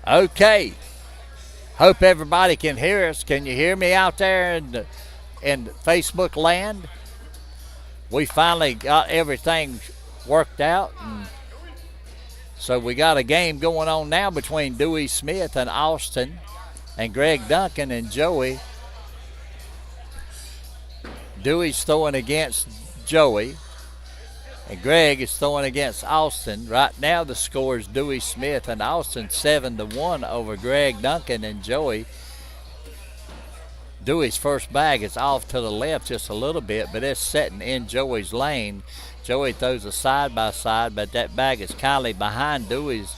Okay. Hope everybody can hear us. Can you hear me out there in Facebook land? We finally got everything worked out. And so we got a game going on now between Dewey Smith and Austin and Greg Duncan and Joey. Dewey's throwing against Joey. And Greg is throwing against Austin. Right now the score is Dewey Smith and Austin 7-1 over Greg Duncan and Joey. Dewey's first bag is off to the left just a little bit, but it's setting in Joey's lane. Joey throws a side-by-side, but that bag is kindly behind Dewey's.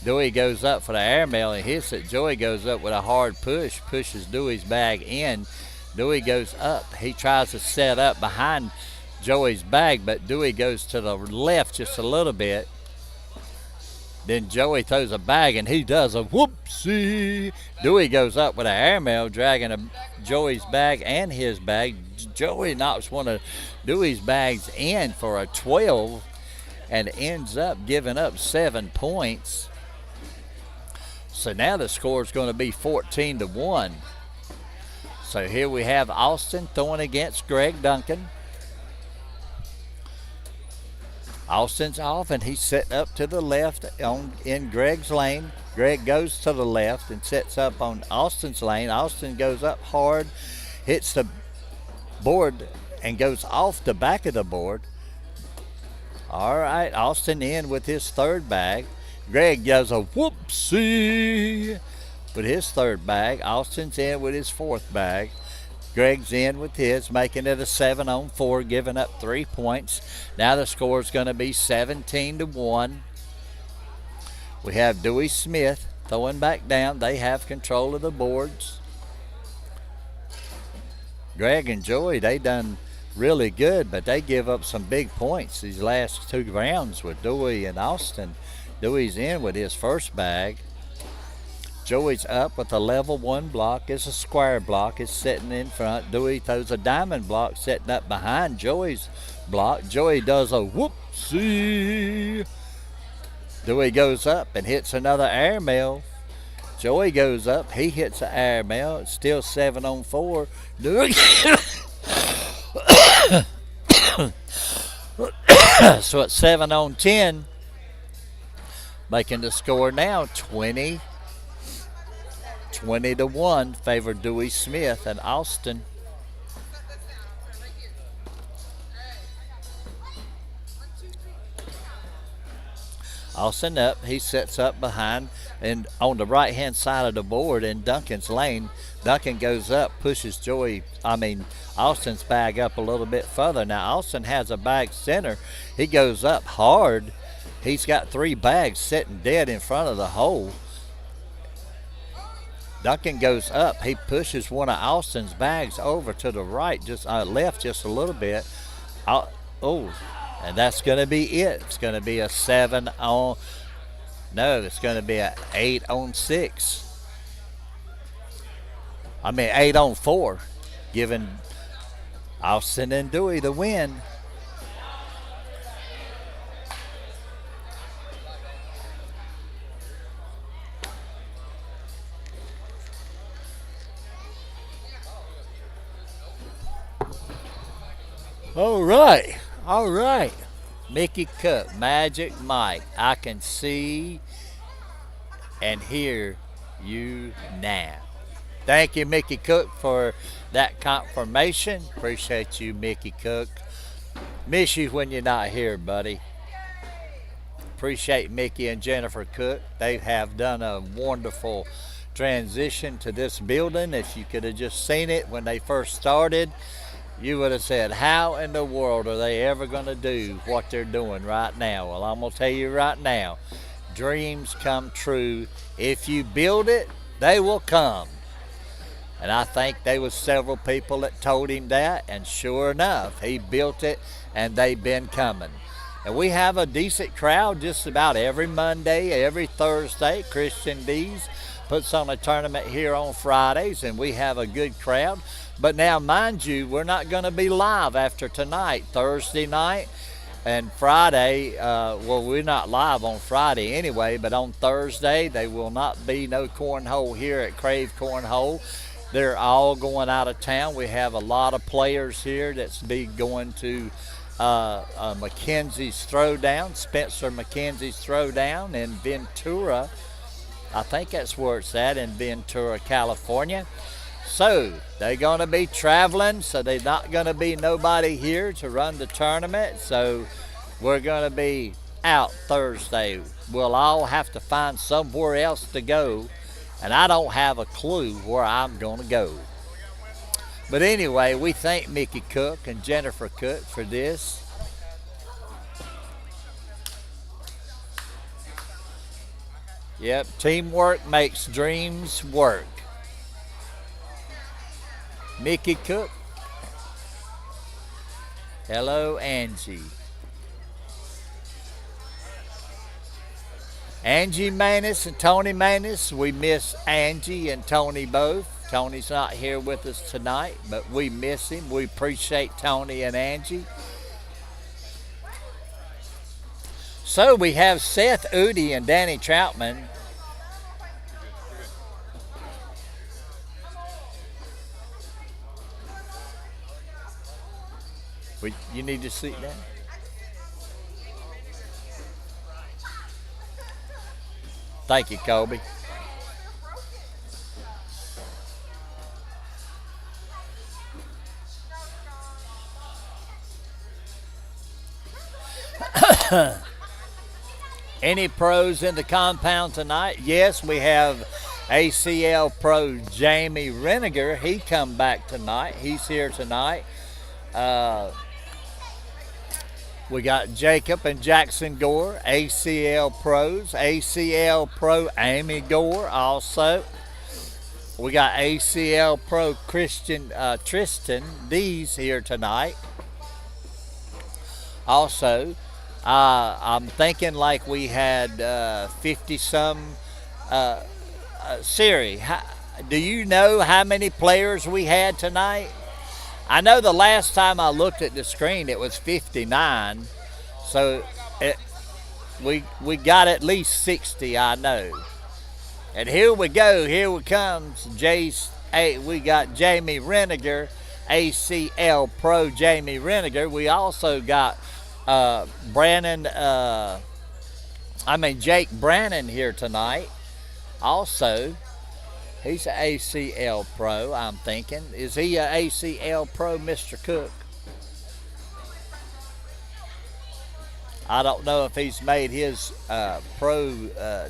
Dewey goes up for the airmail and hits it. Joey goes up with a hard push, pushes Dewey's bag in. Dewey goes up. He tries to set up behind Joey's bag, but Dewey goes to the left just a little bit. Then Joey throws a bag, and he does a whoopsie. Dewey goes up with an airmail, dragging Joey's bag and his bag. Joey knocks one of Dewey's bags in for a 12 and ends up giving up 7 points. So now the score is going to be 14-1. So here we have Austin throwing against Greg Duncan. Austin's off, and he's setting up to the left in Greg's lane. Greg goes to the left and sets up on Austin's lane. Austin goes up hard, hits the board, and goes off the back of the board. All right, Austin in with his third bag. Greg does a whoopsie with his third bag. Austin's in with his fourth bag. Greg's in with his, making it a 7-on-4, giving up 3 points. Now the score is going to be 17-1. We have Dewey Smith throwing back down. They have control of the boards. Greg and Joey, they done really good, but they give up some big points these last 2 rounds with Dewey and Austin. Dewey's in with his first bag. Joey's up with a level 1 block. It's a square block. It's sitting in front. Dewey throws a diamond block setting up behind Joey's block. Joey does a whoopsie. Dewey goes up and hits another airmail. Joey goes up. He hits an airmail. It's still 7-on-4. Dewey. So it's 7-on-10. Making the score now 20-1 favor Dewey Smith and Austin. Austin up. He sets up behind and on the right-hand side of the board in Duncan's lane. Duncan goes up, pushes Austin's bag up a little bit further. Now Austin has a bag center. He goes up hard. He's got 3 bags sitting dead in front of the hole. Duncan goes up. He pushes one of Austin's bags over to the right, just left just a little bit. And that's going to be it. It's going to be a 7-on. No, it's going to be an 8-on-6. 8-on-4, giving Austin and Dewey the win. All right. Mickey Cook, Magic Mike, I can see and hear you now. Thank you, Mickey Cook, for that confirmation. Appreciate you, Mickey Cook. Miss you when you're not here, buddy. Appreciate Mickey and Jennifer Cook. They have done a wonderful transition to this building. If you could have just seen it when they first started, you would have said, how in the world are they ever going to do what they're doing right now? Well, I'm going to tell you right now, dreams come true. If you build it, they will come. And I think there was several people that told him that, and sure enough, he built it, and they've been coming. And we have a decent crowd just about every Monday, every Thursday. Christian D's puts on a tournament here on Fridays, and we have a good crowd. But now, mind you, we're not going to be live after tonight. Thursday night, And Friday, well, we're not live on Friday anyway, but on Thursday, there will not be no cornhole here at Krave Cornhole. They're all going out of town. We have a lot of players here that's be going to Mackenzie's Throwdown, Spencer Mackenzie's Throwdown in Ventura. I think that's where it's at, in Ventura, California. So they're going to be traveling, so there's not going to be nobody here to run the tournament. So we're going to be out Thursday. We'll all have to find somewhere else to go, and I don't have a clue where I'm going to go. But anyway, we thank Mickey Cook and Jennifer Cook for this. Yep, teamwork makes dreams work. Mickey Cook. Hello, Angie. Angie Manis and Tony Manis. We miss Angie and Tony both. Tony's not here with us tonight, but we miss him. We appreciate Tony and Angie. So we have Seth Udi and Danny Troutman. You need to sit down. Thank you, Kobe. Any pros in the compound tonight? Yes, we have ACL pro Jamie Reniger. He come back tonight. He's here tonight. We got Jacob and Jackson Gore, ACL pros. ACL pro Amy Gore also. We got ACL pro Tristan Dees here tonight. Also, I'm thinking like we had 50-some. Siri, do you know how many players we had tonight? I know the last time I looked at the screen it was 59, so we got at least 60, I know. And here we go, here comes we got Jamie Reniger, ACL Pro Jamie Reniger. We also got Jake Brannon here tonight. Also, he's an ACL Pro, I'm thinking. Is he an ACL Pro, Mr. Cook? I don't know if he's made his pro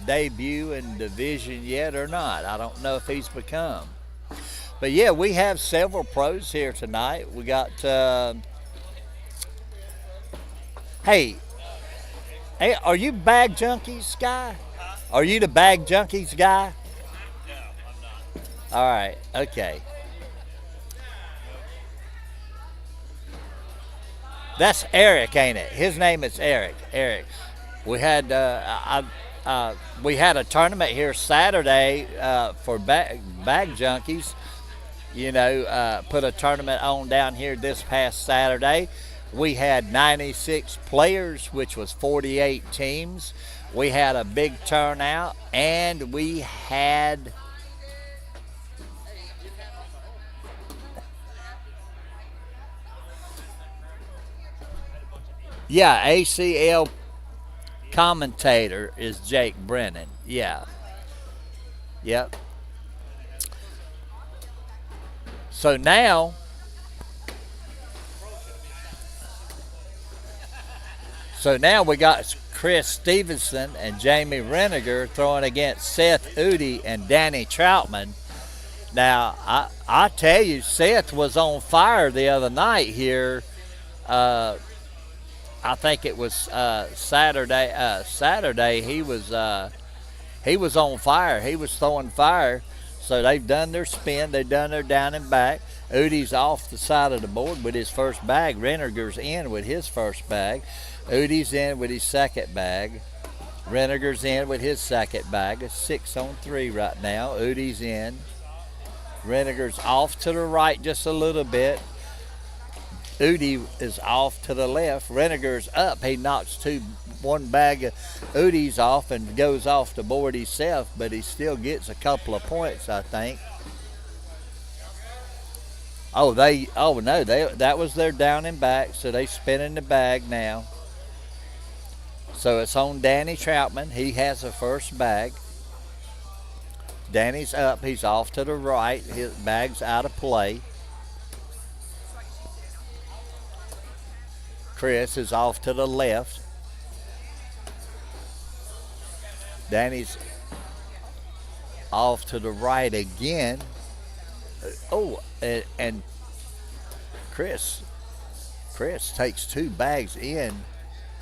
debut in division yet or not. I don't know if he's become. But yeah, we have several pros here tonight. We got, hey, are you Bag Junkies guy? Are you the Bag Junkies guy? No, I'm not. All right, okay. That's Eric, ain't it? His name is Eric. Eric. We had a tournament here Saturday for bag junkies. You know, put a tournament on down here this past Saturday. We had 96 players, which was 48 teams. We had a big turnout, and we had ACL commentator is Jake Brennan. Yeah. Yep. So now we got Chris Stevenson and Jamie Reniger throwing against Seth Udi and Danny Troutman. Now, I tell you, Seth was on fire the other night here. I think it was Saturday. Saturday he was on fire. He was throwing fire. So they've done their spin. They've done their down and back. Udi's off the side of the board with his first bag. Reniger's in with his first bag. Udi's in with his second bag. Reniger's in with his second bag. It's 6-on-3 right now. Udi's in. Reniger's off to the right just a little bit. Udi is off to the left. Reniger's up. He knocks one bag of Udi's off and goes off the board himself, but he still gets a couple of points, I think. That was their down and back, so they spinning the bag now. So it's on Danny Troutman. He has the first bag. Danny's up. He's off to the right. His bag's out of play. Chris is off to the left. Danny's off to the right again. And Chris takes 2 bags in.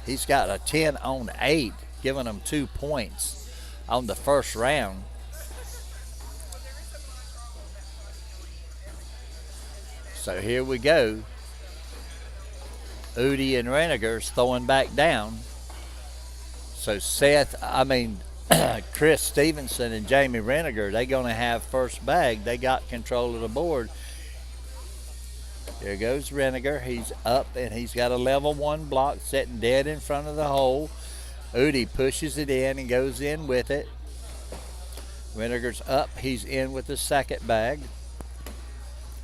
He's got a 10 on 8, giving him 2 points on the first round. So here we go. Udi and Reniger's throwing back down. So Chris Stevenson and Jamie Reniger, they're going to have first bag. They got control of the board. There goes Reniger. He's up, and he's got a level 1 block sitting dead in front of the hole. Udi pushes it in and goes in with it. Reniger's up. He's in with the second bag.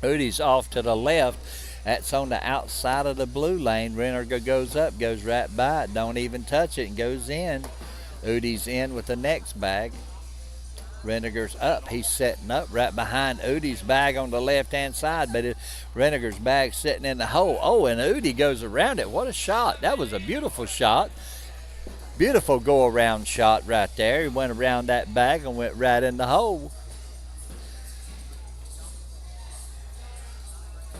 Udi's off to the left. That's on the outside of the blue lane. Reniger goes up, goes right by it, don't even touch it, and goes in. Udi's in with the next bag. Reniger's up. He's setting up right behind Udi's bag on the left-hand side, but Reniger's bag sitting in the hole. Oh, and Udi goes around it. What a shot. That was a beautiful shot. Beautiful go-around shot right there. He went around that bag and went right in the hole.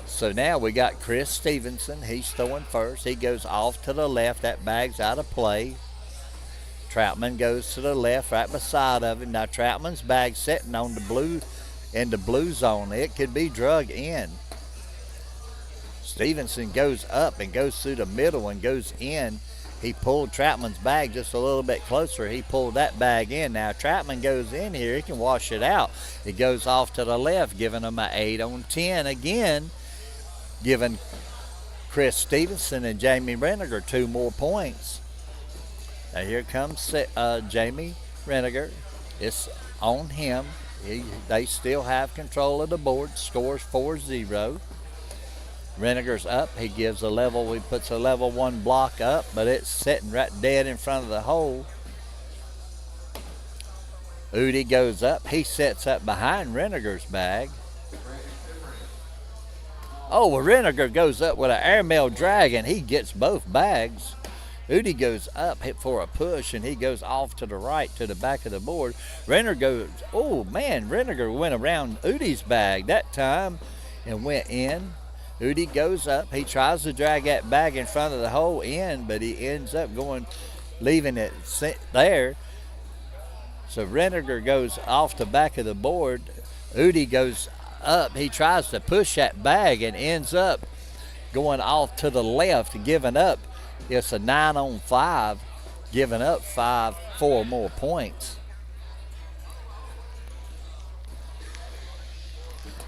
So now we got Chris Stevenson. He's throwing first. He goes off to the left. That bag's out of play. Troutman goes to the left right beside of him. Now Troutman's bag sitting on in the blue zone. It could be drug in. Stevenson goes up and goes through the middle and goes in. He pulled Troutman's bag just a little bit closer. He pulled that bag in. Now Troutman goes in here. He can wash it out. It goes off to the left, giving him an 8 on 10 again, giving Chris Stevenson and Jamie Reniger 2 more points. Now here comes Jamie Reniger. It's on him. They still have control of the board. Scores 4-0. Reniger's up. He puts a level 1 block up, but it's sitting right dead in front of the hole. Udi goes up. He sets up behind Reniger's bag. Oh, well, Reniger goes up with an airmail drag, and he gets both bags. Udi goes up for a push, and he goes off to the right to the back of the board. Reniger went around Udi's bag that time and went in. Udi goes up. He tries to drag that bag in front of the hole in, but he ends up leaving it there. So Reniger goes off the back of the board. Udi goes up. He tries to push that bag and ends up going off to the left, giving up. It's a 9 on 5, giving up 4 more points.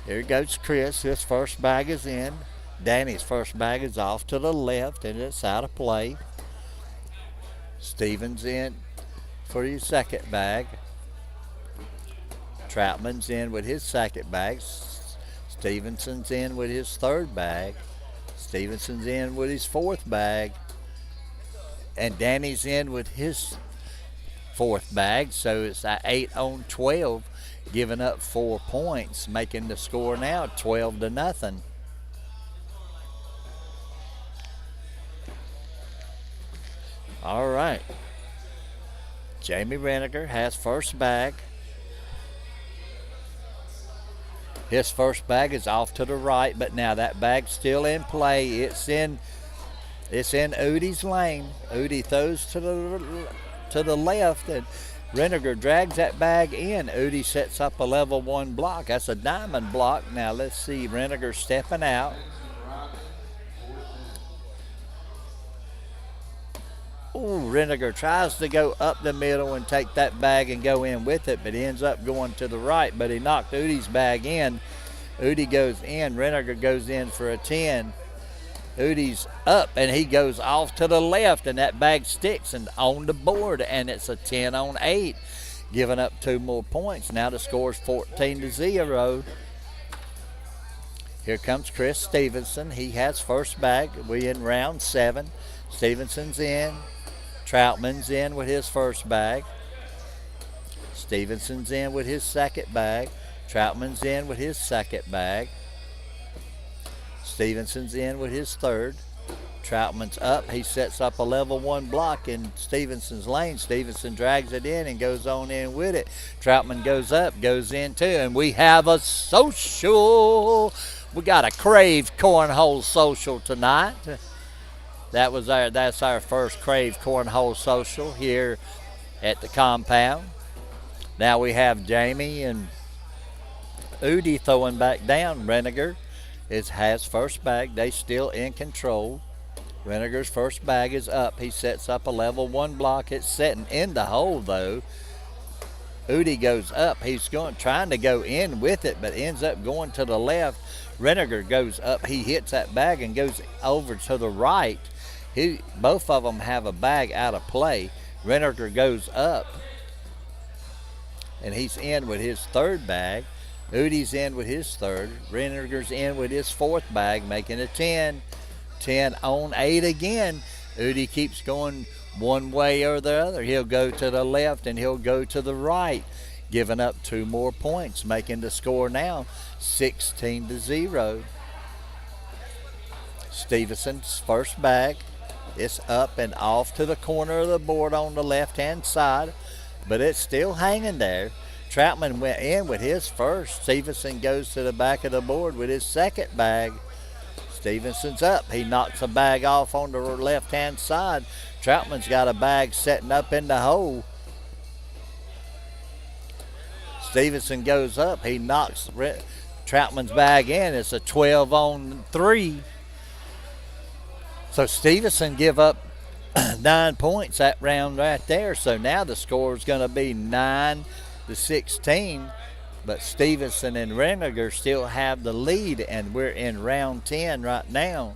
Here goes Chris. His first bag is in. Danny's first bag is off to the left, and it's out of play. Stevens in for his second bag. Troutman's in with his second bag. Stevenson's in with his third bag. Stevenson's in with his fourth bag. And Danny's in with his fourth bag. So it's an 8 on 12, giving up 4 points, making the score now 12-0. All right. Jamie Reniger has first bag. His first bag is off to the right, but now that bag's still in play. It's in Udi's lane. Udi throws to the left, and Reniger drags that bag in. Udi sets up a level 1 block. That's a diamond block. Now let's see Reniger stepping out. Ooh, Reniger tries to go up the middle and take that bag and go in with it, but he ends up going to the right, but he knocked Udi's bag in. Udi goes in. Reniger goes in for a 10. Udi's up, and he goes off to the left, and that bag sticks and on the board, and it's a 10-on-8, giving up 2 more points. Now the score's 14-0. Here comes Chris Stevenson. He has first bag. We in round 7. Stevenson's in. Troutman's in with his first bag. Stevenson's in with his second bag. Troutman's in with his second bag. Stevenson's in with his third. Troutman's up. He sets up a level 1 block in Stevenson's lane. Stevenson drags it in and goes on in with it. Troutman goes up, goes in too, and we have a social. We got a Krave cornhole social tonight. That's our first Krave cornhole social here at the compound. Now we have Jamie and Udi throwing back down. Reniger has first bag. They still in control. Reniger's first bag is up. He sets up a level 1 block. It's setting in the hole though. Udi goes up. He's trying to go in with it, but ends up going to the left. Reniger goes up. He hits that bag and goes over to the right. Both of them have a bag out of play. Reniger goes up, and he's in with his third bag. Udi's in with his third. Reniger's in with his fourth bag, making a 10. 10-on-8 again. Udi keeps going one way or the other. He'll go to the left and he'll go to the right, giving up 2 more points, making the score now 16-0. Stevenson's first bag. It's up and off to the corner of the board on the left-hand side, but it's still hanging there. Troutman went in with his first. Stevenson goes to the back of the board with his second bag. Stevenson's up. He knocks a bag off on the left-hand side. Troutman's got a bag setting up in the hole. Stevenson goes up. He knocks Troutman's bag in. It's a 12-on-3. So Stevenson give up 9 points that round right there. So now the score is going to be 9-16. But Stevenson and Reniger still have the lead, and we're in round 10 right now.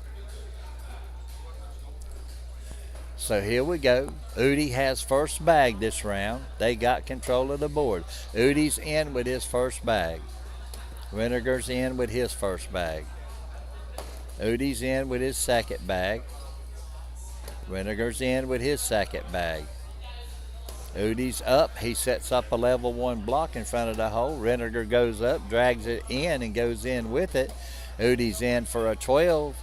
So here we go. Udi has first bag this round. They got control of the board. Udi's in with his first bag. Reniger's in with his first bag. Udi's in with his second bag. Reniger's in with his second bag. Udi's up. He sets up a level 1 block in front of the hole. Reniger goes up, drags it in, and goes in with it. Udi's in for a 12.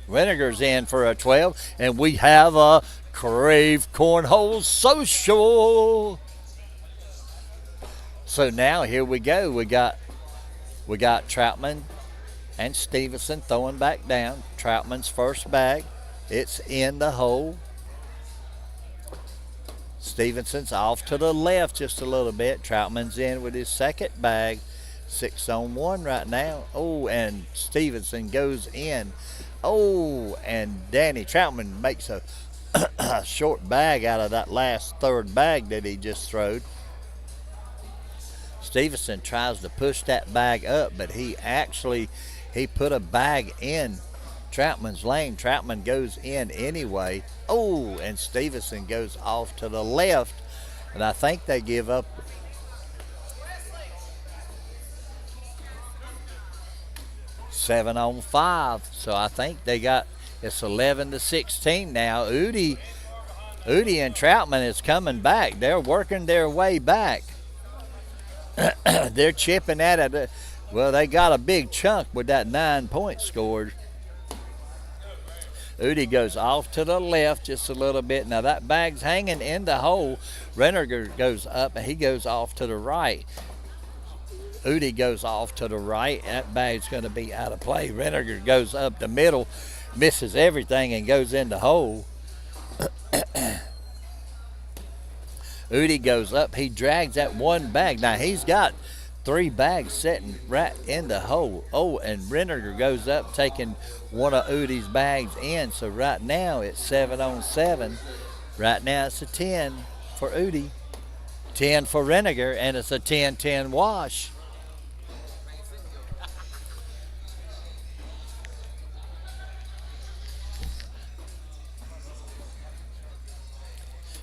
Reniger's in for a 12. And we have a Krave cornhole social. So now here we go. We got Troutman and Stevenson throwing back down. Troutman's first bag. It's in the hole. Stevenson's off to the left just a little bit. Troutman's in with his second bag. 6-on-1 right now. Oh, and Stevenson goes in. Oh, and Danny Troutman makes a short bag out of that last third bag that he just throwed. Stevenson tries to push that bag up, but he put a bag in Troutman's lane. Troutman goes in anyway. Oh, and Stevenson goes off to the left, and I think they give up. Seven on 5, so I think it's 11-16 now. Udi and Troutman is coming back. They're working their way back. They're chipping at it. Well, they got a big chunk with that 9 points scored. Udi goes off to the left just a little bit. Now that bag's hanging in the hole. Reniger goes up and he goes off to the right. Udi goes off to the right. That bag's going to be out of play. Reniger goes up the middle, misses everything, and goes in the hole. Udi goes up. He drags that one bag. Now he's got 3 bags sitting right in the hole. Oh, and Reniger goes up, taking one of Udi's bags in. So right now it's 7-on-7. Right now it's a 10 for Udi, 10 for Reniger, and it's a 10-10 wash.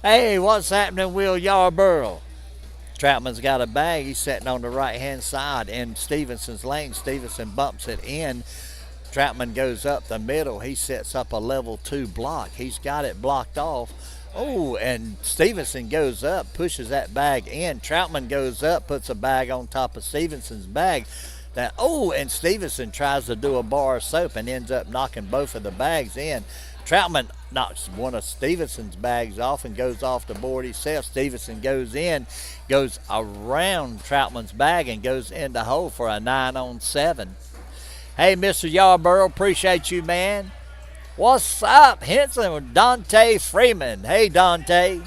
Hey, what's happening, Will Yarborough? Troutman's got a bag. He's sitting on the right-hand side in Stevenson's lane. Stevenson bumps it in. Troutman goes up the middle. He sets up a level 2 block. He's got it blocked off. Oh, and Stevenson goes up, pushes that bag in. Troutman goes up, puts a bag on top of Stevenson's bag. And Stevenson tries to do a bar of soap and ends up knocking both of the bags in. Troutman knocks one of Stevenson's bags off and goes off the board himself. Stevenson goes in, goes around Troutman's bag and goes in the hole for a 9-on-7. Hey, Mr. Yarborough, appreciate you, man. What's up, Henson with Dante Freeman? Hey, Dante.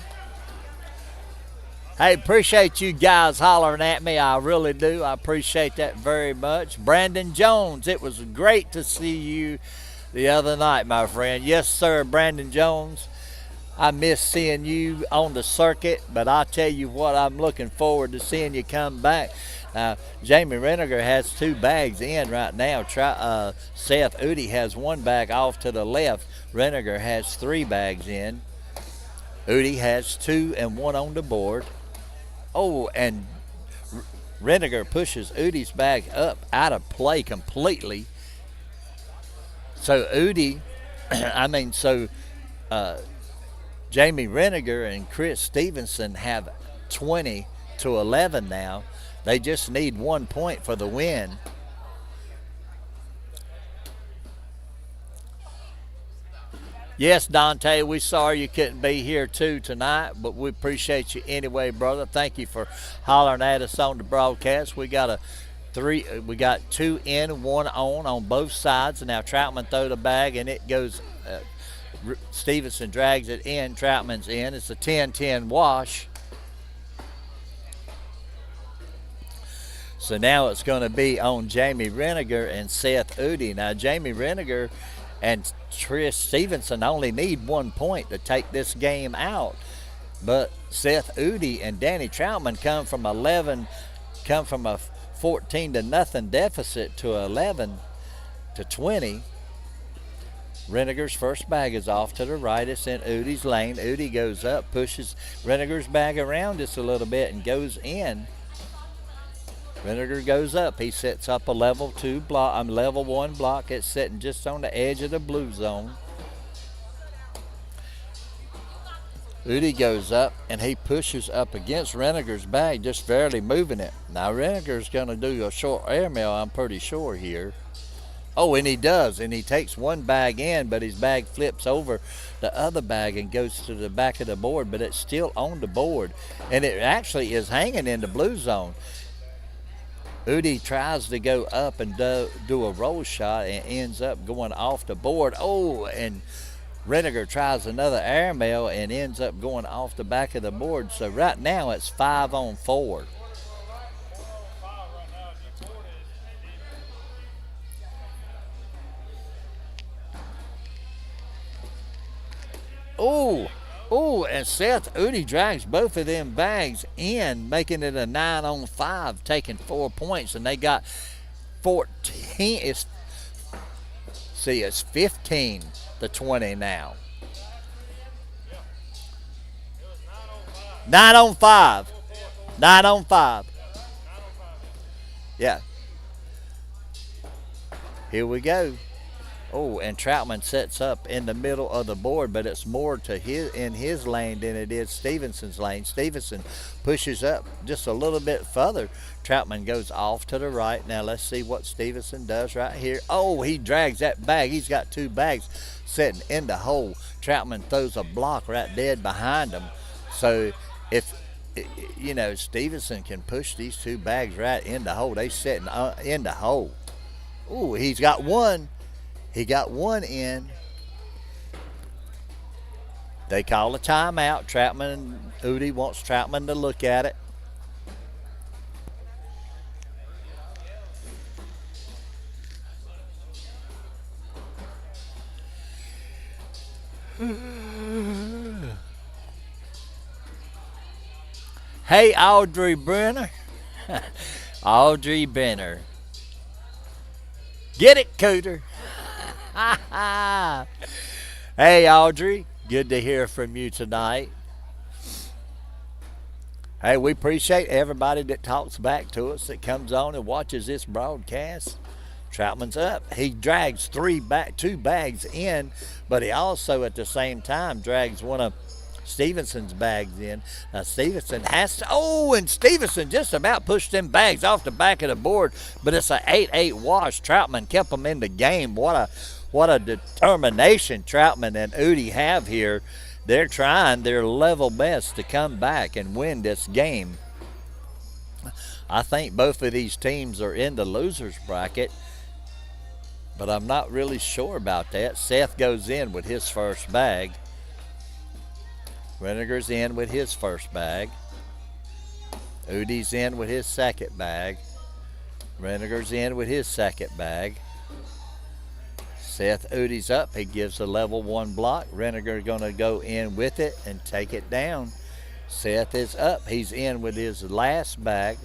Hey, appreciate you guys hollering at me. I really do. I appreciate that very much. Brandon Jones, it was great to see you the other night, my friend. Yes, sir, Brandon Jones. I miss seeing you on the circuit, but I tell you what, I'm looking forward to seeing you come back. Jamie Reniger has 2 bags in right now. Seth Udi has 1 bag off to the left. Reniger has 3 bags in. Udi has 2 and 1 on the board. Oh, and Reniger pushes Udi's bag up out of play completely. So Jamie Reniger and Chris Stevenson have 20-11 now. They just need 1 point for the win. Yes, Dante, we sorry you couldn't be here too tonight, but we appreciate you anyway, brother. Thank you for hollering at us on the broadcast. We got 2 in, 1 on both sides. And now Troutman throw the bag and it goes. Stevenson drags it in. Troutman's in. It's a 10-10 wash. So now it's going to be on Jamie Reniger and Seth Udi. Now Jamie Reniger and Chris Stevenson only need 1 point to take this game out. But Seth Udi and Danny Troutman come from a 14-0 deficit to 11-20. Reniger's first bag is off to the right. It's in Udi's lane. Udi goes up, pushes Reniger's bag around just a little bit and goes in. Reniger goes up. He sets up a level 1 block. It's sitting just on the edge of the blue zone. Udi goes up and he pushes up against Reniger's bag, just barely moving it. Now Reniger's going to do a short airmail, I'm pretty sure here. Oh, and he does, and he takes 1 bag in, but his bag flips over the other bag and goes to the back of the board, but it's still on the board, and it actually is hanging in the blue zone. Udi tries to go up and do a roll shot and ends up going off the board. Oh, and Reniger tries another airmail and ends up going off the back of the board. So right now it's 5-on-4. Oh, and Seth Udi drags both of them bags in, making it a 9-on-5, taking 4 points, and they got 14. It's 15-20 now. 9-on-5. 9-on-5. Yeah. Here we go. Oh, and Troutman sets up in the middle of the board, but it's more to his lane than it is Stevenson's lane. Stevenson pushes up just a little bit further. Troutman goes off to the right. Now let's see what Stevenson does right here. Oh, he drags that bag. He's got 2 bags sitting in the hole. Troutman throws a block right dead behind him. So if Stevenson can push these 2 bags right in the hole, they sitting in the hole. Oh, he's got 1. He got 1 in. They call a timeout. Udi wants Troutman to look at it. Hey, Audrey Brenner. Audrey Brenner. Get it, Cooter. Hey, Audrey. Good to hear from you tonight. Hey, we appreciate everybody that talks back to us, that comes on and watches this broadcast. Troutman's up. He drags two bags in, but he also at the same time drags one of Stevenson's bags in. Now Stevenson has to. Oh, and Stevenson just about pushed them bags off the back of the board, but it's an 8-8 wash. Troutman kept them in the game. What a determination Troutman and Udi have here. They're trying their level best to come back and win this game. I think both of these teams are in the losers bracket, but I'm not really sure about that. Seth goes in with his first bag. Reniger's in with his first bag. Udi's in with his second bag. Reniger's in with his second bag. Seth Udi's up. He gives a level 1 block. Reniger's going to go in with it and take it down. Seth is up. He's in with his last bag.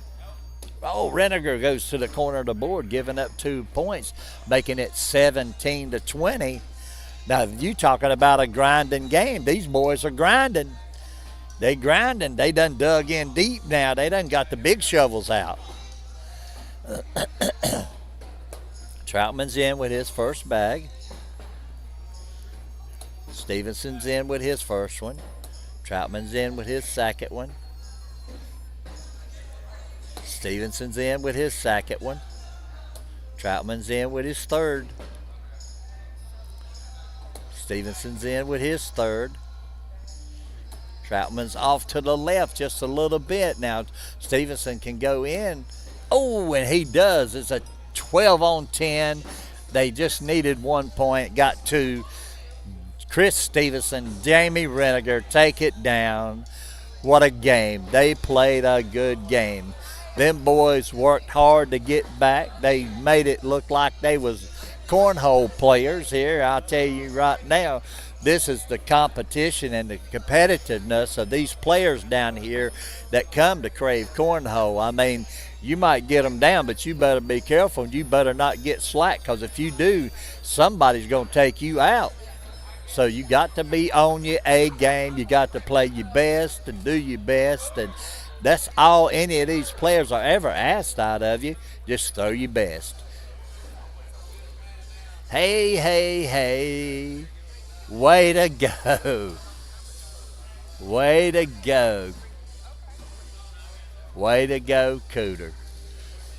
Oh, Reniger goes to the corner of the board, giving up 2 points, making it 17-20. Now, you talking about a grinding game. These boys are grinding. They grinding. They done dug in deep now. They done got the big shovels out. Troutman's in with his first bag. Stevenson's in with his first one. Troutman's in with his second one. Stevenson's in with his second one. Troutman's in with his third. Stevenson's in with his third. Troutman's off to the left just a little bit. Now Stevenson can go in. Oh, and he does. It's a 12-on-10. They just needed 1 point, got 2. Chris Stevenson, Jamie Reniger take it down. What a game. They played a good game. Them boys worked hard to get back. They made it look like they was cornhole players here. I'll tell you right now, this is the competition and the competitiveness of these players down here that come to Krave Cornhole. I mean, you might get them down, but you better be careful. You better not get slack, because if you do, somebody's going to take you out. So you got to be on your A game. You got to play your best and do your best. And that's all any of these players are ever asked out of you. Just throw your best. Hey, hey, hey. Way to go. Way to go. Way to go, Cooter.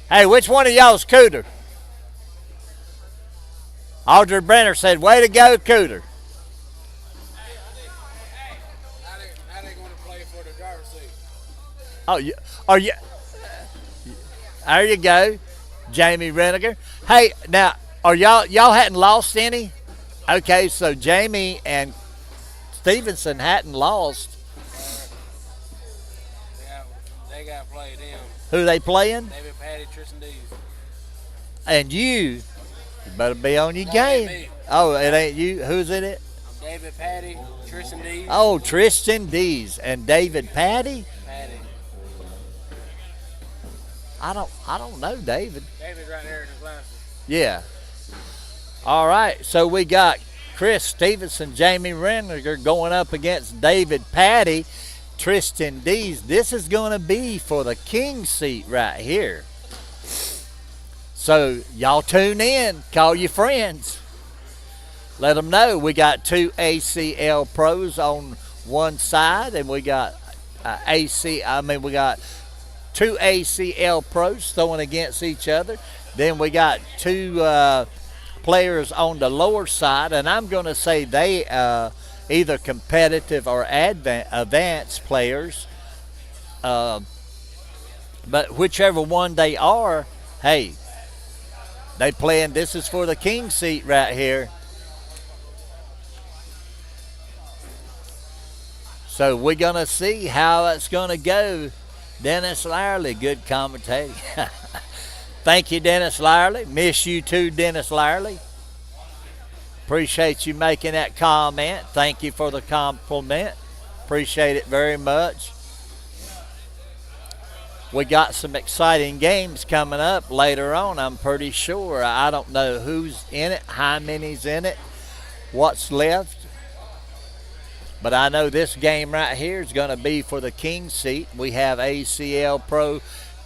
Hey, which one of y'all's Cooter? Aldred Brenner said, way to go, Cooter. How they going to play for the driver's seat? Oh, you? There you go, Jamie Reniger. Hey, now, are y'all hadn't lost any? Okay, so Jamie and Stevenson hadn't lost. They got to play them. Who they playing? David, Patty, Tristan Dees. And you better be on your game. Oh, it ain't you. Who's in it? David, Patty, Tristan Dees. Oh, Tristan Dees and David Patty. Patty. I don't know David. David's right there in his glasses. Yeah. All right, so we got Chris Stevenson, Jamie Reniger going up against David Patty, Tristan Dees. This is going to be for the king seat right here. So y'all tune in, call your friends. Let them know we got 2 ACL pros on one side, and we got we got 2 ACL pros throwing against each other. Then we got 2 players on the lower side, and I'm going to say they either competitive or advanced players. But whichever one they are, hey, they playing. This is for the king seat right here. So we're going to see how it's going to go. Dennis Lyerly, good commentating. Thank you, Dennis Lyerly. Miss you too, Dennis Lyerly. Appreciate you making that comment. Thank you for the compliment. Appreciate it very much. We got some exciting games coming up later on, I'm pretty sure. I don't know who's in it, how many's in it, what's left. But I know this game right here is going to be for the king seat. We have ACL Pro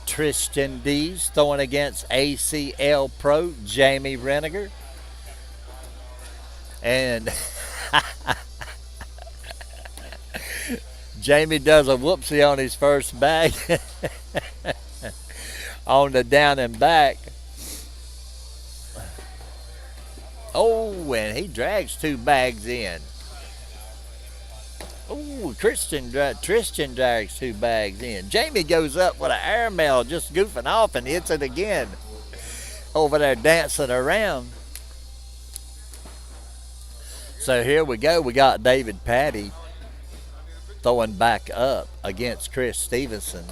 Tristan Dees throwing against ACL Pro Jamie Reniger. And Jamie does a whoopsie on his first bag on the down and back. Oh, and he drags 2 bags in. Oh, Tristan drags 2 bags in. Jamie goes up with an airmail just goofing off and hits it again. Over there dancing around. So here we go. We got David Patty throwing back up against Chris Stevenson.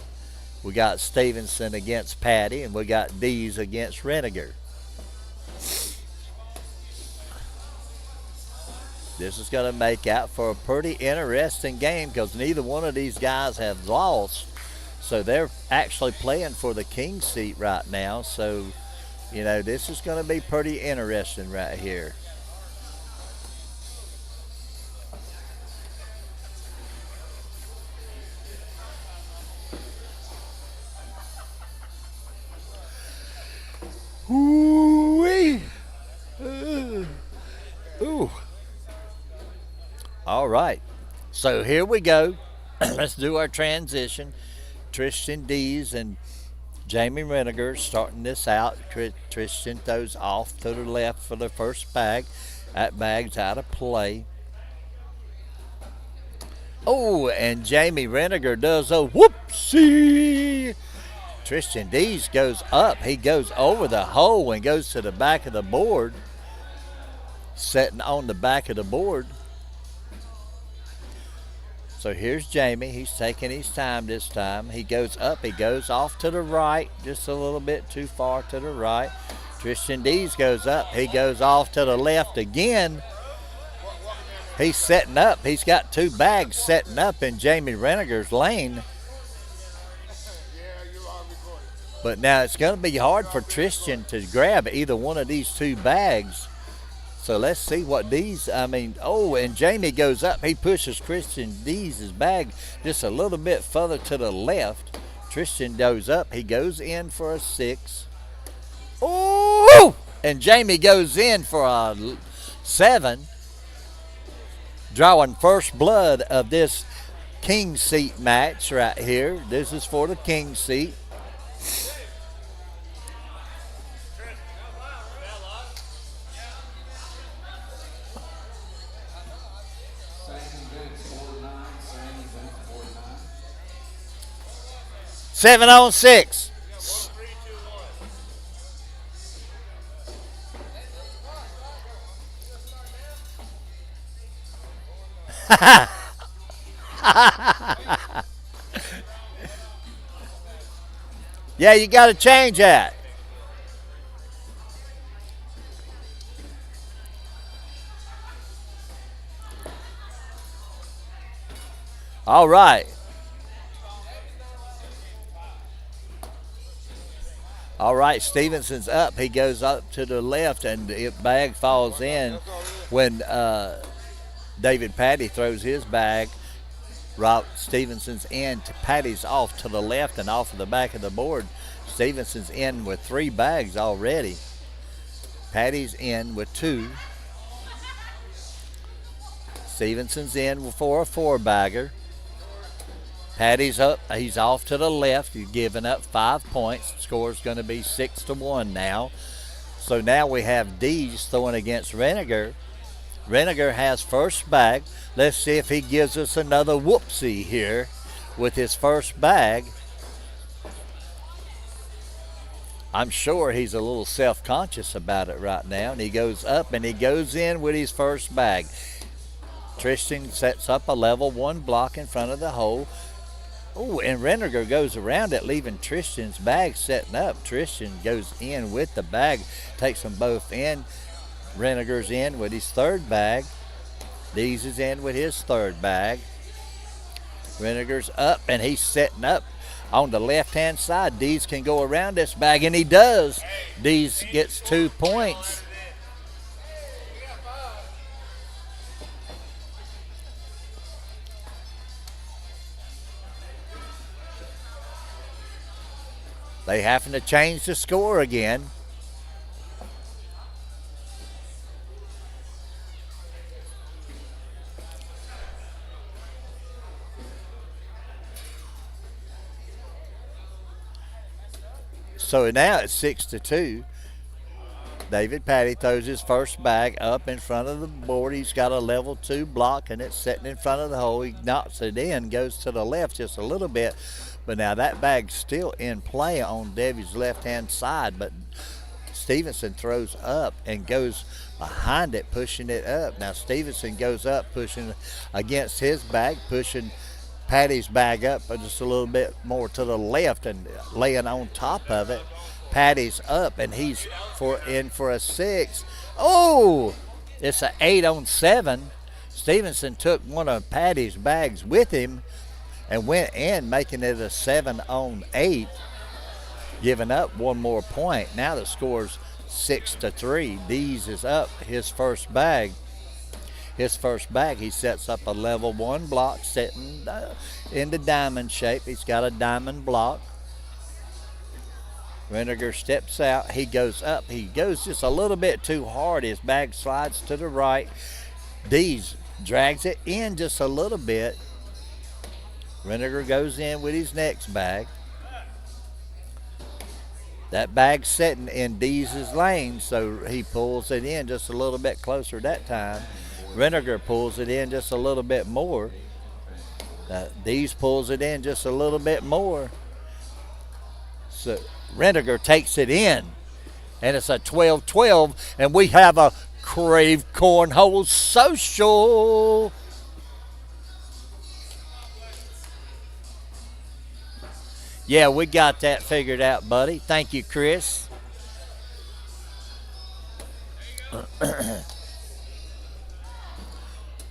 We got Stevenson against Patty, and we got Dees against Reniger. This is going to make out for a pretty interesting game because neither one of these guys have lost. So they're actually playing for the king seat right now. So, you know, this is going to be pretty interesting right here. Ooh-wee. Ooh. All right. So here we go. Let's do our transition. Tristan Dees and Jamie Reniger starting this out. Tristan throws off to the left for the first bag. That bag's out of play. Oh, and Jamie Reniger does a whoopsie. Tristan Dees goes up. He goes over the hole and goes to the back of the board. Sitting on the back of the board. So here's Jamie. He's taking his time this time. He goes up. He goes off to the right. Just a little bit too far to the right. Tristan Dees goes up. He goes off to the left again. He's setting up. He's got 2 bags setting up in Jamie Reniger's lane. But now it's going to be hard for Tristan to grab either one of these 2 bags. So let's see what Dees, and Jamie goes up. He pushes Tristan Dees' bag just a little bit further to the left. Tristan goes up. He goes in for a 6. Oh! And Jamie goes in for a 7. Drawing first blood of this king seat match right here. This is for the king seat. Seven on 6. Yeah, you got to change that. All right. All right, Stevenson's up. He goes up to the left, and the bag falls in when David Patty throws his bag. Rob Stevenson's in. Patty's off to the left and off of the back of the board. Stevenson's in with 3 bags already. Patty's in with 2. Stevenson's in for a 4-bagger. Patty's up. He's off to the left. He's giving up 5 points. Score's going to be 6-1 now. So now we have Dees throwing against Reniger. Reniger has first bag. Let's see if he gives us another whoopsie here with his first bag. I'm sure he's a little self-conscious about it right now. And he goes up and he goes in with his first bag. Tristan sets up a level 1 block in front of the hole. Oh, and Reniger goes around it, leaving Tristan's bag setting up. Tristan goes in with the bag, takes them both in. Reniger's in with his 3rd bag. Dees is in with his 3rd bag. Reniger's up, and he's setting up on the left-hand side. Dees can go around this bag, and he does. Dees gets 2 points. They having to change the score again. So now it's 6-2. David Patty throws his first bag up in front of the board. He's got a level 2 block, and it's sitting in front of the hole. He knocks it in, goes to the left just a little bit. But now that bag's still in play on Debbie's left-hand side. But Stevenson throws up and goes behind it, pushing it up. Now Stevenson goes up, pushing against his bag, pushing Patty's bag up just a little bit more to the left and laying on top of it. Patty's up, and he's in for a 6. Oh, it's an 8-on-7. Stevenson took one of Patty's bags with him and went in, making it a 7-on-8, giving up one more point. Now the score's 6-3. Dees is up his first bag. He sets up a level 1 block, sitting in the diamond shape. He's got a diamond block. Renninger steps out. He goes up. He goes just a little bit too hard. His bag slides to the right. Dees drags it in just a little bit. Renninger goes in with his next bag. That bag's sitting in Dees' lane, so he pulls it in just a little bit closer that time. Renninger pulls it in just a little bit more. Dees pulls it in just a little bit more. So Renninger takes it in, and it's a 12-12, and we have a Krave Cornhole Social. Yeah, we got that figured out, buddy. Thank you, Chris.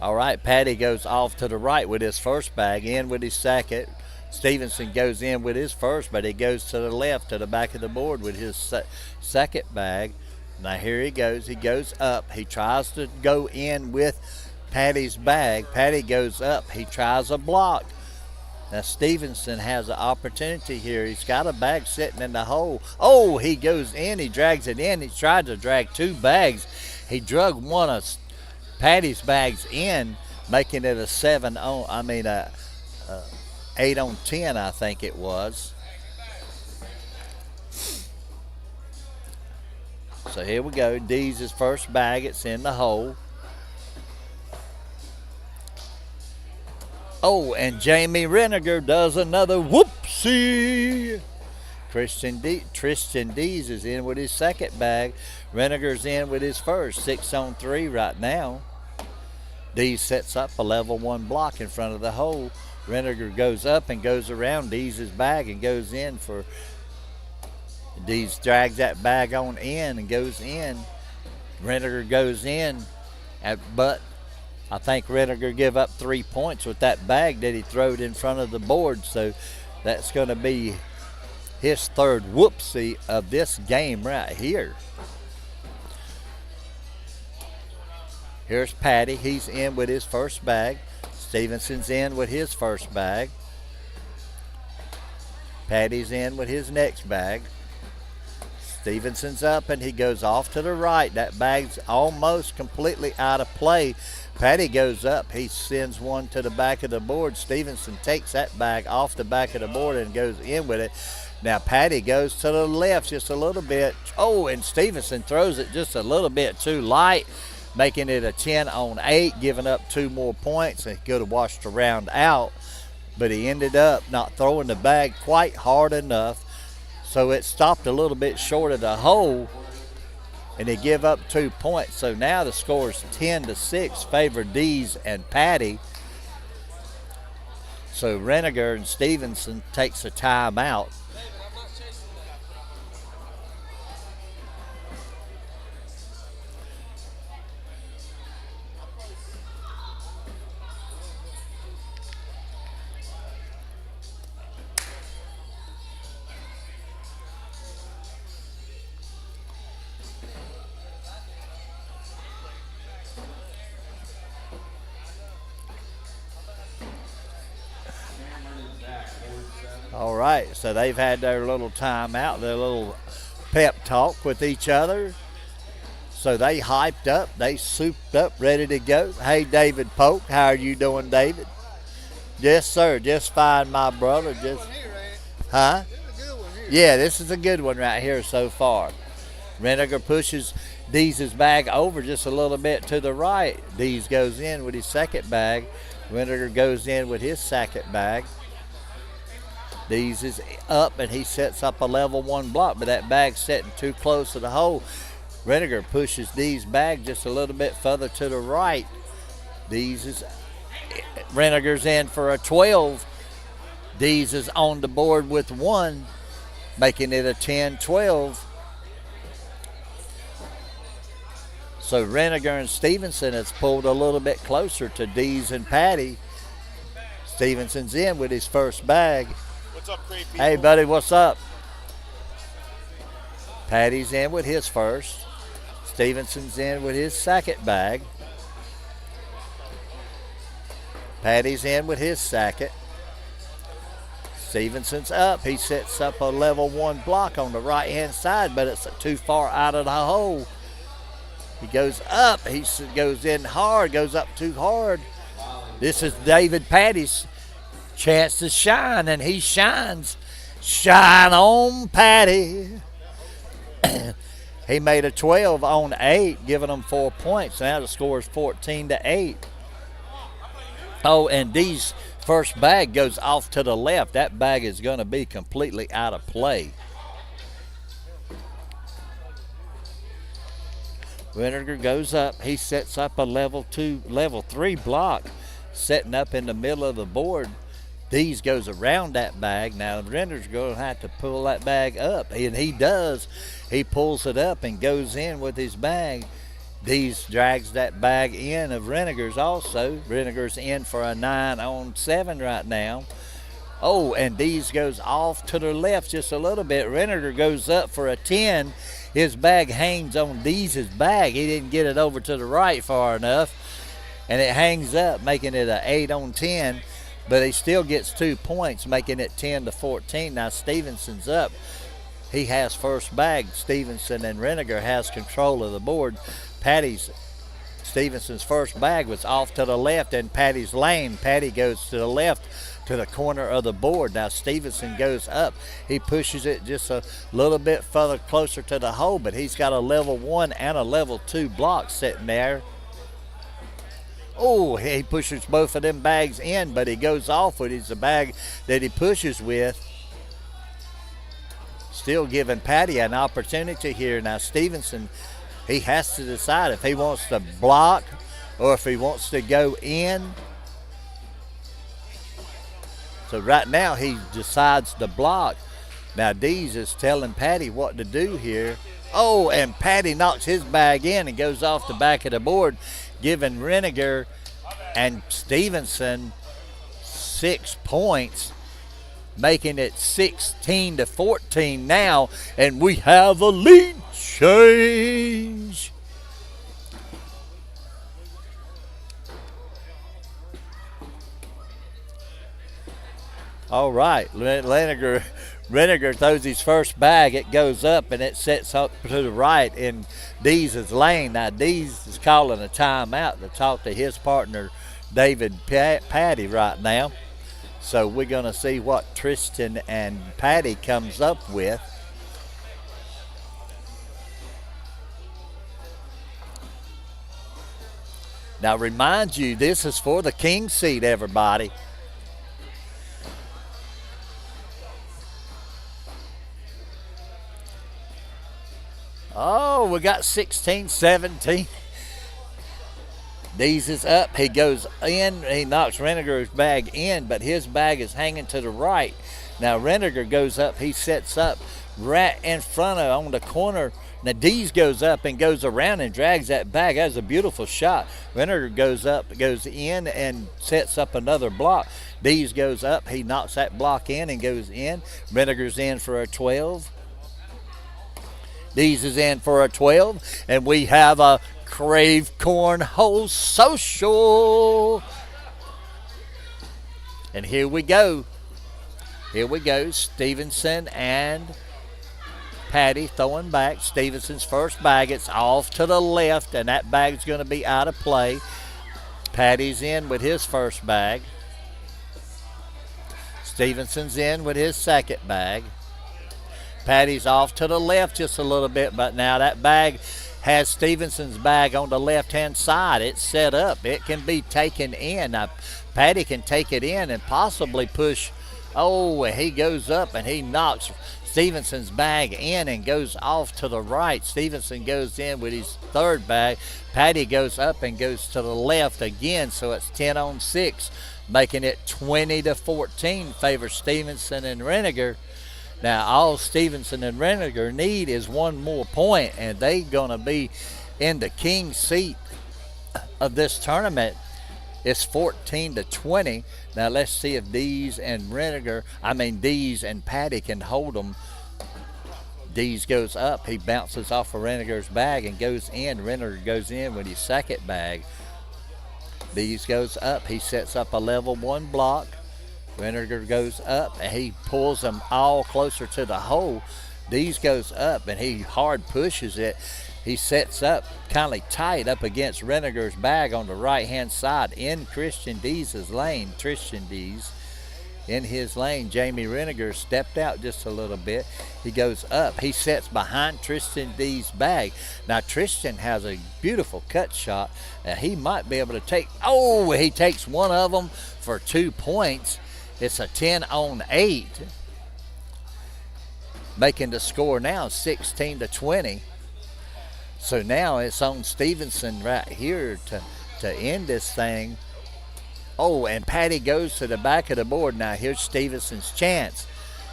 All right, Patty goes off to the right with his first bag, in with his second. Stevenson goes in with his first, but he goes to the left to the back of the board with his second bag. Now here he goes. He goes up. He tries to go in with Patty's bag. Patty goes up. He tries a block. Now Stevenson has an opportunity here. He's got a bag sitting in the hole. Oh, he goes in. He drags it in. He tried to drag 2 bags. He drug one of Patty's bags in, making it a 8-on-10, I think it was. So here we go. Dees' first bag. It's in the hole. Oh, and Jamie Renninger does another whoopsie. Tristan Dees is in with his second bag. Renninger's in with his first. 6-on-3 right now. Dees sets up a level 1 block in front of the hole. Renninger goes up and goes around Dees' bag and goes in for. Dees drags that bag on in and goes in. Renninger goes in, but I think Renninger give up 3 points with that bag that he throwed in front of the board. So that's going to be his third whoopsie of this game right here. Here's Patty. He's in with his first bag. Stevenson's in with his first bag. Patty's in with his next bag. Stevenson's up and he goes off to the right. That bag's almost completely out of play. Patty goes up. He sends one to the back of the board. Stevenson takes that bag off the back of the board and goes in with it. Now Patty goes to the left just a little bit. Oh, and Stevenson throws it just a little bit too light, making it a 10-on-8, giving up 2 more points. And he could have washed the round out, but he ended up not throwing the bag quite hard enough. So it stopped a little bit short of the hole, and they give up 2 points. So now the score is 10-6, favor Dees and Patty. So Renninger and Stevenson takes a timeout. All right, so they've had their little time out, their little pep talk with each other. So they hyped up, they souped up, ready to go. Hey, David Polk, how are you doing, David? Yes, sir, just fine, my brother. Just, huh? Yeah, this is a good one right here so far. Reniger pushes Dees' bag over just a little bit to the right. Dees goes in with his second bag. Reniger goes in with his second bag. Dees is up and he sets up a level one block, but that bag's sitting too close to the hole. Reniger pushes Dees' bag just a little bit further to the right. Reniger's in for a 12. Dees is on the board with one, making it a 10-12. So Reniger and Stevenson has pulled a little bit closer to Dees and Patty. Stevenson's in with his first bag. What's up, Krave people? Hey, buddy, what's up? Patty's in with his first. Stevenson's in with his second bag. Patty's in with his second. Stevenson's up. He sets up a level one block on the right-hand side, but it's too far out of the hole. He goes up. He goes in hard, goes up too hard. This is David Patty's chance to shine, and he shines. Shine on, Patty. He made a 12 on 8, giving them 4 points. Now the score is 14-8. Oh, and Dee's first bag goes off to the left. That bag is going to be completely out of play. Reniger goes up. He sets up a level 3 block, setting up in the middle of the board. Dees goes around that bag. Now Reniger's going to have to pull that bag up, and he does. He pulls it up and goes in with his bag. Dees drags that bag in of Reniger's also. Reniger's in for a 9 on 7 right now. Oh, and Dees goes off to the left just a little bit. Reniger goes up for a 10. His bag hangs on Dees' bag. He didn't get it over to the right far enough, and it hangs up, making it an 8 on 10. But he still gets 2 points, making it 10-14. Now Stevenson's up. He has first bag. Stevenson and Reniger has control of the board. Stevenson's first bag was off to the left in Patty's lane. Patty goes to the left to the corner of the board. Now Stevenson goes up. He pushes it just a little bit further closer to the hole, but he's got a level 1 and a level 2 block sitting there. Oh, he pushes both of them bags in, but he goes off with his bag that he pushes with. Still giving Patty an opportunity here. Now Stevenson, he has to decide if he wants to block or if he wants to go in. So right now he decides to block. Now Dees is telling Patty what to do here. Oh, and Patty knocks his bag in and goes off the back of the board, giving Reniger and Stevenson 6 points, making it 16-14 now, and we have a lead change. All right, Reniger throws his first bag. It goes up and it sets up to the right in Dees' lane. Now Dees is calling a timeout to talk to his partner David Patty right now. So we're going to see what Tristan and Patty comes up with. Now remind you, this is for the king seat, everybody. Oh, we got 16-17. Dees is up. He goes in. He knocks Reniger's bag in, but his bag is hanging to the right. Now Reniger goes up. He sets up right in front of on the corner. Now Dees goes up and goes around and drags that bag. That's a beautiful shot. Reniger goes up, goes in, and sets up another block. Dees goes up. He knocks that block in and goes in. Reniger's in for a 12. Dees is in for a 12, and we have a Krave Cornhole Social. And here we go. Here we go. Stevenson and Patty throwing back. Stevenson's first bag. It's off to the left, and that bag's going to be out of play. Patty's in with his first bag. Stevenson's in with his second bag. Patty's off to the left just a little bit, but now that bag has Stevenson's bag on the left-hand side. It's set up. It can be taken in. Now, Patty can take it in and possibly push. Oh, he goes up and he knocks Stevenson's bag in and goes off to the right. Stevenson goes in with his third bag. Patty goes up and goes to the left again, so it's 10-6, making it 20-14 favor Stevenson and Reniger. Now, all Stevenson and Reniger need is one more point, and they're going to be in the king seat of this tournament. It's 14-20. Now, let's see if Dees and Patty can hold them. Dees goes up. He bounces off of Reniger's bag and goes in. Reniger goes in with his second bag. Dees goes up. He sets up a level one block. Reniger goes up and he pulls them all closer to the hole. Dees goes up and he hard pushes it. He sets up kind of tight up against Reniger's bag on the right-hand side in Christian Dees' lane. Tristan Dees in his lane. Jamie Reniger stepped out just a little bit. He goes up. He sets behind Tristan Dees' bag. Now, Tristan has a beautiful cut shot. He might be able to take. Oh, he takes one of them for 2 points. It's a 10-8, making the score now 16-20. So now it's on Stevenson right here to end this thing. Oh, and Patty goes to the back of the board. Now here's Stevenson's chance.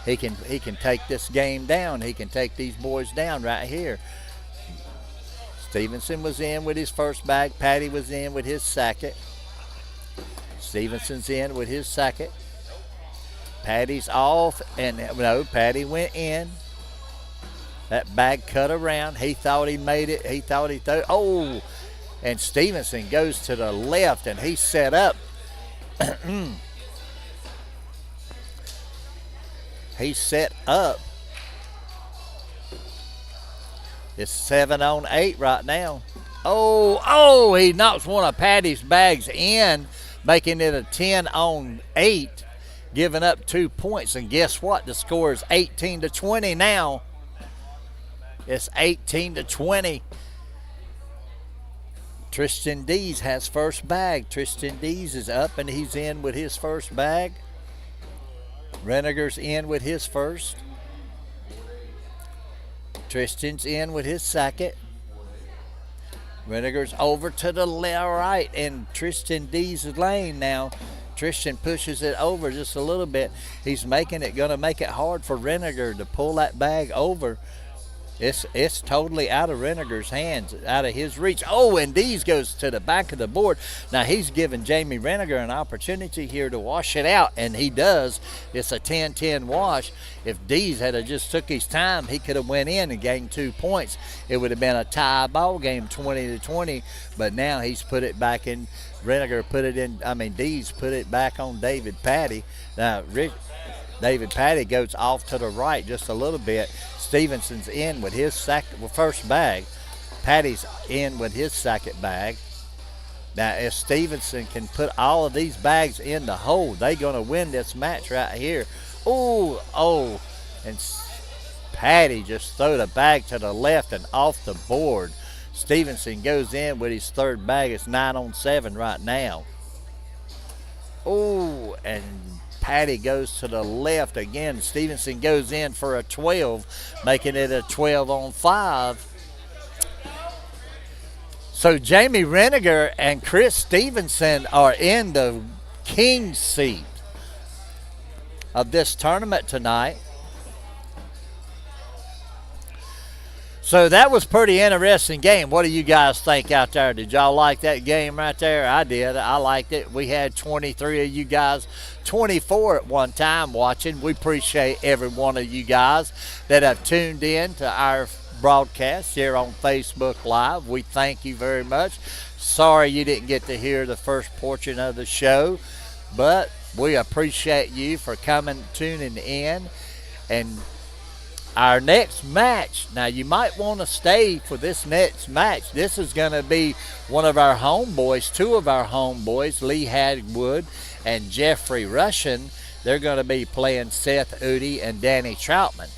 He can take this game down. He can take these boys down right here. Stevenson was in with his first bag. Patty was in with his second. Stevenson's in with his second. Patty's off, and no, Patty went in. That bag cut around. He thought he made it. He thought he threw. Oh, and Stevenson goes to the left, and he's set up. He's set up. It's 7-8 right now. Oh, he knocks one of Patty's bags in, making it a 10-8. Giving up 2 points, and guess what? The score is 18-20 now. It's 18-20. Tristan Dees has first bag. Tristan Dees is up, and he's in with his first bag. Reniger's in with his first. Tristan's in with his second. Reniger's over to the right in Tristan Dees' lane now. Tristan pushes it over just a little bit. He's going to make it hard for Reniger to pull that bag over. It's totally out of Reniger's hands, out of his reach. Oh, and Dees goes to the back of the board. Now he's giving Jamie Reniger an opportunity here to wash it out, and he does. It's a 10-10 wash. If Dees had just took his time, he could have went in and gained 2 points. It would have been a tie ball game, 20-20. But now he's put it back in. Dees put it back on David Patty. Now David Patty goes off to the right just a little bit. Stevenson's in with his first bag. Patty's in with his second bag. Now, if Stevenson can put all of these bags in the hole, they're going to win this match right here. Oh, and Patty just threw the bag to the left and off the board. Stevenson goes in with his third bag. It's 9-7 right now. Oh, and Patty goes to the left again. Stevenson goes in for a 12, making it a 12-5. So Jamie Reniger and Chris Stevenson are in the king's seat of this tournament tonight. So that was pretty interesting game. What do you guys think out there? Did y'all like that game right there? I did. I liked it. We had 23 of you guys, 24 at one time watching. We appreciate every one of you guys that have tuned in to our broadcast here on Facebook Live. We thank you very much. Sorry you didn't get to hear the first portion of the show, but We appreciate you for coming, tuning in. And our next match, now you might want to stay for this next match. This is going to be one of our homeboys, two of our homeboys, Lee Hagwood and Jeffrey Russian. They're going to be playing Seth Udi and Danny Troutman.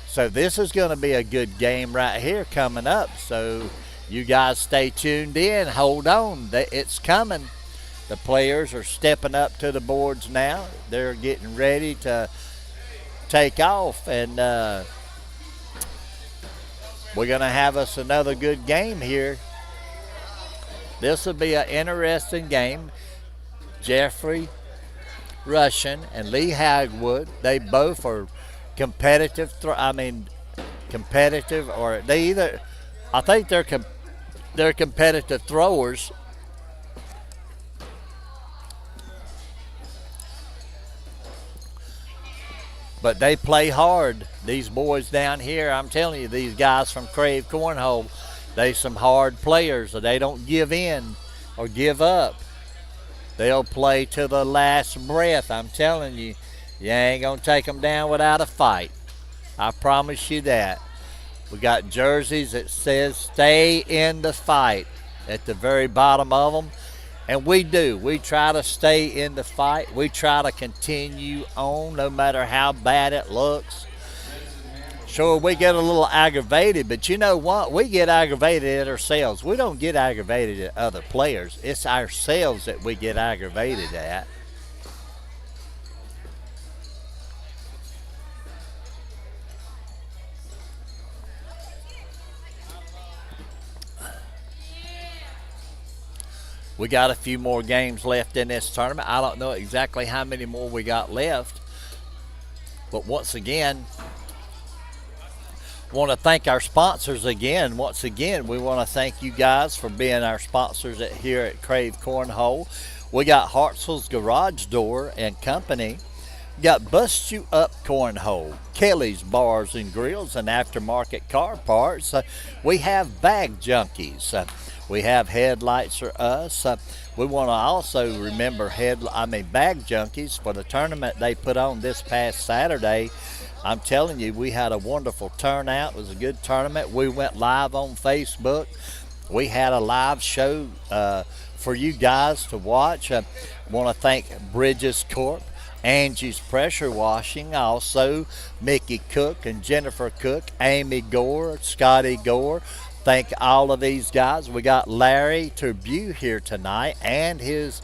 So this is going to be a good game right here coming up. So you guys stay tuned in. Hold on. It's coming. The players are stepping up to the boards now. They're getting ready to take off. And we're going to have us another good game here. This will be an interesting game. Jeffrey Russian and Lee Hagwood, they both are competitive. Competitive, or they either, I think they're competitive throwers. But they play hard. These boys down here, I'm telling you, these guys from Krave Cornhole, they some hard players. They don't give in or give up. They'll play to the last breath. I'm telling you, you ain't going to take them down without a fight. I promise you that. We got jerseys that says stay in the fight at the very bottom of them. And we do. We try to stay in the fight. We try to continue on no matter how bad it looks. Sure, we get a little aggravated, but you know what? We get aggravated at ourselves. We don't get aggravated at other players. It's ourselves that we get aggravated at. We got a few more games left in this tournament. I don't know exactly how many more we got left. But once again, want to thank our sponsors again. Once again, we want to thank you guys for being our sponsors here at Krave Cornhole. We got Hartzell's Garage Door and Company. We got Bust You Up Cornhole, Kelly's Bars and Grills, and Aftermarket Car Parts. We have Bag Junkies. We have Headlights Are Us. We want to also remember Bag Junkies for the tournament they put on this past Saturday. I'm telling you, we had a wonderful turnout. It was a good tournament. We went live on Facebook. We had a live show for you guys to watch. I want to thank Bridges Corp, Angie's Pressure Washing, also Mickey Cook and Jennifer Cook, Amy Gore, Scotty Gore. Thank all of these guys. We got Larry Turbew here tonight and his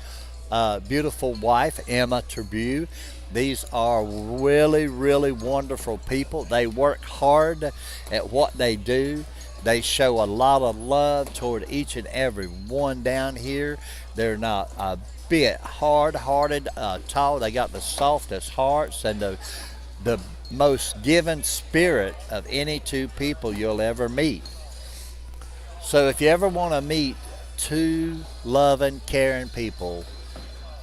beautiful wife, Emma Turbew. These are really, really wonderful people. They work hard at what they do. They show a lot of love toward each and every one down here. They're not a bit hard-hearted at all. They got the softest hearts and the most giving spirit of any two people you'll ever meet. So if you ever want to meet two loving, caring people,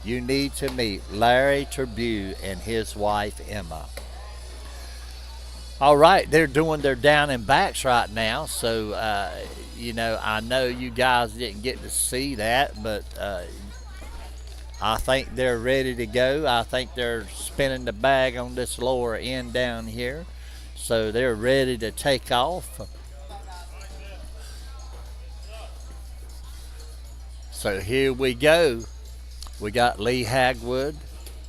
you need to meet Larry Turbew and his wife, Emma. All right, they're doing their down and backs right now. So, I know you guys didn't get to see that, but I think they're ready to go. I think they're spinning the bag on this lower end down here. So they're ready to take off. So here we go. We got Lee Hagwood,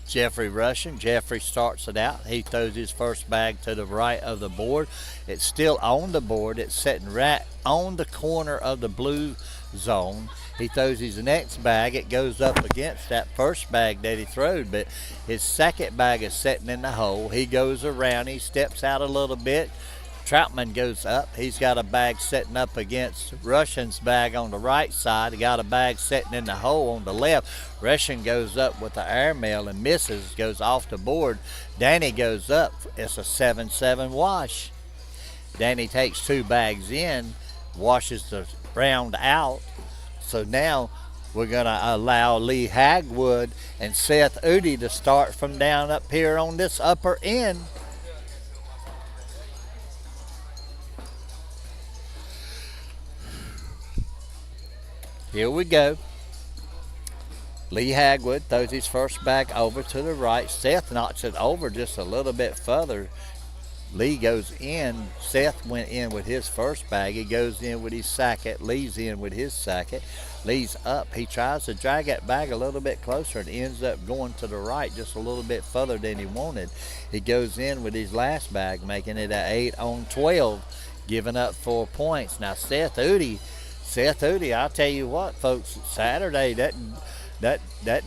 Jeffrey Russian. Jeffrey starts it out. He throws his first bag to the right of the board. It's still on the board. It's sitting right on the corner of the blue zone. He throws his next bag. It goes up against that first bag that he throwed, but his second bag is sitting in the hole. He goes around. He steps out a little bit. Troutman goes up. He's got a bag setting up against Russian's bag on the right side. He got a bag setting in the hole on the left. Russian goes up with the airmail and misses, goes off the board. Danny goes up. It's a 7-7 wash. Danny takes two bags in, washes the round out. So now we're going to allow Lee Hagwood and Seth Udi to start from down up here on this upper end. Here we go. Lee Hagwood throws his first bag over to the right. Seth knocks it over just a little bit further. Lee goes in. Seth went in with his first bag. He goes in with his second. Lee's in with his second. Lee's up. He tries to drag that bag a little bit closer and ends up going to the right just a little bit further than he wanted. He goes in with his last bag, making it an 8 on 12, giving up 4 points. Now Seth Udi, I'll tell you what, folks, Saturday, that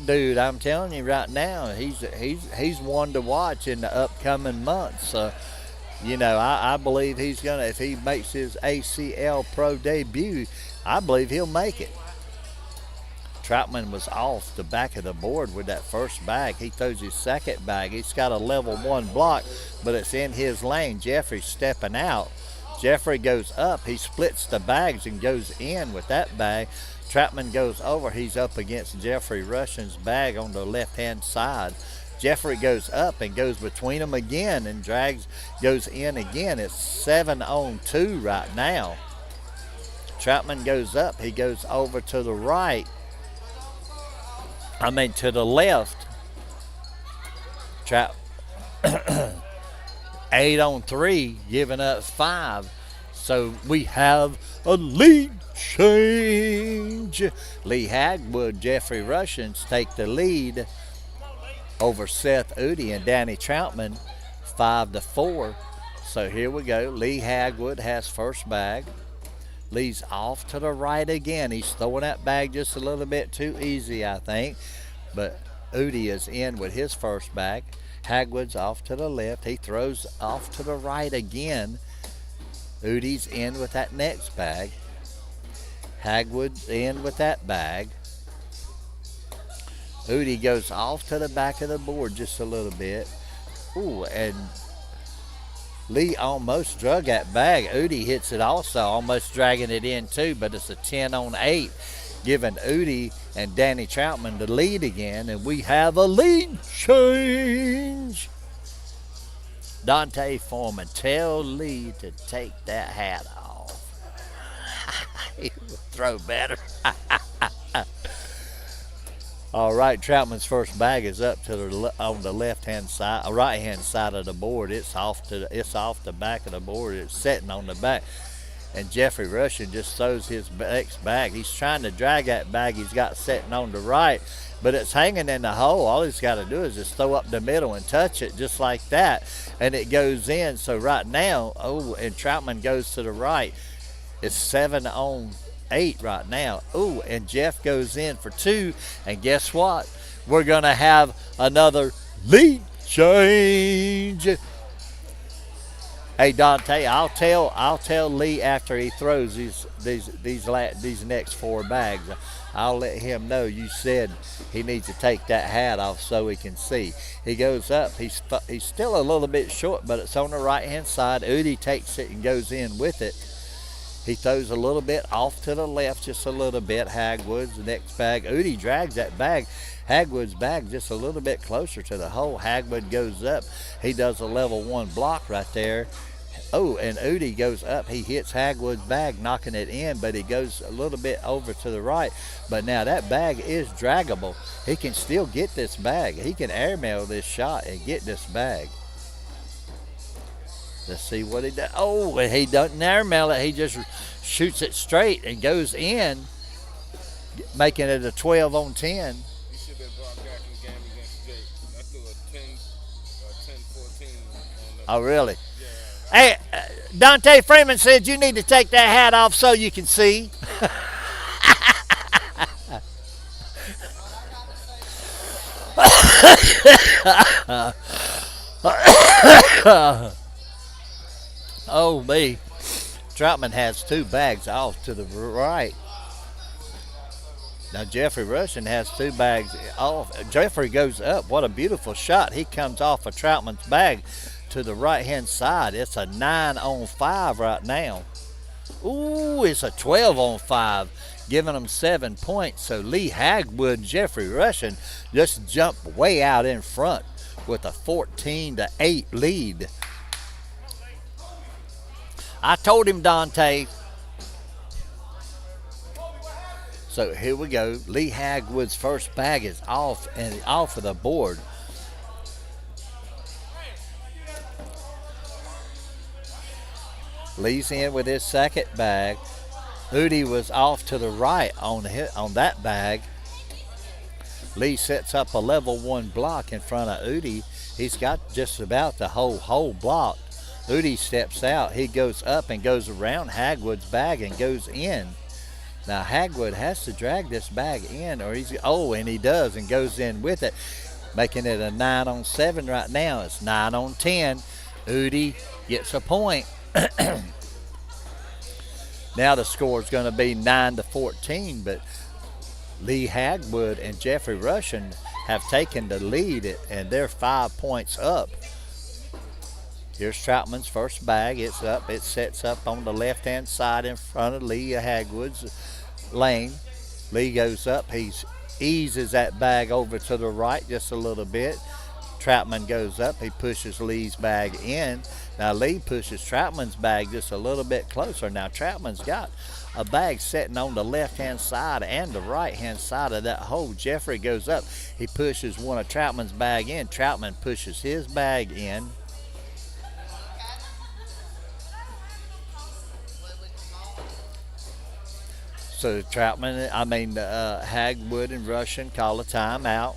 dude, I'm telling you right now, he's one to watch in the upcoming months. I believe he's gonna, if he makes his ACL pro debut, I believe he'll make it. Troutman was off the back of the board with that first bag. He throws his second bag. He's got a level 1 block, but it's in his lane. Jeffrey's stepping out. Jeffrey goes up. He splits the bags and goes in with that bag. Troutman goes over. He's up against Jeffrey Russian's bag on the left-hand side. Jeffrey goes up and goes between them again and goes in again. It's 7 on 2 right now. Troutman goes up. He goes over to the right. To the left. 8 on 3, giving up 5. So we have a lead change. Lee Hagwood, Jeffrey Russians take the lead over Seth Udi and Danny Troutman, 5-4. So here we go. Lee Hagwood has first bag. Lee's off to the right again. He's throwing that bag just a little bit too easy, I think. But Udi is in with his first bag. Hagwood's off to the left. He throws off to the right again. Udi's in with that next bag. Hagwood's in with that bag. Udi goes off to the back of the board just a little bit. Ooh, and Lee almost drug that bag. Udi hits it also, almost dragging it in too, but it's a 10 on 8, giving Udi and Danny Troutman the lead again, and we have a lead change. Dante Foreman, tell Lee to take that hat off. He will throw better. All right, Troutman's first bag is up to on the left-hand side, right-hand side of the board. It's off the back of the board. It's sitting on the back, and Jeffrey Russian just throws his next bag. He's trying to drag that bag he's got sitting on the right, but it's hanging in the hole. All he's got to do is just throw up the middle and touch it just like that, and it goes in. So right now, and Troutman goes to the right. It's 7 on 8 right now. Ooh, and Jeff goes in for 2, and guess what? We're gonna have another lead change. Hey Dante, I'll tell Lee after he throws these next 4 bags. I'll let him know you said he needs to take that hat off so he can see. He goes up. He's still a little bit short, but it's on the right-hand side. Udi takes it and goes in with it. He throws a little bit off to the left, just a little bit. Hagwood's the next bag. Udi drags that bag, Hagwood's bag, just a little bit closer to the hole. Hagwood goes up. He does a level 1 block right there. Oh, and Udi goes up. He hits Hagwood's bag, knocking it in, but he goes a little bit over to the right. But now that bag is draggable. He can still get this bag. He can airmail this shot and get this bag. Let's see what he does. Oh, and he doesn't airmail it. He just shoots it straight and goes in, making it a 12 on 10. You should have been broadcasting the game against Jake. I threw a 10-14 on the. Oh, really? Yeah. Hey, Dante Freeman said you need to take that hat off so you can see. Oh, me. Troutman has 2 bags off to the right. Now, Jeffrey Russian has 2 bags off. Jeffrey goes up. What a beautiful shot. He comes off of Troutman's bag to the right-hand side. It's a 9 on 5 right now. Ooh, it's a 12 on 5, giving them 7 points. So Lee Hagwood, Jeffrey Russian just jumped way out in front with a 14-8 lead. I told him, Dante. So here we go. Lee Hagwood's first bag is off and off of the board. Lee's in with his second bag. Udi was off to the right on that bag. Lee sets up a level 1 block in front of Udi. He's got just about the whole block. Udi steps out. He goes up and goes around Hagwood's bag and goes in. Now Hagwood has to drag this bag in, or and he does, and goes in with it, making it a 9-on-7 right now. It's 9-on-10. Udi gets a point. Now the score is going to be 9-14, but Lee Hagwood and Jeffrey Russian have taken the lead, and they're 5 points up. Here's Troutman's first bag. It's up. It sets up on the left-hand side in front of Lee Hagwood's lane. Lee goes up. He eases that bag over to the right just a little bit. Troutman goes up. He pushes Lee's bag in. Now Lee pushes Troutman's bag just a little bit closer. Now Troutman's got a bag sitting on the left-hand side and the right-hand side of that hole. Jeffrey goes up. He pushes one of Troutman's bag in. Troutman pushes his bag in. So Hagwood and Russian call a timeout.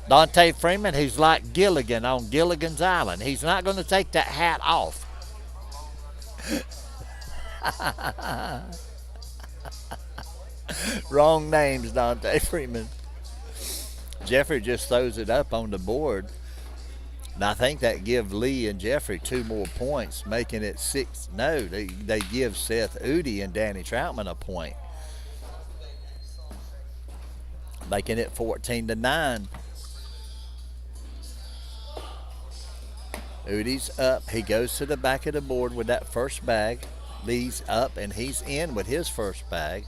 Dante Freeman, he's like Gilligan on Gilligan's Island. He's not going to take that hat off. Wrong names, Dante Freeman. Jeffrey just throws it up on the board. And I think that gives Lee and Jeffrey 2 more points, making it 6. No, they give Seth Udi and Danny Troutman a point, making it 14-9. Udi's up. He goes to the back of the board with that first bag. Lee's up, and he's in with his first bag.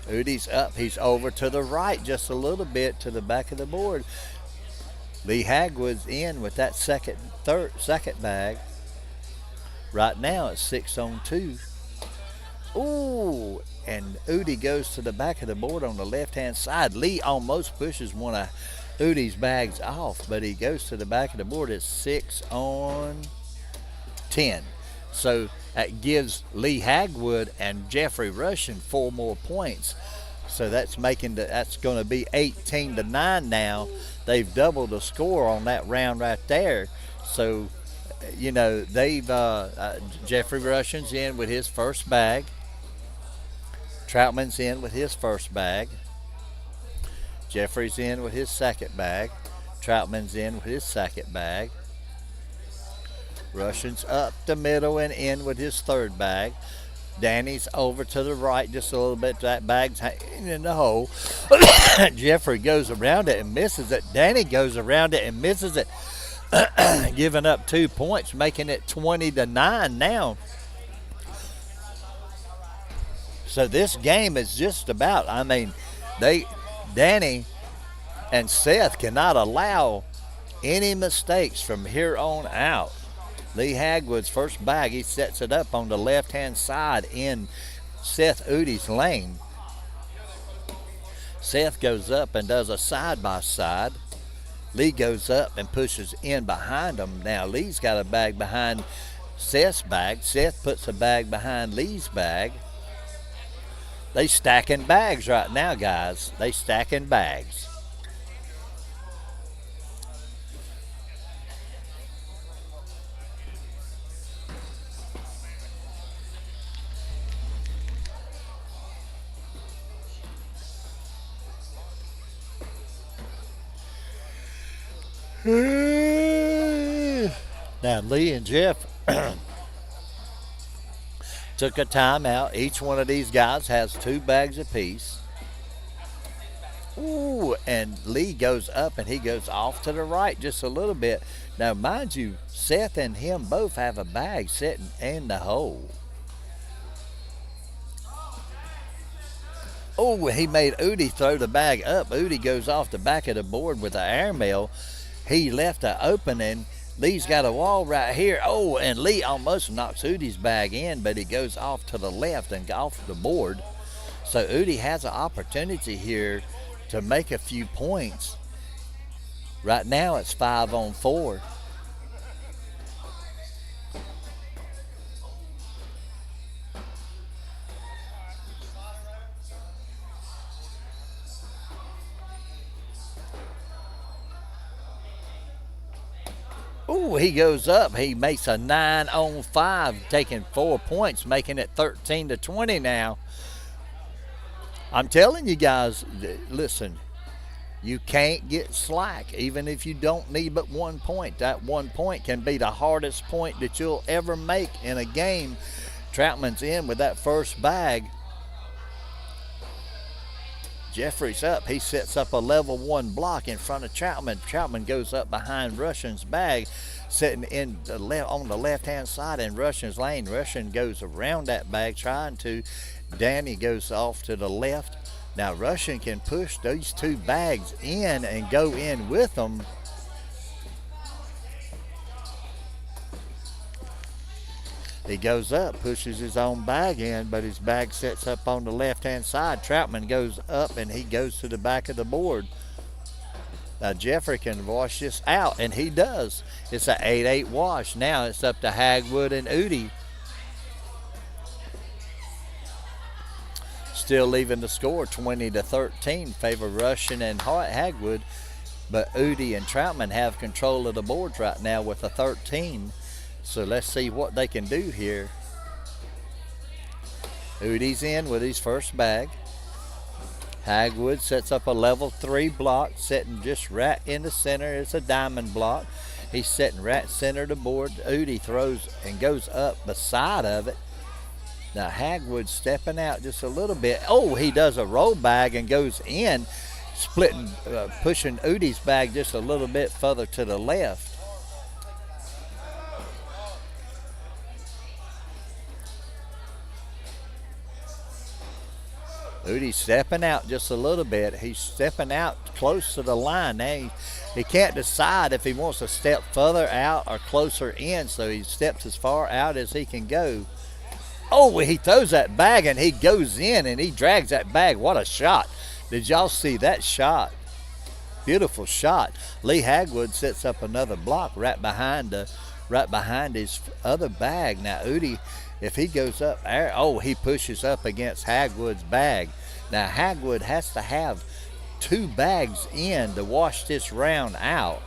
Udi's up. He's over to the right just a little bit to the back of the board. Lee Hagwood's in with that second bag. Right now it's 6-on-2. Ooh, and Udi goes to the back of the board on the left-hand side. Lee almost pushes one of Udi's bags off, but he goes to the back of the board. It's 6-on-10. So that gives Lee Hagwood and Jeffrey Russian 4 more points. So that's going to be 18-9 now. They've doubled the score on that round right there. So, Jeffrey Russian's in with his first bag. Troutman's in with his first bag. Jeffrey's in with his second bag. Troutman's in with his second bag. Russian's up the middle and in with his third bag. Danny's over to the right just a little bit. That bag's hanging in the hole. Jeffrey goes around it and misses it. Danny goes around it and misses it, giving up 2 points, making it 20-9 now. So this game is just about, Danny and Seth cannot allow any mistakes from here on out. Lee Hagwood's first bag, he sets it up on the left-hand side in Seth Udi's lane. Seth goes up and does a side-by-side. Lee goes up and pushes in behind him. Now Lee's got a bag behind Seth's bag. Seth puts a bag behind Lee's bag. They stacking bags right now, guys. They stacking bags. Now Lee and Jeff took a timeout. Each one of these guys has 2 bags apiece. Ooh, and Lee goes up and he goes off to the right just a little bit. Now mind you, Seth and him both have a bag sitting in the hole. Oh, he made Udi throw the bag up. Udi goes off the back of the board with the airmail. He left an opening. Lee's got a wall right here. Oh, and Lee almost knocks Udi's bag in, but he goes off to the left and off the board. So Udi has an opportunity here to make a few points. Right now it's 5-on-4. Ooh, he goes up. He makes a 9-on-5, taking 4 points, making it 13-20 now. I'm telling you guys, listen, you can't get slack, even if you don't need but 1 point. That 1 point can be the hardest point that you'll ever make in a game. Troutman's in with that first bag. Jeffrey's up. He sets up a level 1 block in front of Troutman. Troutman goes up behind Russian's bag, sitting on the left-hand side in Russian's lane. Russian goes around that bag trying to. Danny goes off to the left. Now Russian can push these 2 bags in and go in with them. He goes up, pushes his own bag in, but his bag sets up on the left-hand side. Troutman goes up, and he goes to the back of the board. Now, Jeffrey can wash this out, and he does. It's an 8-8 wash. Now it's up to Hagwood and Udi. Still leaving the score 20-13, favor Russian and Hagwood, but Udi and Troutman have control of the boards right now with a 13. So let's see what they can do here. Udi's in with his first bag. Hagwood sets up a level 3 block, sitting just right in the center. It's a diamond block. He's sitting right center of the board. Udi throws and goes up beside of it. Now Hagwood stepping out just a little bit. Oh, he does a roll bag and goes in, splitting, pushing Udi's bag just a little bit further to the left. Udi's stepping out just a little bit. He's stepping out close to the line. Now he can't decide if he wants to step further out or closer in, so he steps as far out as he can go. Oh, he throws that bag and he goes in and he drags that bag. What a shot. Did y'all see that shot? Beautiful shot. Lee Hagwood sets up another block right behind his other bag. Now Udi, if he goes up there, oh, he pushes up against Hagwood's bag. Now Hagwood has to have 2 bags in to wash this round out.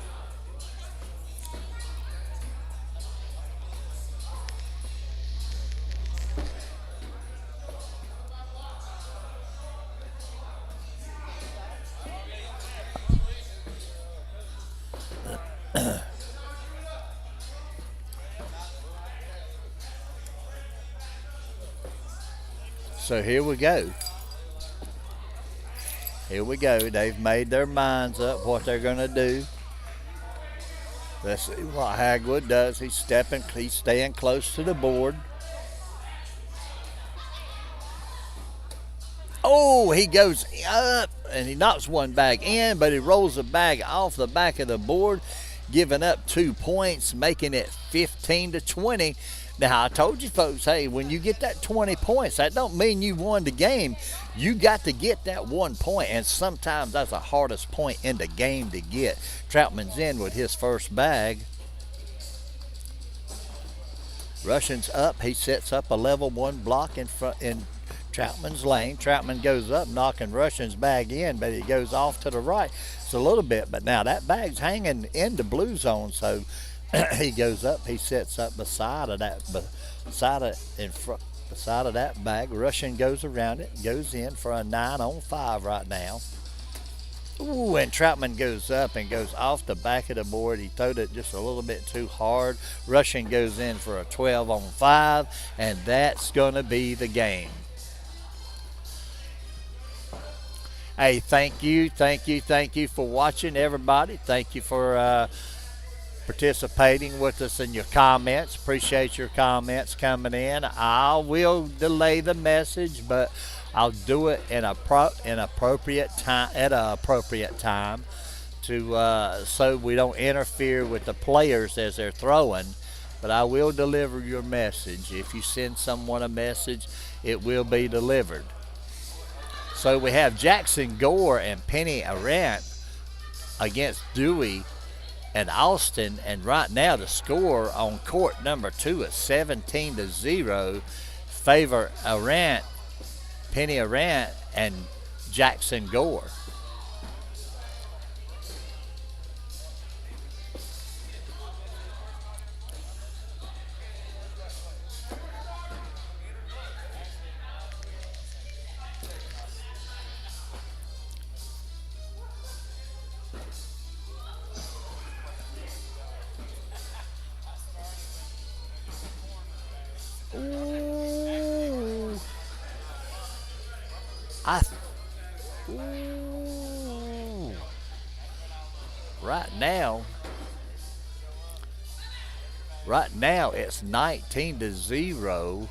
So here we go. Here we go. They've made their minds up what they're going to do. Let's see what Hagwood does. He's staying close to the board. Oh, he goes up and he knocks one bag in, but he rolls the bag off the back of the board, giving up 2 points, making it 15-20. Now, I told you folks, hey, when you get that 20 points, that don't mean you won the game. You got to get that 1 point, and sometimes that's the hardest point in the game to get. Troutman's in with his first bag. Russian's up. He sets up a level 1 block in Troutman's lane. Troutman goes up, knocking Russian's bag in, but he goes off to the right. It's a little bit, but now that bag's hanging in the blue zone, so he goes up, he sets up beside of that bag. Russian goes around it, goes in for a 9-on-5 right now. Ooh, and Troutman goes up and goes off the back of the board. He throwed it just a little bit too hard. Russian goes in for a 12-on-5, and that's going to be the game. Hey, thank you for watching, everybody. Thank you for participating with us in your comments. Appreciate your comments coming in. I will delay the message, but I'll do it in in appropriate time at an appropriate time to so we don't interfere with the players as they're throwing. But I will deliver your message. If you send someone a message, it will be delivered. So we have Jackson Gore and Penny Arant against Dewey and Austin, and right now the score on court number 2 is 17-0, favor Arant, Penny Arant, and Jackson Gore. Ooh. I ooh. Right now it's 19-0.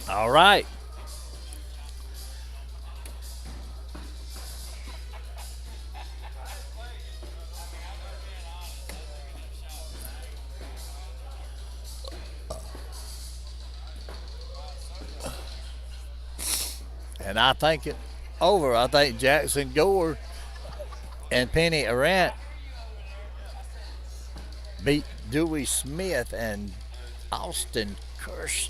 All right. And I think it over. I think Jackson Gore and Penny Arant beat Dewey Smith and Austin Kirsch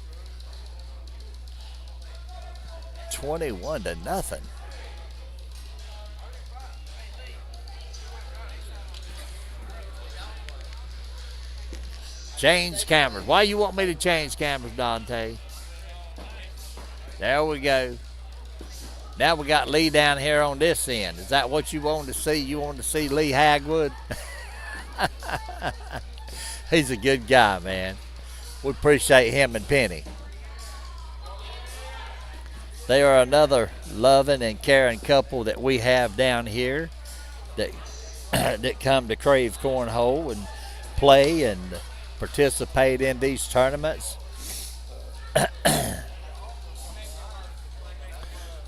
21-0. Change cameras. Why you want me to change cameras, Dante? There we go. Now we got Lee down here on this end. Is that what you wanted to see? You wanted to see Lee Hagwood? He's a good guy, man. We appreciate him and Penny. They are another loving and caring couple that we have down here that that come to Krave Cornhole and play and participate in these tournaments.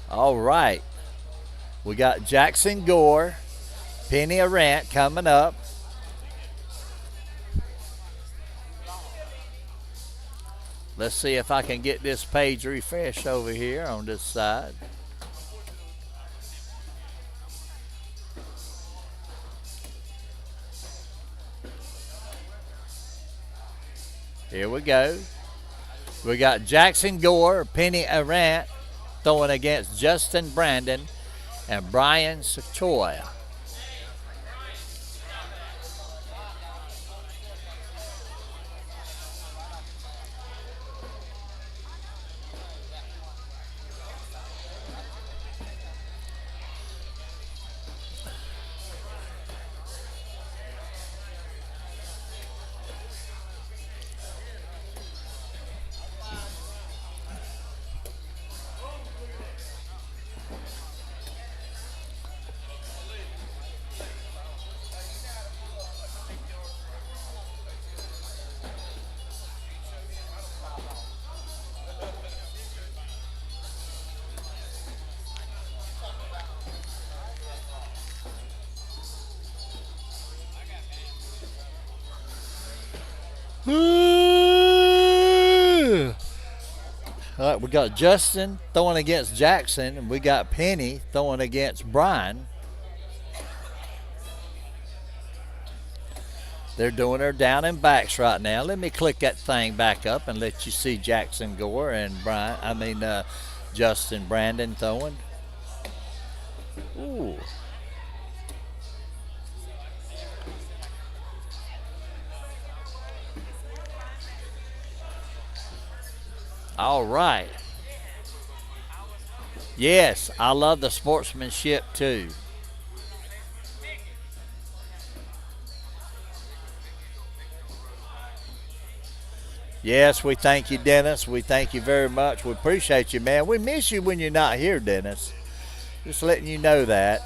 All right. We got Jackson Gore, Penny Arant coming up. Let's see if I can get this page refreshed over here on this side. Here we go. We got Jackson Gore, Penny Arant throwing against Justin Brandon and Brian Sachoya. All right, we got Justin throwing against Jackson, and we got Penny throwing against Brian. They're doing their down and backs right now. Let me click that thing back up and let you see Jackson Gore and Justin Brandon throwing. Ooh. All right. Yes, I love the sportsmanship too. Yes, we thank you, Dennis. We thank you very much. We appreciate you, man. We miss you when you're not here, Dennis. Just letting you know that.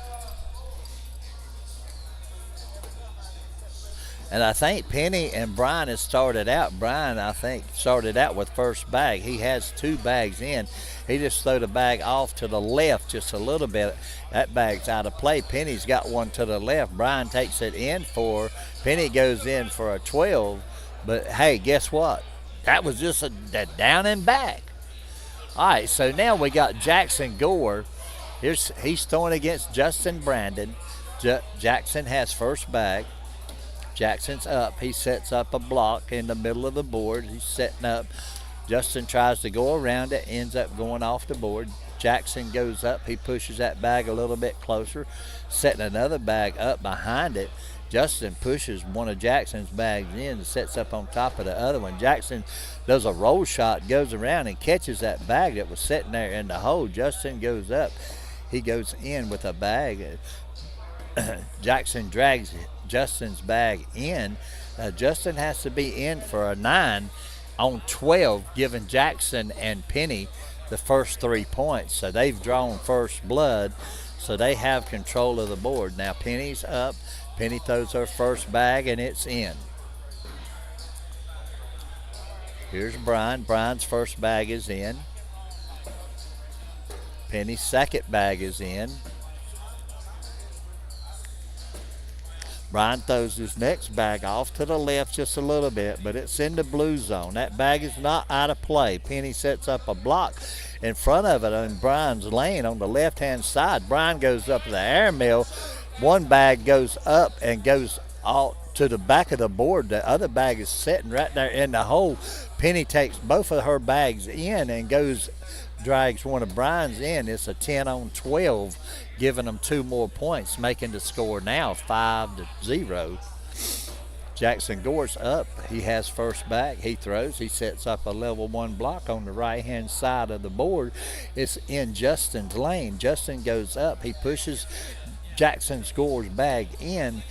And I think Penny and Brian has started out. Brian, I think, started out with first bag. He has 2 bags in. He just threw the bag off to the left just a little bit. That bag's out of play. Penny's got one to the left. Brian takes it in for. Penny goes in for a 12. But hey, guess what? That was just a down and back. All right, so now we got Jackson Gore. He's throwing against Justin Brandon. Jackson has first bag. Jackson's up. He sets up a block in the middle of the board. He's setting up. Justin tries to go around it, ends up going off the board. Jackson goes up. He pushes that bag a little bit closer, setting another bag up behind it. Justin pushes one of Jackson's bags in and sets up on top of the other one. Jackson does a roll shot, goes around and catches that bag that was sitting there in the hole. Justin goes up. He goes in with a bag. Jackson drags Justin's bag in. Justin has to be in for a 9 on 12, giving Jackson and Penny the first 3 points. So they've drawn first blood, so they have control of the board. Now Penny's up. Penny throws her first bag, and it's in. Here's Brian. Brian's first bag is in. Penny's second bag is in. Brian throws his next bag off to the left just a little bit, but it's in the blue zone. That bag is not out of play. Penny sets up a block in front of it on Brian's lane on the left-hand side. Brian goes up to the airmail. One bag goes up and goes out to the back of the board. The other bag is sitting right there in the hole. Penny takes both of her bags in and drags one of Brian's in. It's a 10 on 12, giving them 2 more points, making the score now 5-0. Jackson Gore's up. He has first bag. He throws. He sets up a level 1 block on the right-hand side of the board. It's in Justin's lane. Justin goes up. He pushes Jackson Gore's bag in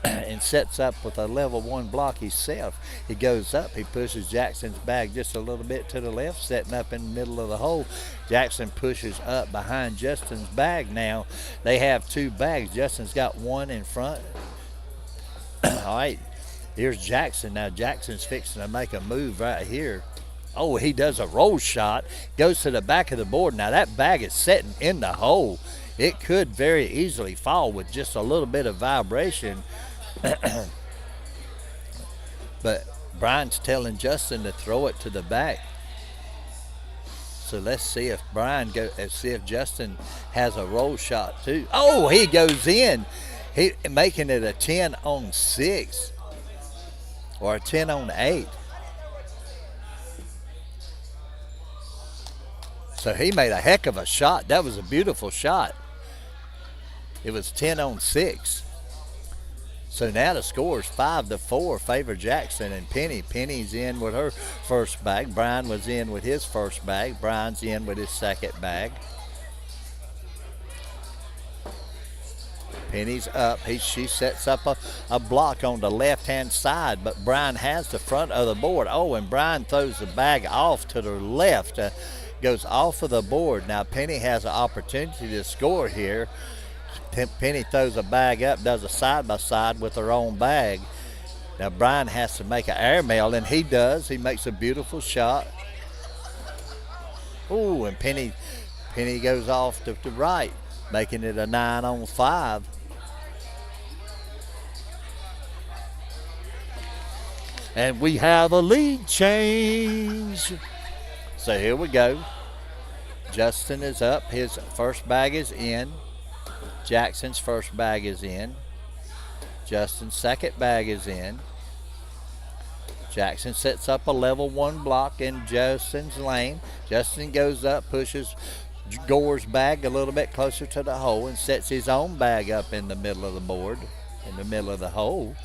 and sets up with a level 1 block himself. He goes up. He pushes Jackson's bag just a little bit to the left, setting up in the middle of the hole. Jackson pushes up behind Justin's bag now. They have 2 bags. Justin's got one in front. All right, here's Jackson. Now Jackson's fixing to make a move right here. Oh, he does a roll shot, goes to the back of the board. Now that bag is sitting in the hole. It could very easily fall with just a little bit of vibration. But Brian's telling Justin to throw it to the back. So let's see if Justin has a roll shot too. Oh, he goes in. He making it a 10 on 6 or a 10 on 8. So he made a heck of a shot. That was a beautiful shot. It was 10 on 6. So now the score is 5-4, favor Jackson and Penny. Penny's in with her first bag. Brian was in with his first bag. Brian's in with his second bag. Penny's up. She sets up a block on the left-hand side, but Brian has the front of the board. Oh, and Brian throws the bag off to the left. Goes off of the board. Now Penny has an opportunity to score here. Penny throws a bag up, does a side-by-side with her own bag. Now Brian has to make an airmail, and he does. He makes a beautiful shot. Ooh, and Penny goes off to the right, making it a 9 on 5. And we have a lead change. So here we go. Justin is up. His first bag is in. Jackson's first bag is in. Justin's second bag is in. Jackson sets up a level 1 block in Justin's lane. Justin goes up, pushes Gore's bag a little bit closer to the hole and sets his own bag up in the middle of the board, in the middle of the hole.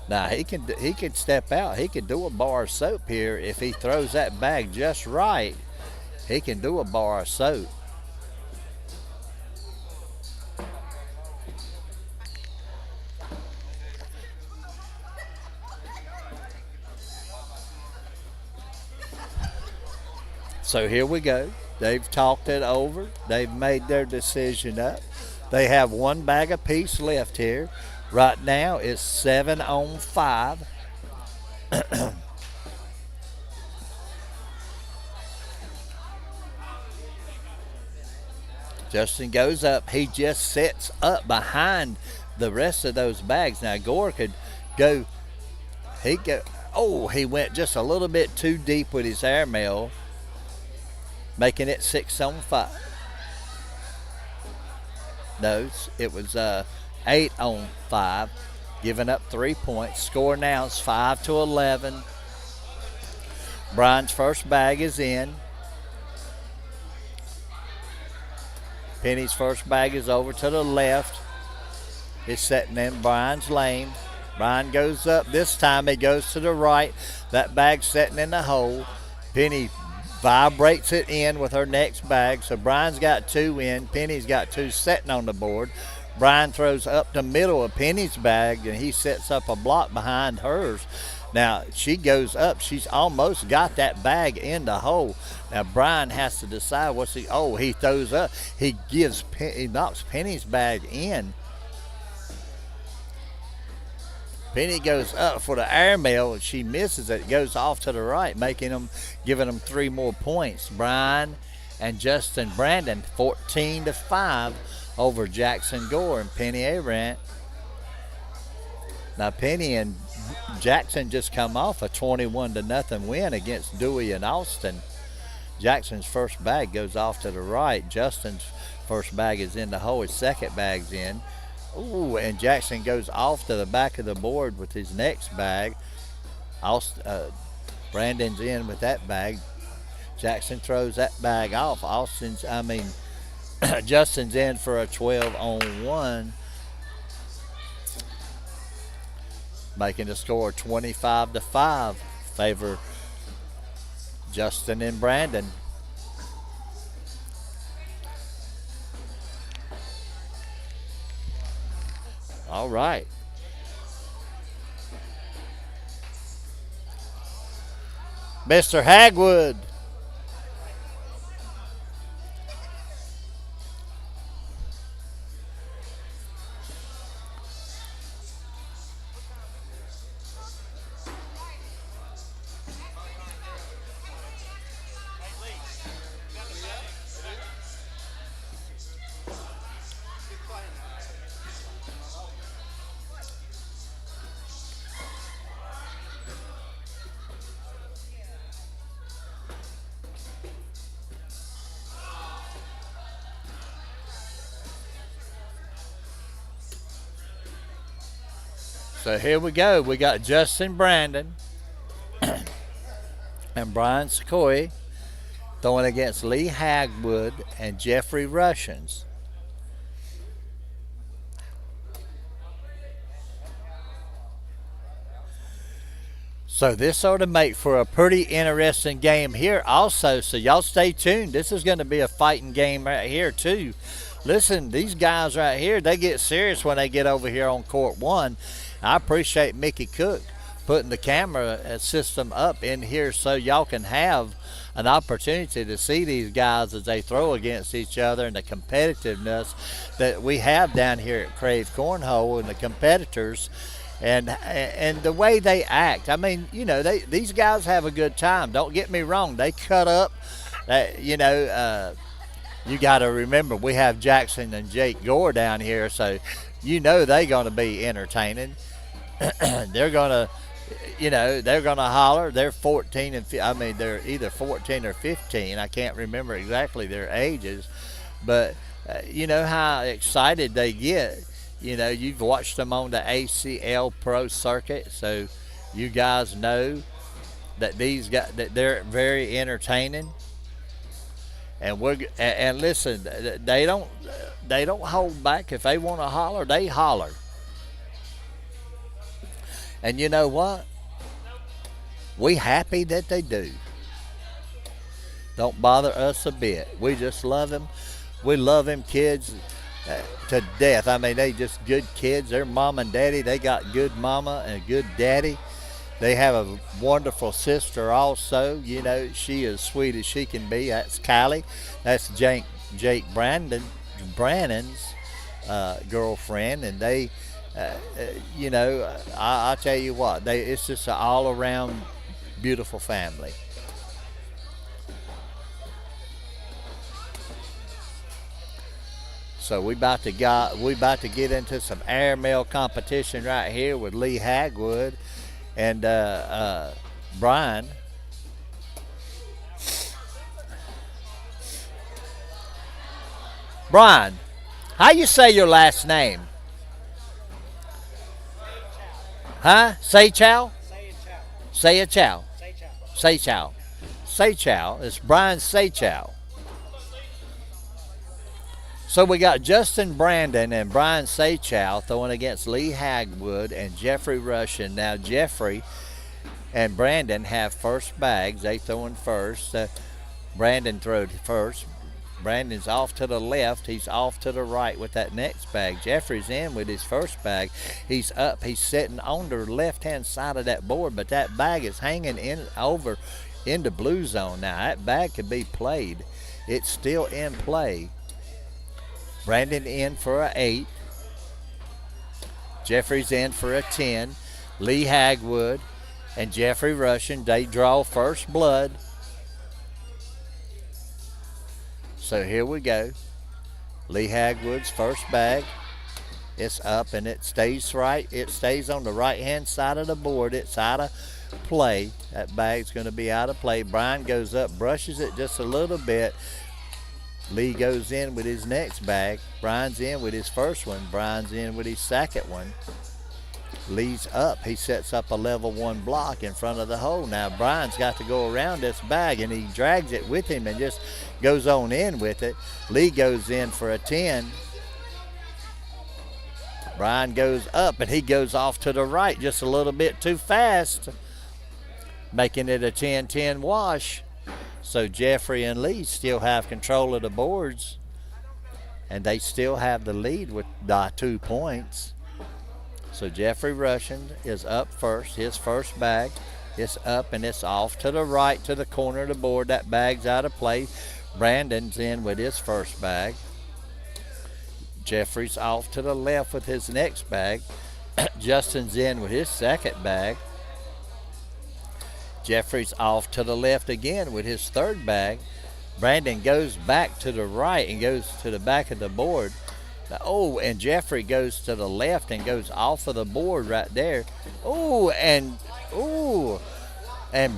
Now he can step out. He can do a bar of soap here if he throws that bag just right. He can do a bar of soap. So here we go. They've talked it over. They've made their decision up. They have one bag apiece left here. Right now it's 7-on-5. Justin goes up. He just sets up behind the rest of those bags. Now Gore could go. He went just a little bit too deep with his airmail, making it 6-on-5. No, it was 8-on-5, giving up 3 points. Score now is 5-11. Brian's first bag is in. Penny's first bag is over to the left. It's setting in Brian's lane. Brian goes up. This time he goes to the right. That bag's setting in the hole. Penny vibrates it in with her next bag. So Brian's got 2 in. Penny's got 2 setting on the board. Brian throws up the middle of Penny's bag, and he sets up a block behind hers. Now, she goes up. She's almost got that bag in the hole. Now, Brian has to decide he throws up. He knocks Penny's bag in. Penny goes up for the airmail, and she misses it. It goes off to the right, giving them 3 more points. Brian and Justin Brandon, 14-5 over Jackson Gore and Penny Arant. Now, Penny and Jackson just come off a 21-0 win against Dewey and Austin. Jackson's first bag goes off to the right. Justin's first bag is in the hole. His second bag's in. Ooh, and Jackson goes off to the back of the board with his next bag. Brandon's in with that bag. Jackson throws that bag off. Justin's in for a 12-on-1, making the score 25-5, favor Justin and Brandon. All right. Mr. Hagwood. So here we go. We got Justin Brandon and Brian Sequoia throwing against Lee Hagwood and Jeffrey Rushins. So this ought to make for a pretty interesting game here also. So y'all stay tuned. This is going to be a fighting game right here too. Listen, these guys right here, they get serious when they get over here on court 1. I appreciate Mickey Cook putting the camera system up in here so y'all can have an opportunity to see these guys as they throw against each other and the competitiveness that we have down here at Krave Cornhole and the competitors and the way they act. I mean, these guys have a good time. Don't get me wrong. They cut up. You got to remember we have Jackson and Jake Gore down here, so they're going to be entertaining. They're going to holler. They're 14 and they're either 14 or 15. I can't remember exactly their ages, but you know how excited they get. You've watched them on the ACL Pro Circuit, so you guys know that they're very entertaining. And listen, they don't hold back. If they want to holler, they holler. And you know what? We happy that they do. Don't bother us a bit. We just love them. We love them kids to death. I mean, they just good kids. Their mom and daddy, they got good mama and good daddy. They have a wonderful sister also. You know, she is sweet as she can be. That's Kylie. That's Jake Brannon's girlfriend, and they, you know, I tell you what, it's just an all around beautiful family. So we about to get into some airmail competition right here with Lee Hagwood and Brian. Brian, how you say your last name? Huh? Say chow? Say a chow. Say chow. Say chow. It's Brian Say chow. So we got Justin Brandon and Brian Saychow throwing against Lee Hagwood and Jeffrey Russian. Now Jeffrey and Brandon have first bags. They throwing first. Brandon throwed first. Brandon's off to the left. He's off to the right with that next bag. Jeffrey's in with his first bag. He's up. He's sitting on the left-hand side of that board, but that bag is hanging in over in the blue zone. Now that bag could be played. It's still in play. Brandon in for a 8. Jeffrey's in for a 10. Lee Hagwood and Jeffrey Russian, they draw first blood. So here we go. Lee Hagwood's first bag. It's up and it stays right. It stays on the right-hand side of the board. It's out of play. That bag's going to be out of play. Brian goes up, brushes it just a little bit. Lee goes in with his next bag. Brian's in with his first one. Brian's in with his second one. Lee's up. He sets up a level 1 block in front of the hole. Now Brian's got to go around this bag and he drags it with him and just goes on in with it. Lee goes in for a 10. Brian goes up and he goes off to the right just a little bit too fast, making it a 10-10 wash. So Jeffrey and Lee still have control of the boards, and they still have the lead by 2 points. So Jeffrey Russian is up first. His first bag is up, and it's off to the right to the corner of the board. That bag's out of play. Brandon's in with his first bag. Jeffrey's off to the left with his next bag. Justin's in with his second bag. Jeffrey's off to the left again with his third bag. Brandon goes back to the right and goes to the back of the board. Oh, and Jeffrey goes to the left and goes off of the board right there. And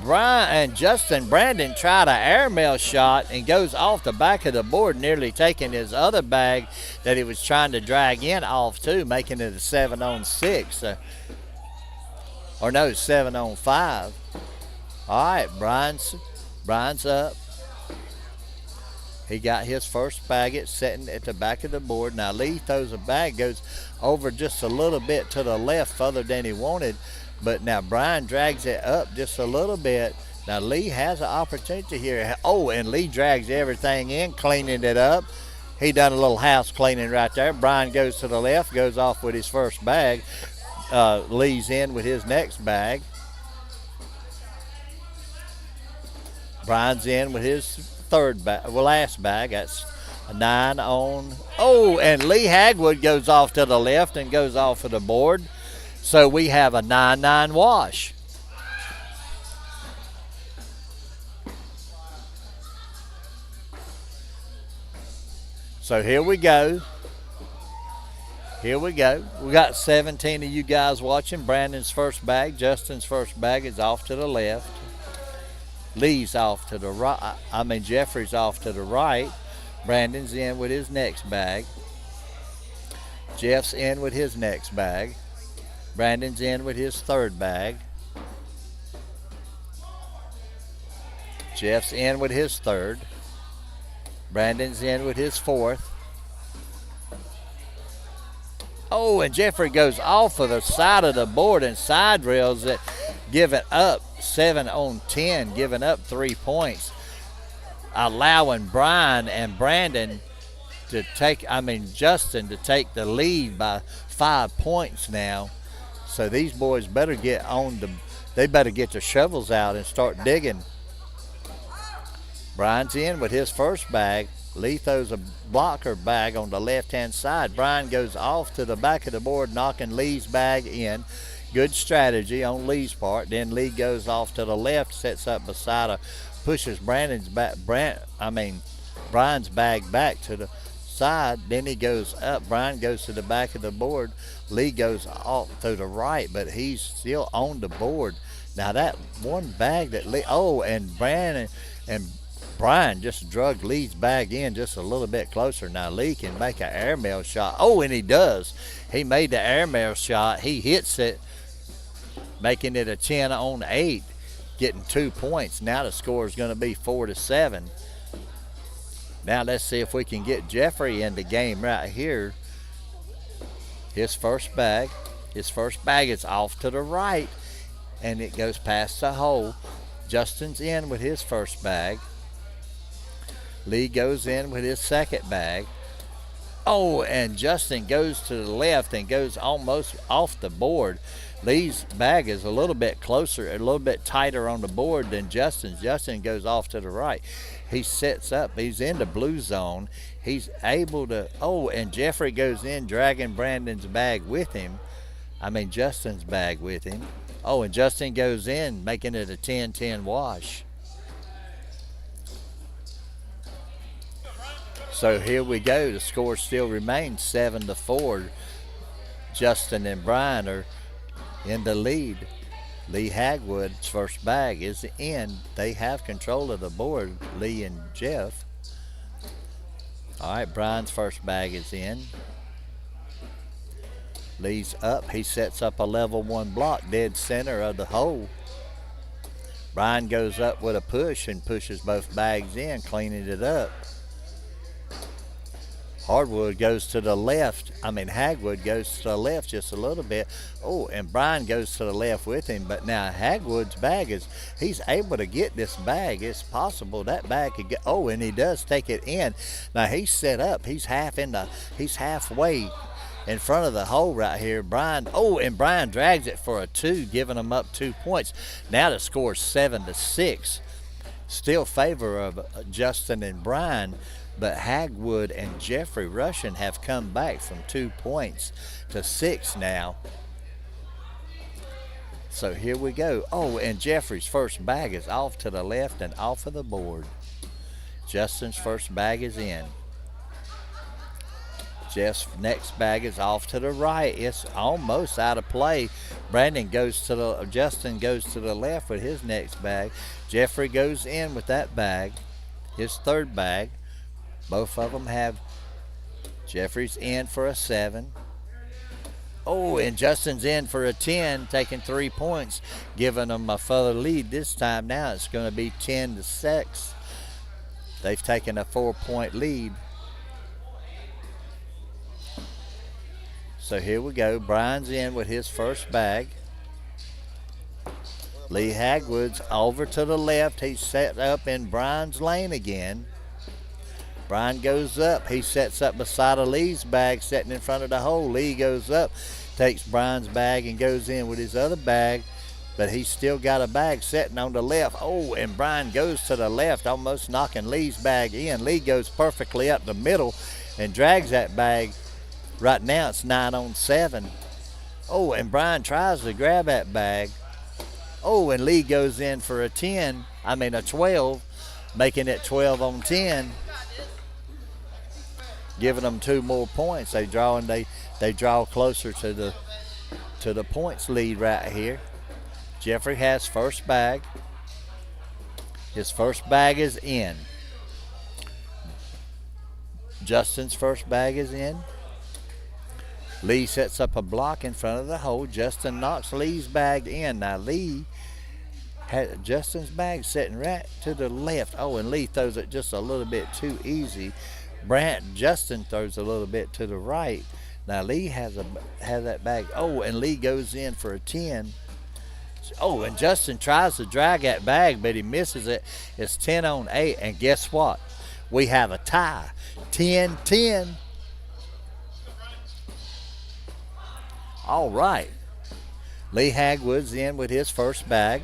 Brian and Justin Brandon tried an airmail shot and goes off the back of the board, nearly taking his other bag that he was trying to drag in off too, making it a 7-on-6. Or no, 7-on-5. All right, Brian's up. He got his first bag. It's sitting at the back of the board. Now Lee throws a bag, goes over just a little bit to the left further than he wanted. But now Brian drags it up just a little bit. Now Lee has an opportunity here. Oh, and Lee drags everything in, cleaning it up. He done a little house cleaning right there. Brian goes to the left, goes off with his first bag. Lee's in with his next bag. Brian's in with his third bag, last bag. That's a 9 on. Oh, and Lee Hagwood goes off to the left and goes off of the board. So we have a 9-9 wash. So here we go. Here we go. We got 17 of you guys watching. Brandon's first bag, Justin's first bag is off to the left. Lee's off to the right. Jeffrey's off to the right. Brandon's in with his next bag. Jeff's in with his next bag. Brandon's in with his third bag. Jeff's in with his third. Brandon's in with his fourth. Oh, and Jeffrey goes off of the side of the board and side rails it, giving up 7-on-10, giving up 3 points, allowing Brian and Brandon to take, Justin to take the lead by 5 points now. So these boys better get on They better get their shovels out and start digging. Brian's in with his first bag. Lee throws a blocker bag on the left-hand side. Brian goes off to the back of the board, knocking Lee's bag in. Good strategy on Lee's part. Then Lee goes off to the left, sets up beside her, pushes Brian's bag back to the side. Then he goes up. Brian goes to the back of the board. Lee goes off to the right, but he's still on the board. Now that one bag that Lee, and Brian just drug Lee's bag in just a little bit closer. Now Lee can make an airmail shot. Oh, and he does. He made the airmail shot. He hits it, making it a 10-on-8, getting 2 points. Now the score is going to be 4-7. Now let's see if we can get Jeffrey in the game right here. His first bag is off to the right, and it goes past the hole. Justin's in with his first bag. Lee goes in with his second bag. Oh, and Justin goes to the left and goes almost off the board. Lee's bag is a little bit closer, a little bit tighter on the board than Justin's. Justin goes off to the right. He sets up. He's in the blue zone. He's able to, and Jeffrey goes in, dragging Justin's bag with him. Oh, and Justin goes in, making it a 10-10 wash. So here we go. The score still remains 7-4. Justin and Brian are in the lead. Lee Hagwood's first bag is in. They have control of the board, Lee and Jeff. All right, Brian's first bag is in. Lee's up. He sets up a level 1 block dead center of the hole. Brian goes up with a push and pushes both bags in, cleaning it up. Hagwood goes to the left just a little bit. Oh, and Brian goes to the left with him. But now Hagwood's bag he's able to get this bag. It's possible that bag could get, and he does take it in. Now he's set up. He's halfway in front of the hole right here. And Brian drags it for a 2, giving him up 2 points. Now the score's 7-6. Still favor of Justin and Brian. But Hagwood and Jeffrey Russian have come back from 2 points to 6 now. So here we go. Oh, and Jeffrey's first bag is off to the left and off of the board. Justin's first bag is in. Jeff's next bag is off to the right. It's almost out of play. Justin goes to the left with his next bag. Jeffrey goes in with that bag, his third bag. Both of them have Jeffrey's in for a 7. Oh, and Justin's in for a 10, taking 3 points, giving them a further lead. This time now it's going to be 10-6. They've taken a 4-point lead. So here we go. Brian's in with his first bag. Lee Hagwood's over to the left. He's set up in Brian's lane again. Brian goes up. He sets up beside of Lee's bag, sitting in front of the hole. Lee goes up, takes Brian's bag, and goes in with his other bag, but he's still got a bag sitting on the left. Oh, and Brian goes to the left, almost knocking Lee's bag in. Lee goes perfectly up the middle and drags that bag. Right now it's 9-on-7. Oh, and Brian tries to grab that bag. Oh, and Lee goes in for a 12, making it 12-on-10. Giving them 2 more points. They draw closer to the points lead right here. Jeffrey has first bag. His first bag is in. Justin's first bag is in. Lee sets up a block in front of the hole. Justin knocks Lee's bag in. Now Lee had Justin's bag sitting right to the left. Oh, and Lee throws it just a little bit too easy. Justin throws a little bit to the right. Now Lee has that bag. Oh, and Lee goes in for a 10. Oh, and Justin tries to drag that bag, but he misses it. It's 10-on-8, and guess what? We have a tie, 10-10. All right. Lee Hagwood's in with his first bag.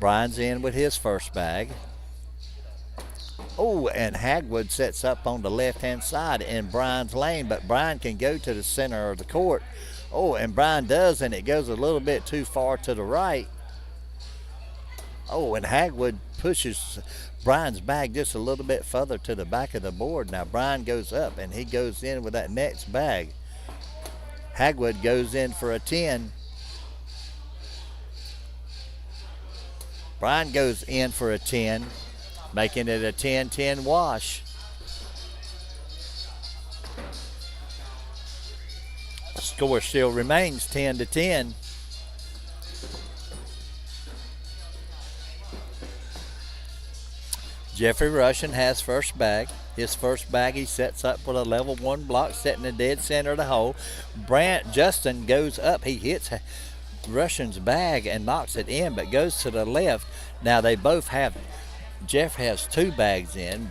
Brian's in with his first bag. Oh, and Hagwood sets up on the left-hand side in Brian's lane, but Brian can go to the center of the court. Oh, and Brian does, and it goes a little bit too far to the right. Oh, and Hagwood pushes Brian's bag just a little bit further to the back of the board. Now Brian goes up, and he goes in with that next bag. Hagwood goes in for a 10. Brian goes in for a 10, making it a 10-10 wash. Score still remains 10-10. Jeffrey Russian has first bag. His first bag he sets up with a level 1 block, setting the dead center of the hole. Justin goes up. He hits Russian's bag and knocks it in, but goes to the left. Now they both have, Jeff has 2 bags in.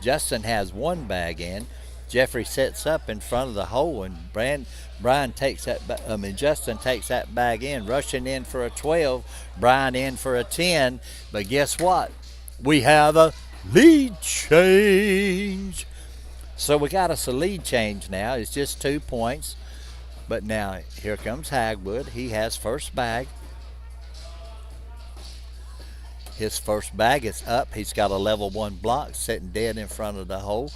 Justin has 1 bag in. Jeffrey sets up in front of the hole, and Brian takes that. Justin takes that bag in. Russian in for a 12. Brian in for a 10. But guess what? We have a lead change. So we got us a lead change now. It's just 2 points. But now here comes Hagwood. He has first bag. His first bag is up. He's got a level 1 block sitting dead in front of the hole.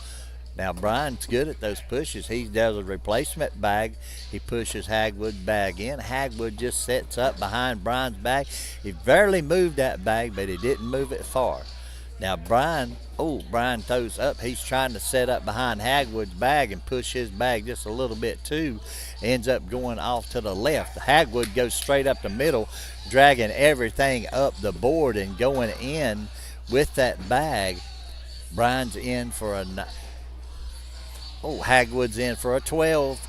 Now Brian's good at those pushes. He does a replacement bag. He pushes Hagwood's bag in. Hagwood just sets up behind Brian's bag. He barely moved that bag, but he didn't move it far. Now Brian throws up. He's trying to set up behind Hagwood's bag and push his bag just a little bit too. Ends up going off to the left. Hagwood goes straight up the middle, dragging everything up the board and going in with that bag. Brian's in for a... Hagwood's in for a 12.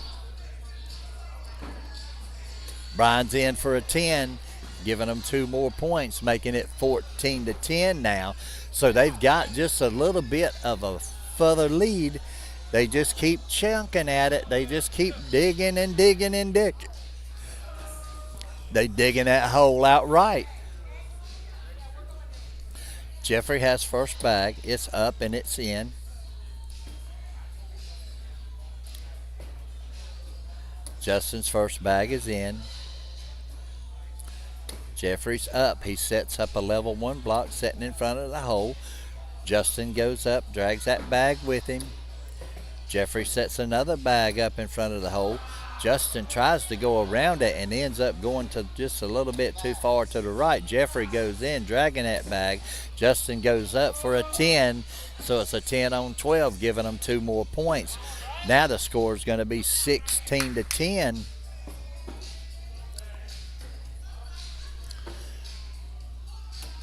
Brian's in for a 10, giving them 2 more points, making it 14-10 now. So they've got just a little bit of a further lead. They just keep chunking at it. They just keep digging and digging and digging. They digging that hole out right. Jeffrey has first bag. It's up and it's in. Justin's first bag is in. Jeffrey's up. He sets up a level 1 block sitting in front of the hole. Justin goes up, drags that bag with him. Jeffrey sets another bag up in front of the hole. Justin tries to go around it and ends up going to just a little bit too far to the right. Jeffrey goes in, dragging that bag. Justin goes up for a 10, so it's a 10-on-12, giving them 2 more points. Now the score is going to be 16-10.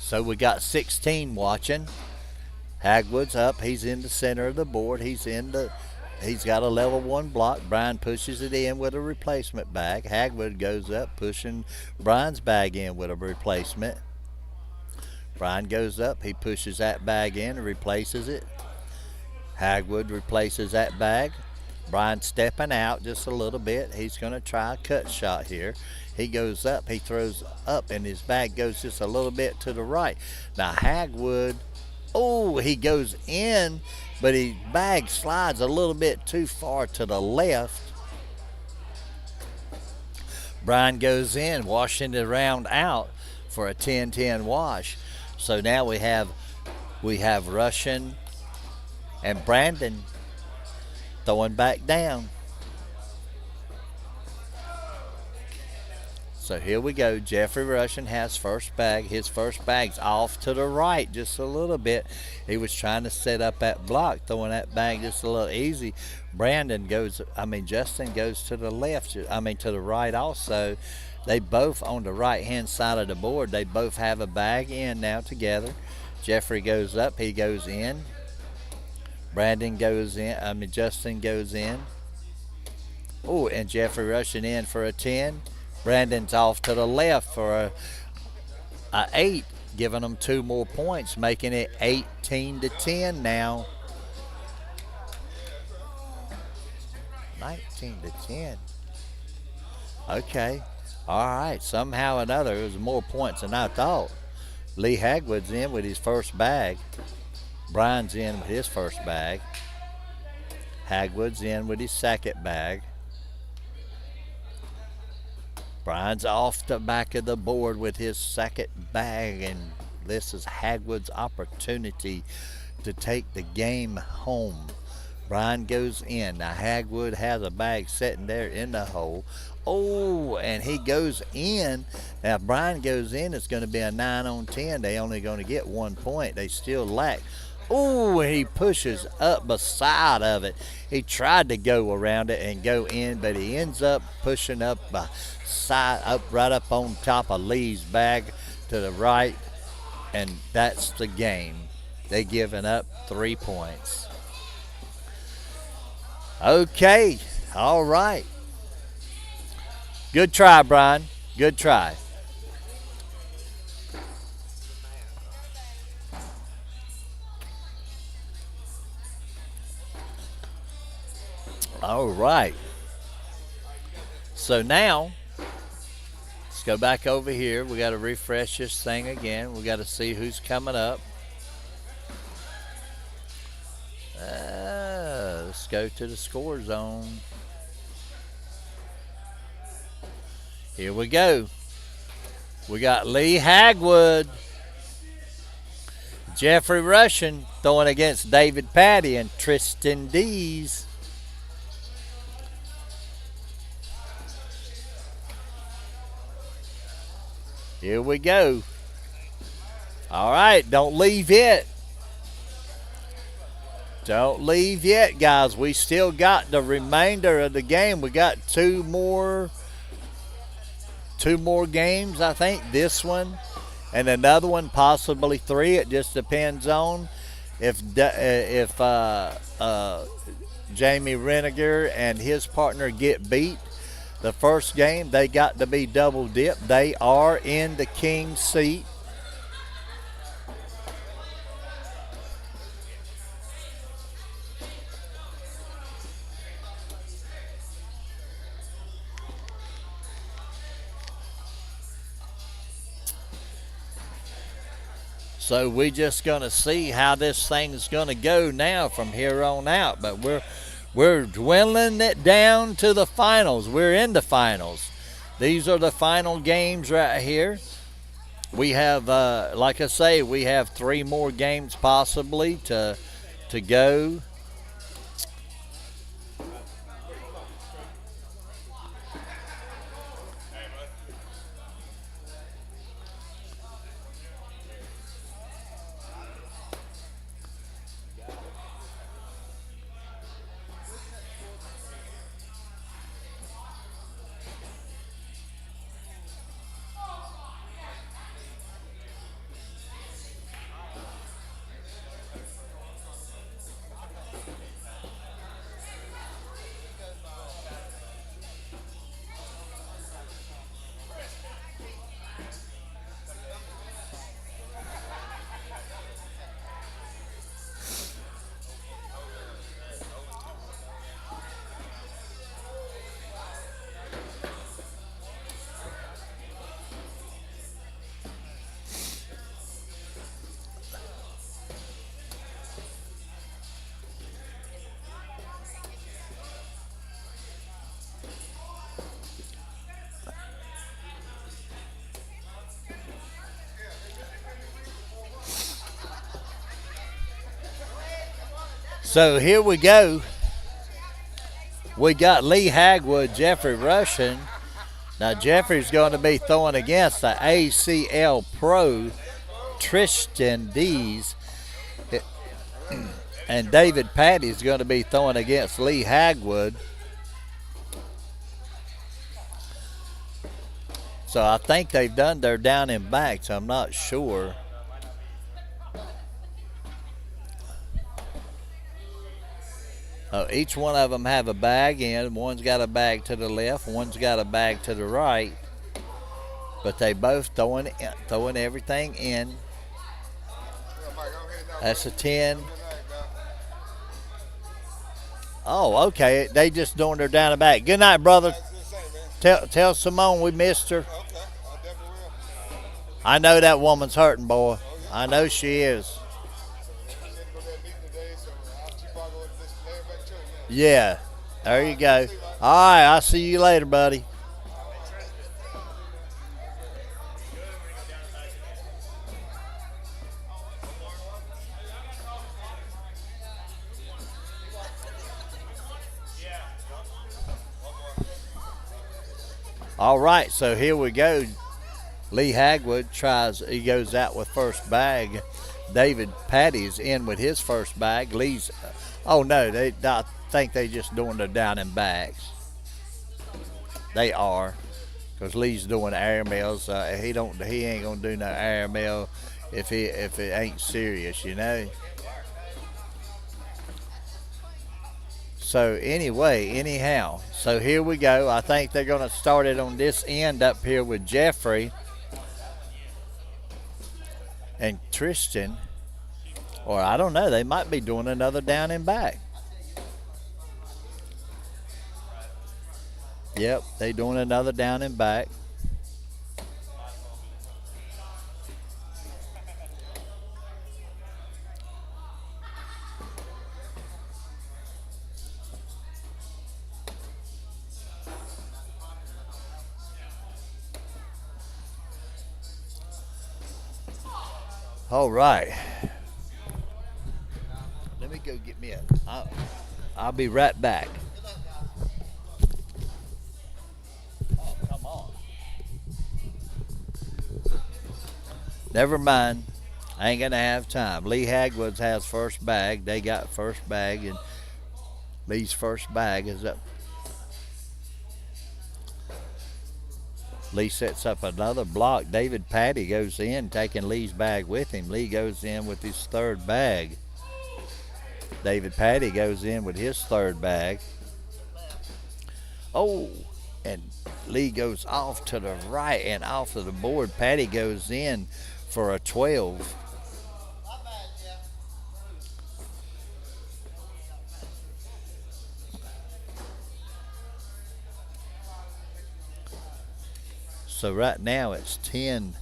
So we got 16 watching. Hagwood's up. He's in the center of the board. He's got a level 1 block. Brian pushes it in with a replacement bag. Hagwood goes up, pushing Brian's bag in with a replacement. Brian goes up. He pushes that bag in and replaces it. Hagwood replaces that bag. Brian stepping out just a little bit. He's going to try a cut shot here. He goes up. He throws up, and his bag goes just a little bit to the right. Now Hagwood, he goes in, but his bag slides a little bit too far to the left. Brian goes in, washing the round out for a 10-10 wash. So now we have Russian and Brandon throwing back down. So here we go. Jeffrey Russian has first bag. His first bag's off to the right just a little bit. He was trying to set up that block, throwing that bag just a little easy. Justin goes to the left, to the right also. They both on the right-hand side of the board. They both have a bag in now together. Jeffrey goes up. He goes in. Justin goes in. And Jeffrey Russian in for a 10. Brandon's off to the left for a 8, giving them 2 more points, making it 18-10 now. 19-10. Okay. All right. Somehow or another, it was more points than I thought. Lee Hagwood's in with his first bag. Brian's in with his first bag. Hagwood's in with his second bag. Brian's off the back of the board with his second bag, and this is Hagwood's opportunity to take the game home. Brian goes in. Now Hagwood has a bag sitting there in the hole. Oh, and he goes in. Now if Brian goes in, it's going to be a 9 on 10. They only going to get 1 point. They still lack. Oh, he pushes up beside of it. He tried to go around it and go in, but he ends up pushing up right up on top of Lee's bag to the right, and that's the game. They giving up 3 points. Okay, all right. Good try, Brian. Good try. All right. So now, let's go back over here. We got to refresh this thing again. We got to see who's coming up. Let's go to the score zone. Here we go. We got Lee Hagwood, Jeffrey Russian throwing against David Patty and Tristan Dees. Here we go. All right, don't leave yet. Don't leave yet, guys. We still got the remainder of the game. We got two more games, I think. This one and another one, possibly 3. It just depends on if Jamie Reniger and his partner get beat. The first game, they got to be double dipped. They are in the king's seat. So we just gonna see how this thing's gonna go now from here on out. But we're dwindling it down to the finals. We're in the finals. These are the final games right here. We have, like I say, we have 3 more games possibly to go. So here we go. We got Lee Hagwood, Jeffrey Russian. Now Jeffrey's going to be throwing against the ACL Pro, Tristan Dees. And David Patty's going to be throwing against Lee Hagwood. So I think they've done their down and back, so I'm not sure. Each one of them have a bag in. One's got a bag to the left, one's got a bag to the right. But they both throwing everything in. That's a 10. Oh, okay. They just doing their down and back. Good night, brother. Tell Simone we missed her. Okay, I definitely will. I know that woman's hurting, boy. Oh, yeah. I know she is. So, she had to go to that meeting today, so she probably going to listen to everybody too. Yeah. There you go. All right, I'll see you later, buddy. All right, so here we go. Lee Hagwood he goes out with first bag. David Patty's in with his first bag. Oh no, I think they just doing the down in bags. They are, because Lee's doing air mails. He ain't gonna do no air mail if it ain't serious, you know. So anyhow, so here we go. I think they're gonna start it on this end up here with Jeffrey and Tristan, or I don't know, they might be doing another down and back. Yep, they doing another down and back. All right. Let me go get me I'll be right back. Oh, come on. Never mind. I ain't gonna have time. Lee Hagwoods has first bag. They got first bag, and Lee's first bag is up. Lee sets up another block. David Patty goes in, taking Lee's bag with him. Lee goes in with his third bag. David Patty goes in with his third bag. Oh, and Lee goes off to the right and off of the board. Patty goes in for a 12. So right now it's 10.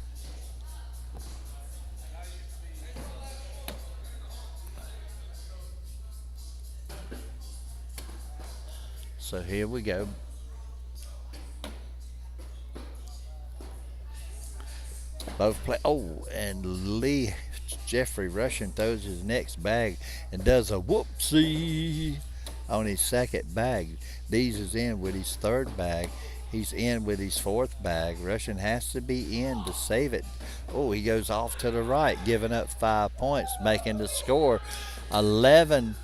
So here we go. Both play. Oh, and Jeffrey Russian throws his next bag and does a whoopsie on his second bag. Dees is in with his third bag. He's in with his fourth bag. Russian has to be in to save it. Oh, he goes off to the right, giving up 5 points, making the score 11-0.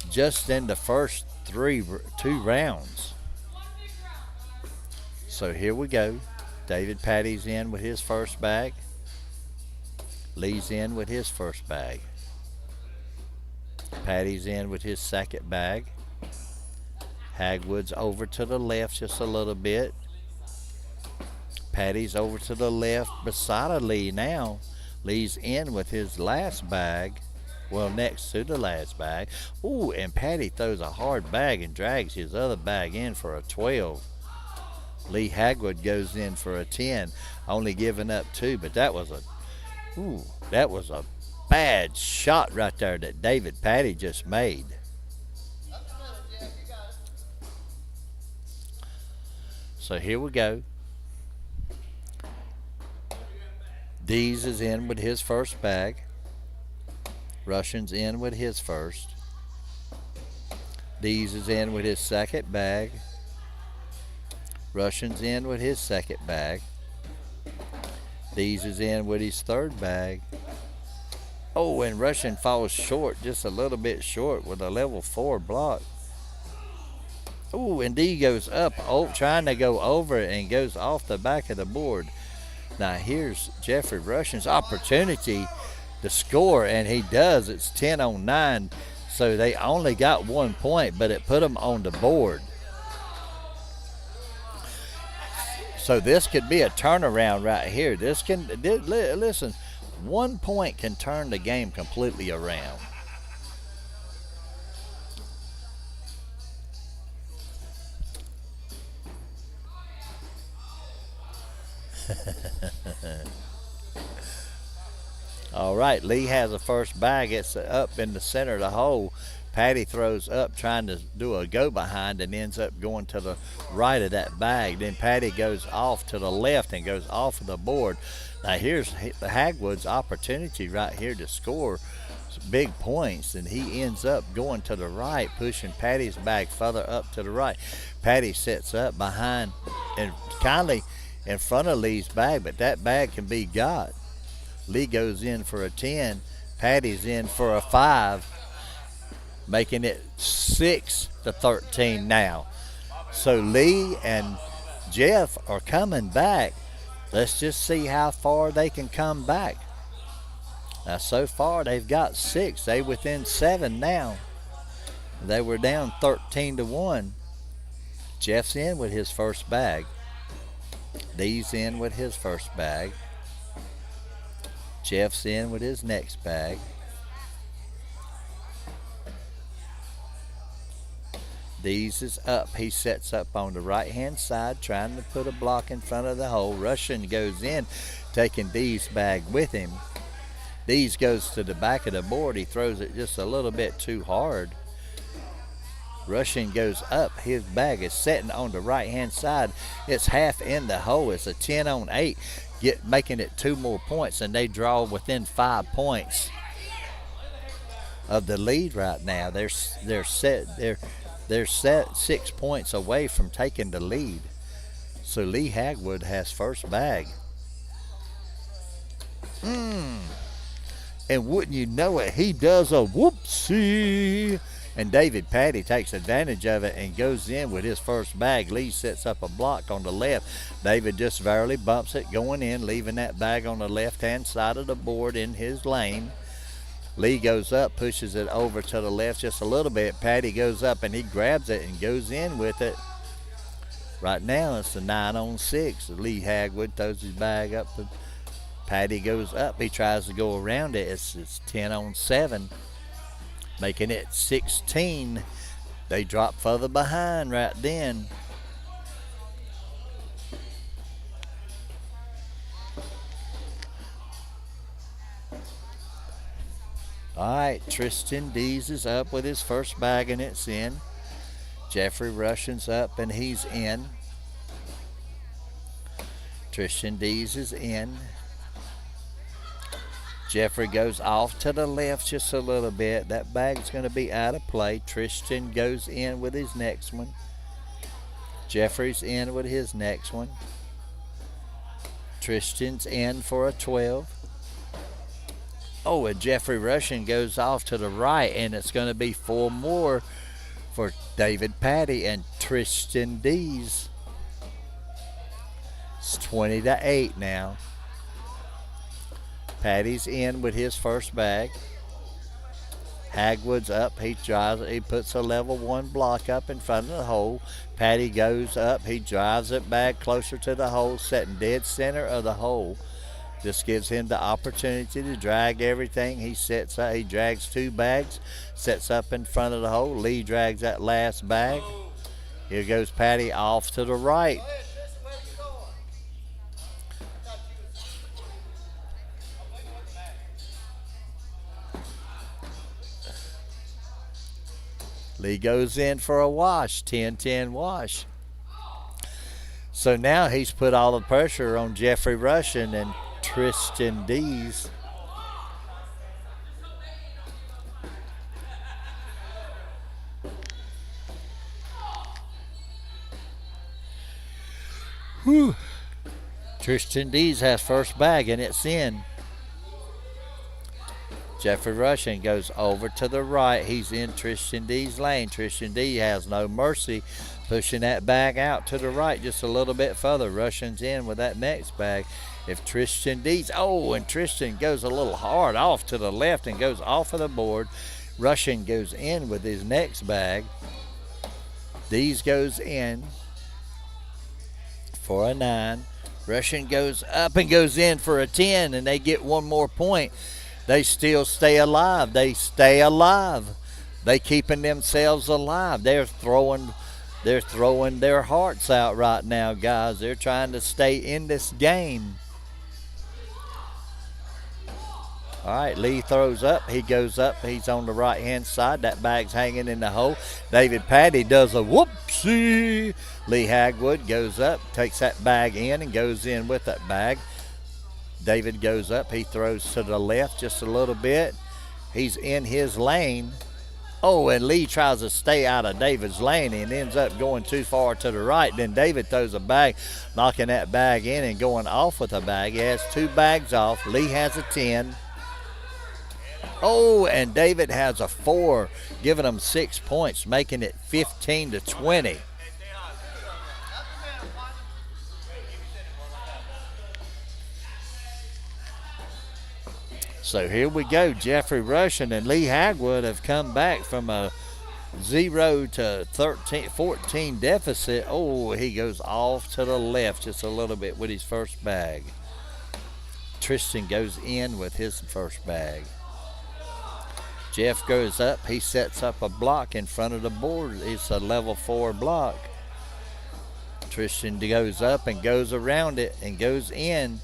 Just in the first two rounds. So here we go. David Patty's in with his first bag. Lee's in with his first bag. Patty's in with his second bag. Hagwood's over to the left just a little bit. Patty's over to the left beside Lee now. Lee's in with his last bag. Well, next to the last bag. Ooh, and Patty throws a hard bag and drags his other bag in for a 12. Lee Hagwood goes in for a 10, only giving up 2, but that was a bad shot right there that David Patty just made. So here we go. Dees is in with his first bag. Russian's in with his first. Dees is in with his second bag. Russian's in with his second bag. Dees is in with his third bag. Oh, and Russian falls short, just a little bit short with a level 4 block. Oh, and D goes up, trying to go over it, and goes off the back of the board. Now here's Jeffrey Russian's opportunity to score, and he does. It's 10-9, so they only got 1 point, but it put them on the board. So this could be a turnaround right here. Listen, 1 point can turn the game completely around. All right, Lee has a first bag. It's up in the center of the hole. Patty throws up trying to do a go behind and ends up going to the right of that bag. Then Patty goes off to the left and goes off of the board. Now here's the Hagwood's opportunity right here to score big points, and he ends up going to the right, pushing Patty's bag further up to the right. Patty sets up behind and kindly in front of Lee's bag, but that bag can be got. Lee goes in for a 10. Patty's in for a 5, making it 6-13 now. So Lee and Jeff are coming back. Let's just see how far they can come back. Now, so far, they've got 6. They within 7 now. They were down 13-1. Jeff's in with his first bag. Lee's in with his first bag. Jeff's in with his next bag. Dees is up. He sets up on the right-hand side, trying to put a block in front of the hole. Russian goes in, taking Dees' bag with him. Dees goes to the back of the board. He throws it just a little bit too hard. Russian goes up. His bag is sitting on the right-hand side. It's half in the hole. It's a 10-8, making it 2 more points, and they draw within 5 points of the lead right now. They're set 6 points away from taking the lead. So Lee Hagwood has first bag. And wouldn't you know it, he does a whoopsie. And David Patty takes advantage of it and goes in with his first bag. Lee sets up a block on the left. David just barely bumps it going in, leaving that bag on the left-hand side of the board in his lane. Lee goes up, pushes it over to the left just a little bit. Patty goes up and he grabs it and goes in with it. Right now it's a 9-6. Lee Hagwood throws his bag up. Patty goes up. He tries to go around it. It's 10-7, making it 16. They drop further behind right then. All right, Tristan Dees is up with his first bag and it's in. Jeffrey Russian's up and he's in. Tristan Dees is in. Jeffrey goes off to the left just a little bit. That bag's going to be out of play. Tristan goes in with his next one. Jeffrey's in with his next one. Tristan's in for a 12. Oh, and Jeffrey Russian goes off to the right, and it's going to be 4 more for David Patty and Tristan Dees. It's 20-8 now. Patty's in with his first bag. Hagwood's up. He drives it. He puts a level 1 block up in front of the hole. Patty goes up. He drives it back closer to the hole, setting dead center of the hole. This gives him the opportunity to drag everything. He sets up. He drags 2 bags, sets up in front of the hole. Lee drags that last bag. Here goes Patty off to the right. Lee goes in for a wash, 10-10 wash. So now he's put all the pressure on Jeffrey Russian and Tristan Dees. Whew. Tristan Dees has first bag and it's in. Jeffrey Russian goes over to the right. He's in Tristan Dees' lane. Tristan Dees has no mercy, pushing that bag out to the right just a little bit further. Russian's in with that next bag. If Tristan Dees, and Tristan goes a little hard off to the left and goes off of the board. Russian goes in with his next bag. Dees goes in for a 9. Russian goes up and goes in for a 10, and they get 1 more point. They still stay alive. They stay alive. They keeping themselves alive. They're throwing They're throwing their hearts out right now, guys. They're trying to stay in this game. All right, Lee throws up. He goes up. He's on the right-hand side. That bag's hanging in the hole. David Patty does a whoopsie. Lee Hagwood goes up, takes that bag in, and goes in with that bag. David goes up. He throws to the left just a little bit. He's in his lane. Oh, and Lee tries to stay out of David's lane and ends up going too far to the right. Then David throws a bag, knocking that bag in and going off with a bag. He has 2 bags off. Lee has a 10. Oh, and David has a 4, giving him 6 points, making it 15-20. So here we go. Jeffrey Russian and Lee Hagwood have come back from a 0 to 14 deficit. Oh, he goes off to the left just a little bit with his first bag. Tristan goes in with his first bag. Jeff goes up. He sets up a block in front of the board. It's a level 4 block. Tristan goes up and goes around it and goes in.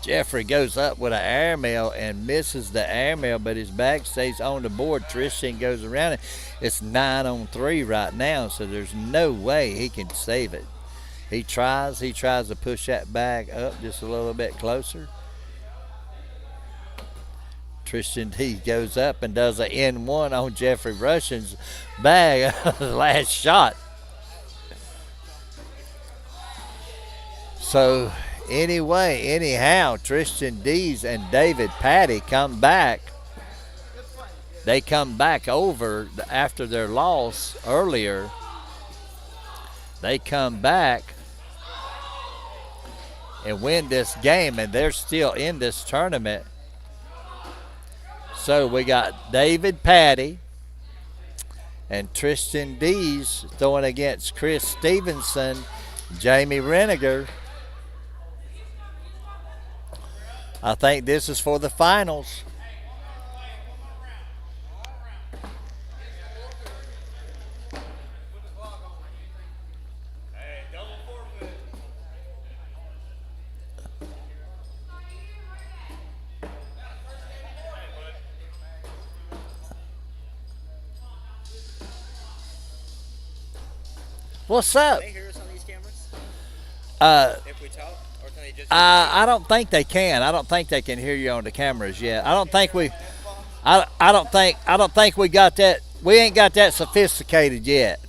Jeffrey goes up with an airmail and misses the airmail, but his bag stays on the board. Tristan goes around it. It's 9-on-3 right now, so there's no way he can save it. He tries to push that bag up just a little bit closer. Tristan D goes up and does an N1 on Jeffrey Russian's bag. Last shot. So anyhow, Tristan Dees and David Patty come back. They come back over after their loss earlier. They come back and win this game, and they're still in this tournament. So we got David Patty and Tristan Dees throwing against Chris Stevenson, Jamie Reniger. I think this is for the finals. What's up? Can they hear us on these cameras? If we talk, or can they just? I don't think they can. I don't think they can hear you on the cameras yet. I don't think we got that. We ain't got that sophisticated yet.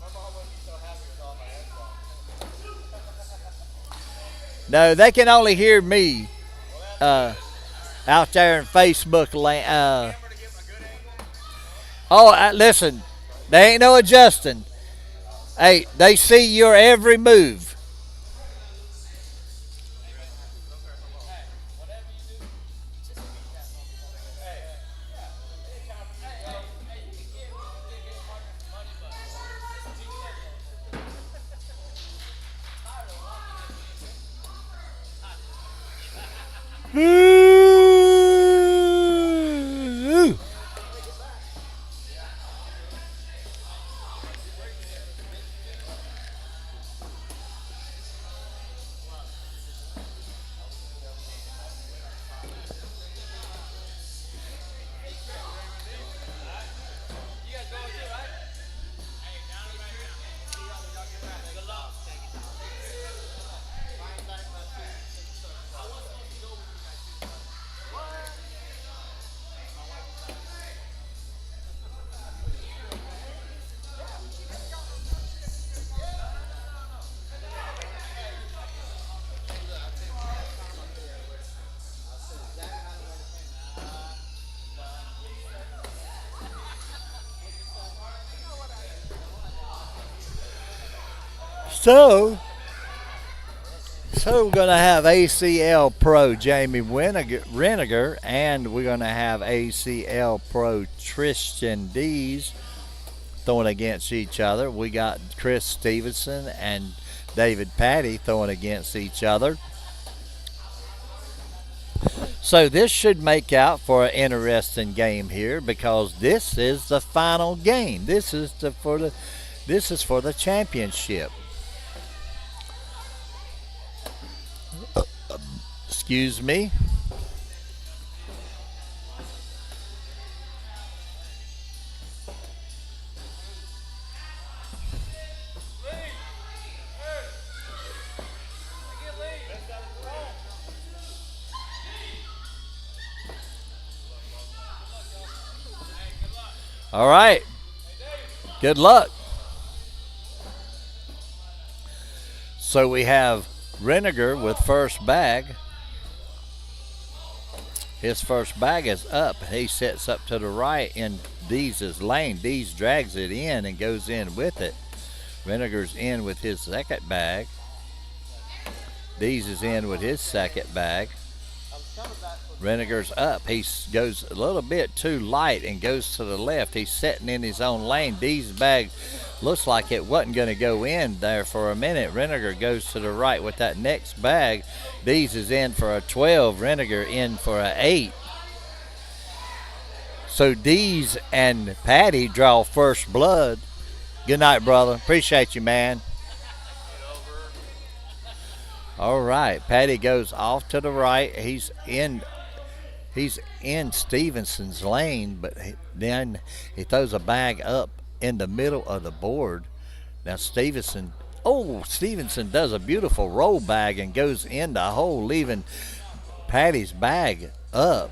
No, they can only hear me out there in Facebook land. Listen, they ain't no adjusting. Hey, they see your every move. So we're going to have ACL Pro Jamie Reniger, and we're going to have ACL Pro Tristan Dees throwing against each other. We got Chris Stevenson and David Patty throwing against each other. So this should make out for an interesting game here because this is the final game. This is for the championship. Excuse me. All right. Good luck. So we have Reniger with first bag. His first bag is up. He sets up to the right in Dees' lane. Dees drags it in and goes in with it. Reniger's in with his second bag. Dees is in with his second bag. Reniger's up. He goes a little bit too light and goes to the left. He's sitting in his own lane. Dees' bag looks like it wasn't going to go in there for a minute. Reniger goes to the right with that next bag. Dees is in for a 12. Reniger in for a 8. So Dees and Patty draw first blood. Good night, brother. Appreciate you, man. All right. Patty goes off to the right. He's in Stevenson's lane, but then he throws a bag up in the middle of the board. Now Stevenson does a beautiful roll bag and goes in the hole, leaving Patty's bag up.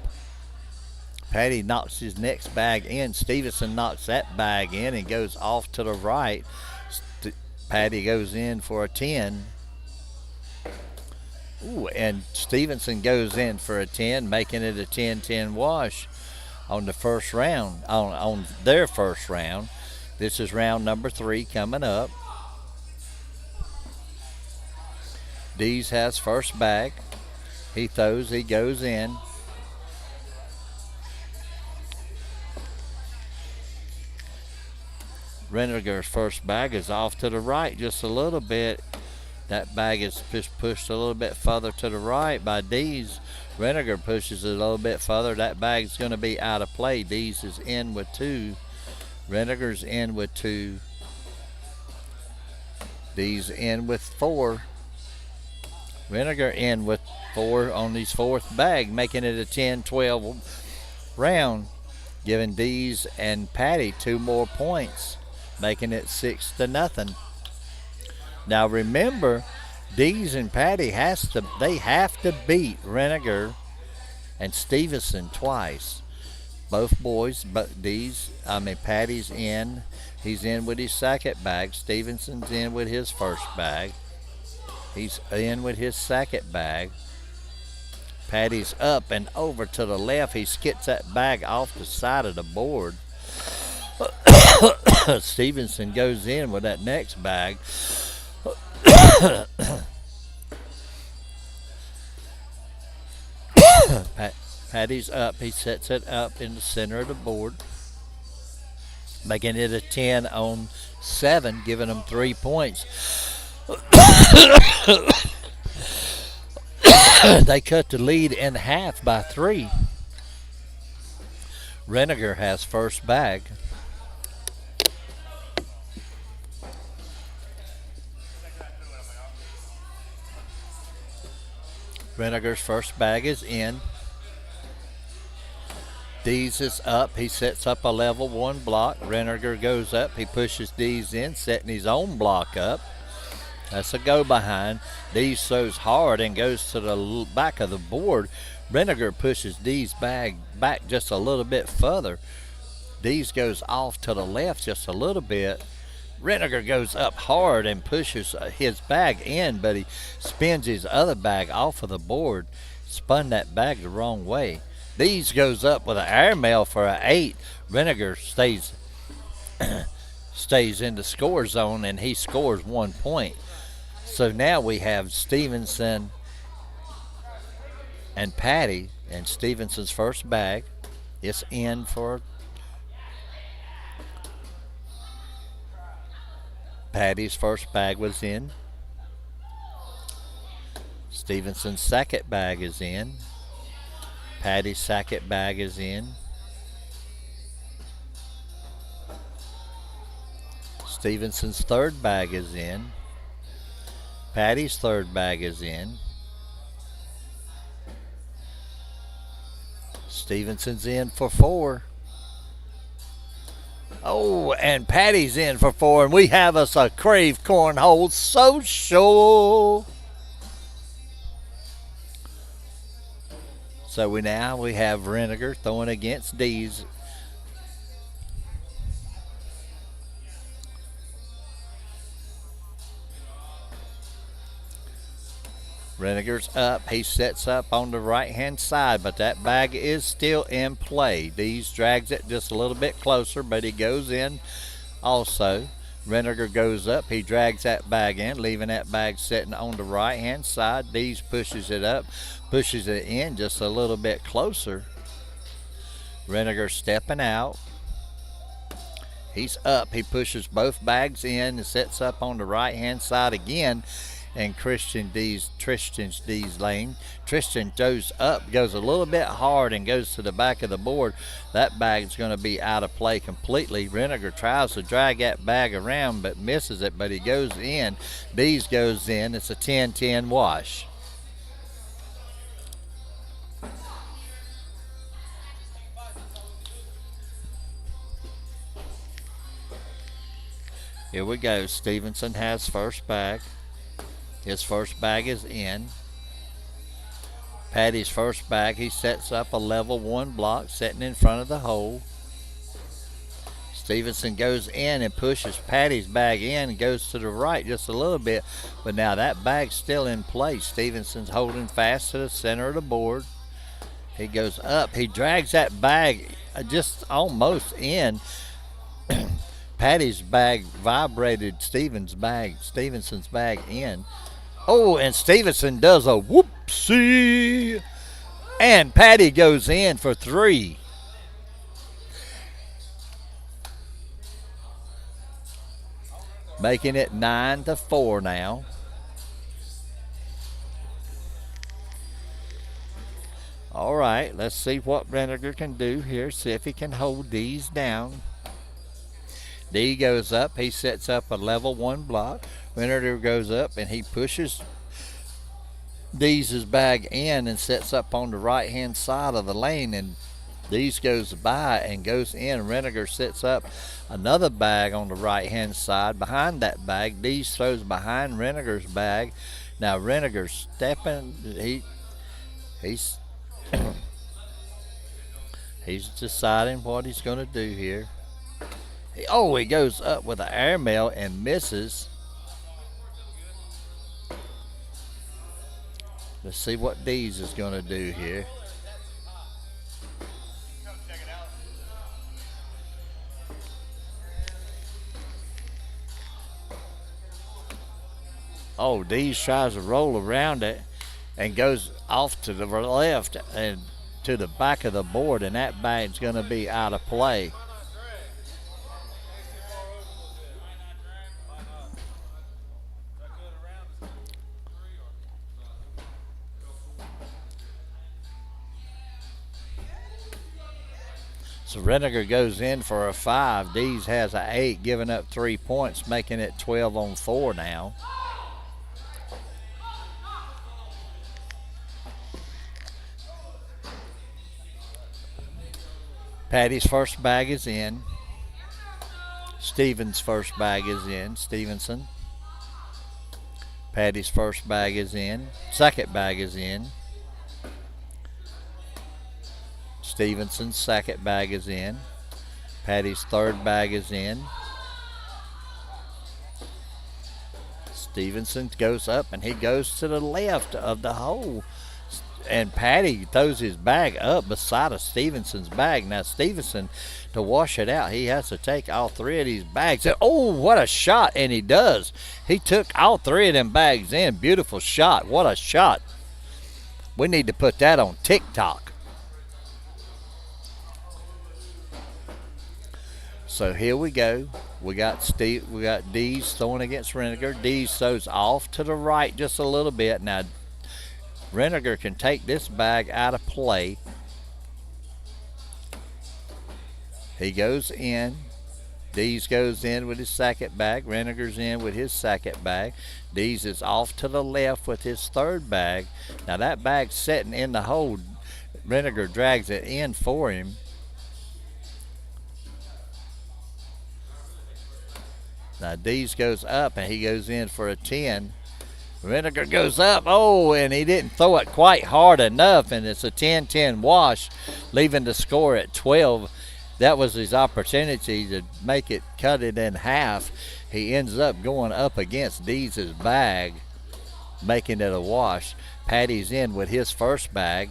Patty knocks his next bag in. Stevenson knocks that bag in and goes off to the right. Patty goes in for a 10. Ooh, and Stevenson goes in for a 10, making it a 10-10 wash on the first round, on their first round. This is round number 3 coming up. Dees has first bag. He throws, he goes in. Reniger's first bag is off to the right just a little bit. That bag is just pushed a little bit further to the right by Dees. Reniger pushes it a little bit further. That bag's going to be out of play. Dees is in with 2. Reniger's in with 2. Dees in with 4. Reniger in with 4 on his fourth bag, making it a 10-12 round, giving Dees and Patty 2 more points, making it 6-0. Now remember, Dees and Patty have to beat Reniger and Stevenson twice. Both boys, but Patty's in. He's in with his second bag. Stevenson's in with his first bag. He's in with his second bag. Patty's up and over to the left. He skips that bag off the side of the board. Stevenson goes in with that next bag. Patty's up. He sets it up in the center of the board, making it a 10-7, giving them 3 points. They cut the lead in half by 3. Reniger has first bag. Reniger's first bag is in. Dees is up. He sets up a level 1 block. Reniger goes up. He pushes Dees in, setting his own block up. That's a go behind. Dees throws hard and goes to the back of the board. Reniger pushes Dees' bag back just a little bit further. Dees goes off to the left just a little bit. Reniger goes up hard and pushes his bag in, but he spins his other bag off of the board. Spun that bag the wrong way. Dees goes up with an airmail for an 8. Reniger stays in the score zone, and he scores 1 point. So now we have Stevenson and Patty, and Stevenson's first bag is in for Patty's first bag was in. Stevenson's second bag is in. Patty's second bag is in. Stevenson's third bag is in. Patty's third bag is in. Stevenson's in for 4. Oh, and Patty's in for 4, and we have us a Krave Cornhole Social. So we have Reniger throwing against D's. Reniger's up. He sets up on the right-hand side, but that bag is still in play. Dees drags it just a little bit closer, but he goes in also. Reniger goes up. He drags that bag in, leaving that bag sitting on the right-hand side. Dees pushes it up, pushes it in just a little bit closer. Reniger stepping out. He's up. He pushes both bags in and sets up on the right-hand side again. And Tristan's D's lane. Tristan goes up, goes a little bit hard, and goes to the back of the board. That bag's going to be out of play completely. Reniger tries to drag that bag around, but misses it, but he goes in. D's goes in. It's a 10-10 wash. Here we go. Stevenson has first bag. His first bag is in. Patty's first bag, he sets up a level 1 block sitting in front of the hole. Stevenson goes in and pushes Patty's bag in and goes to the right just a little bit, but now that bag's still in place. Stevenson's holding fast to the center of the board. He goes up. He drags that bag just almost in. Patty's bag vibrated Stevenson's bag in. Oh, and Stevenson does a whoopsie. And Patty goes in for 3. Making it 9-4 now. All right, let's see what Reniger can do here. See if he can hold these down. D goes up. He sets up a level 1 block. Reniger goes up and he pushes D's bag in and sets up on the right-hand side of the lane. And D's goes by and goes in. Reniger sets up another bag on the right-hand side behind that bag. D's throws behind Reniger's bag. Now Reniger's stepping. He's he's deciding what he's going to do here. Oh, he goes up with an airmail and misses. Let's see what D's is going to do here. Oh, D's tries to roll around it and goes off to the left and to the back of the board, and that bag's going to be out of play. So Reniger goes in for a 5. D's has an 8, giving up 3 points, making it 12-4 now. Patty's first bag is in. Stevens' first bag is in. Stevenson. Patty's first bag is in. Second bag is in. Stevenson's second bag is in. Patty's third bag is in. Stevenson goes up and he goes to the left of the hole. And Patty throws his bag up beside of Stevenson's bag. Now Stevenson, to wash it out, he has to take all 3 of these bags. Oh, what a shot. And he does. He took all 3 of them bags in. Beautiful shot. What a shot. We need to put that on TikTok. So here we go. We got D's throwing against Reniger. D's throws off to the right just a little bit. Now Reniger can take this bag out of play. He goes in. Dees goes in with his second bag. Reniger's in with his second bag. Dees is off to the left with his third bag. Now that bag's sitting in the hole. Reniger drags it in for him. Now Dees goes up and he goes in for a 10. Reniger goes up, and he didn't throw it quite hard enough, and it's a 10-10 wash, leaving the score at 12. That was his opportunity to make it, cut it in half. He ends up going up against Dees' bag, making it a wash. Patty's in with his first bag.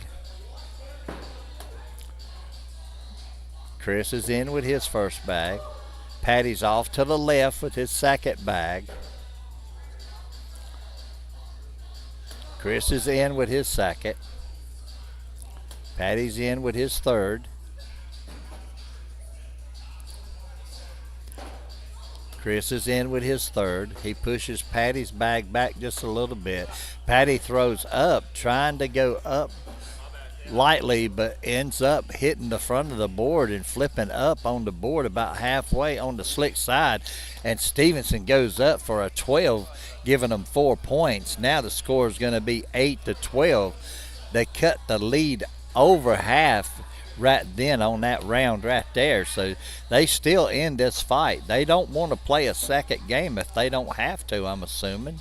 Chris is in with his first bag. Patty's off to the left with his second bag. Chris is in with his second. Patty's in with his third. Chris is in with his third. He pushes Patty's bag back just a little bit. Patty throws up, trying to go up lightly, but ends up hitting the front of the board and flipping up on the board about halfway on the slick side. And Stevenson goes up for a 12, giving them 4 points. Now the score is going to be 8-12. They cut the lead over half right then on that round right there. So they still in this fight. They don't want to play a second game if they don't have to, I'm assuming.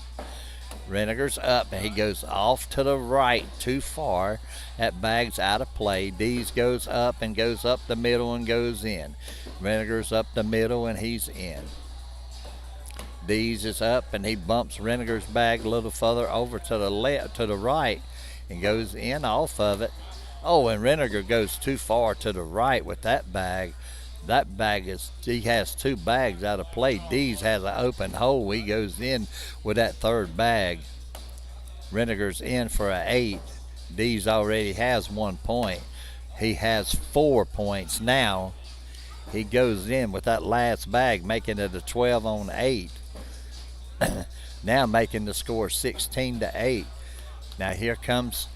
Reniger's up and he goes off to the right too far. That bag's out of play. Dees goes up and goes up the middle and goes in. Reniger's up the middle and he's in. Dees is up and he bumps Reniger's bag a little further over to the left, to the right, and goes in off of it. And Reniger goes too far to the right with that bag. That bag he has 2 bags out of play. Dees has an open hole. He goes in with that third bag. Reniger's in for an 8. Dees already has 1 point. He has 4 points now. He goes in with that last bag, making it a 12-on-8. Now making the score 16-8. Now here comes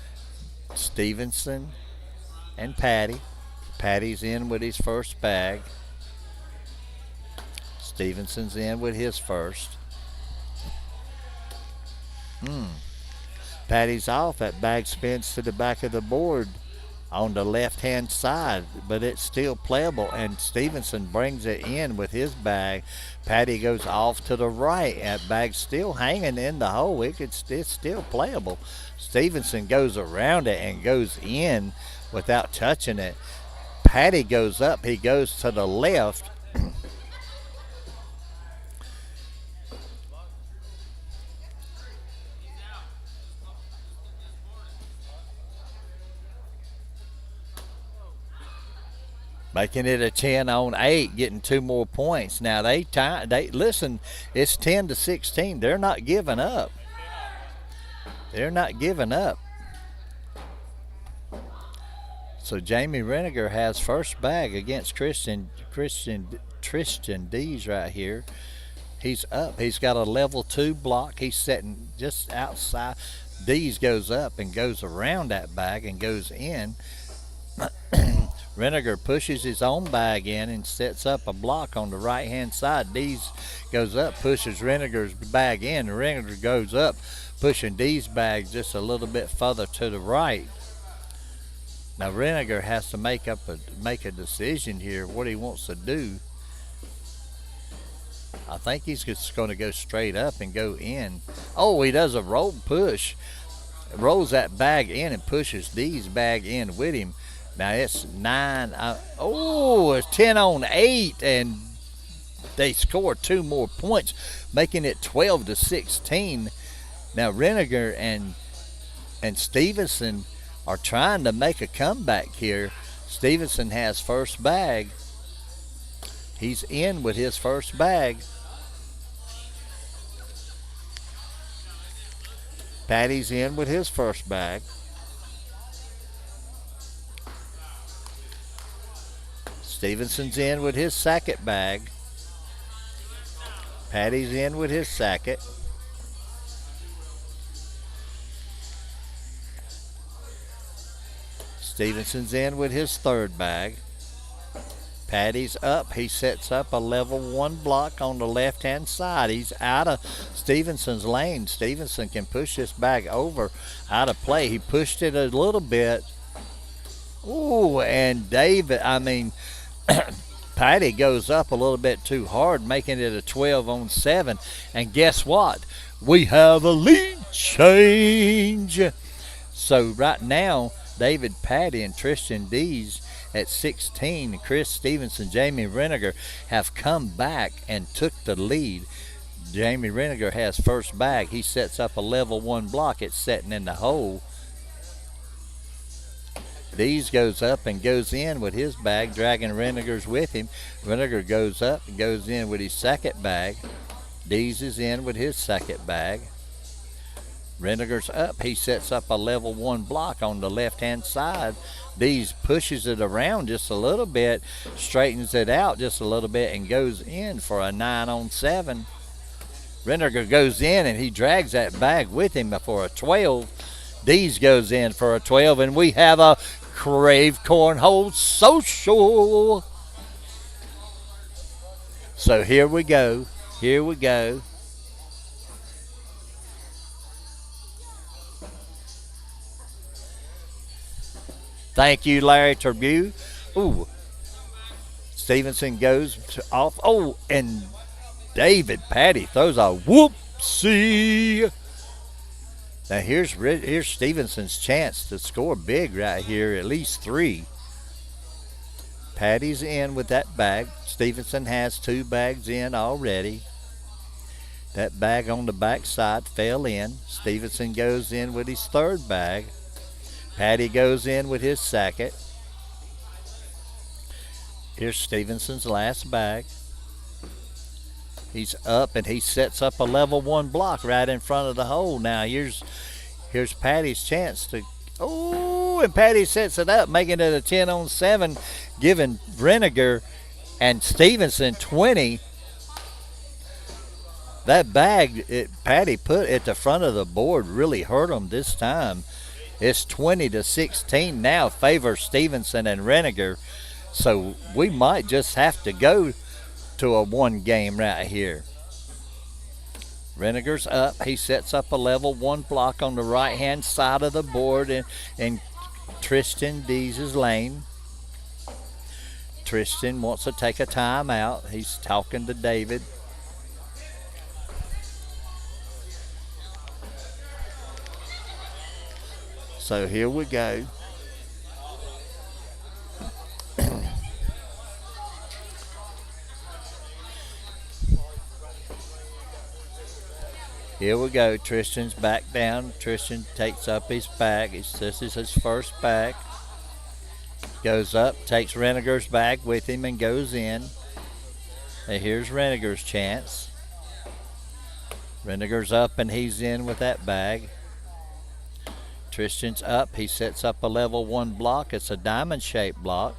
Stevenson and Patty. Patty's in with his first bag. Stevenson's in with his first. Patty's off. That bag spins to the back of the board on the left-hand side, but it's still playable, and Stevenson brings it in with his bag. Patty goes off to the right. That bag's still hanging in the hole. It's still playable. Stevenson goes around it and goes in without touching it. Patty goes up. He goes to the left. Making it a 10-on-8, getting 2 more points. Now they listen, it's 10-16. They're not giving up. They're not giving up. So Jamie Reniger has first bag against Tristan Dees right here. He's up. He's got a level 2 block. He's sitting just outside. Dees goes up and goes around that bag and goes in. Reniger pushes his own bag in and sets up a block on the right-hand side. Dees goes up, pushes Reniger's bag in, and Reniger goes up, pushing Dees' bag just a little bit further to the right. Now Reniger has to make a decision here what he wants to do. I think he's just going to go straight up and go in. He does a roll push, rolls that bag in and pushes Dees' bag in with him. Now it's 9. It's 10-on-8, and they score 2 more points, making it 12-16. Now Reniger and Stevenson are trying to make a comeback here. Stevenson has first bag. He's in with his first bag. Patty's in with his first bag. Stevenson's in with his second bag. Patty's in with his second. Stevenson's in with his third bag. Patty's up. He sets up a level 1 block on the left-hand side. He's out of Stevenson's lane. Stevenson can push this bag over out of play. He pushed it a little bit. Ooh, and Patty goes up a little bit too hard, making it a 12-on-7. And guess what? We have a lead change. So right now, David Patty and Tristan Dees at 16, Chris Stevenson, Jamie Reniger have come back and took the lead. Jamie Reniger has first bag. He sets up a level 1 block. It's setting in the hole. Dees goes up and goes in with his bag, dragging Reniger's with him. Reniger goes up and goes in with his second bag. Dees is in with his second bag. Reniger's up. He sets up a level 1 block on the left-hand side. Dees pushes it around just a little bit, straightens it out just a little bit, and goes in for a 9-on-7. Reniger goes in, and he drags that bag with him for a 12. Dees goes in for a 12, and we have a Krave Cornhole Social. So here we go. Here we go. Thank you, Larry Tribune. Ooh. Stevenson goes off. Oh, and David Patty throws a whoopsie. Now here's Stevenson's chance to score big right here, at least 3. Patty's in with that bag. Stevenson has 2 bags in already. That bag on the back side fell in. Stevenson goes in with his third bag. Patty goes in with his second. Here's Stevenson's last bag. He's up, and he sets up a level 1 block right in front of the hole. Now here's Patty's chance to. Oh, and Patty sets it up, making it a 10-on-7, giving Reniger and Stevenson 20. That bag Patty put at the front of the board really hurt him this time. It's 20-16 now, favor Stevenson and Reniger. So we might just have to go to a 1 game right here. Reniger's up. He sets up a level 1 block on the right-hand side of the board in Tristan Dees' lane. Tristan wants to take a timeout. He's talking to David. So here we go. Here we go. Tristan's back down. Tristan takes up his bag. This is his first bag. Goes up, takes Reniger's bag with him and goes in. And here's Reniger's chance. Reniger's up and he's in with that bag. Tristan's up. He sets up a level 1 block. It's a diamond-shaped block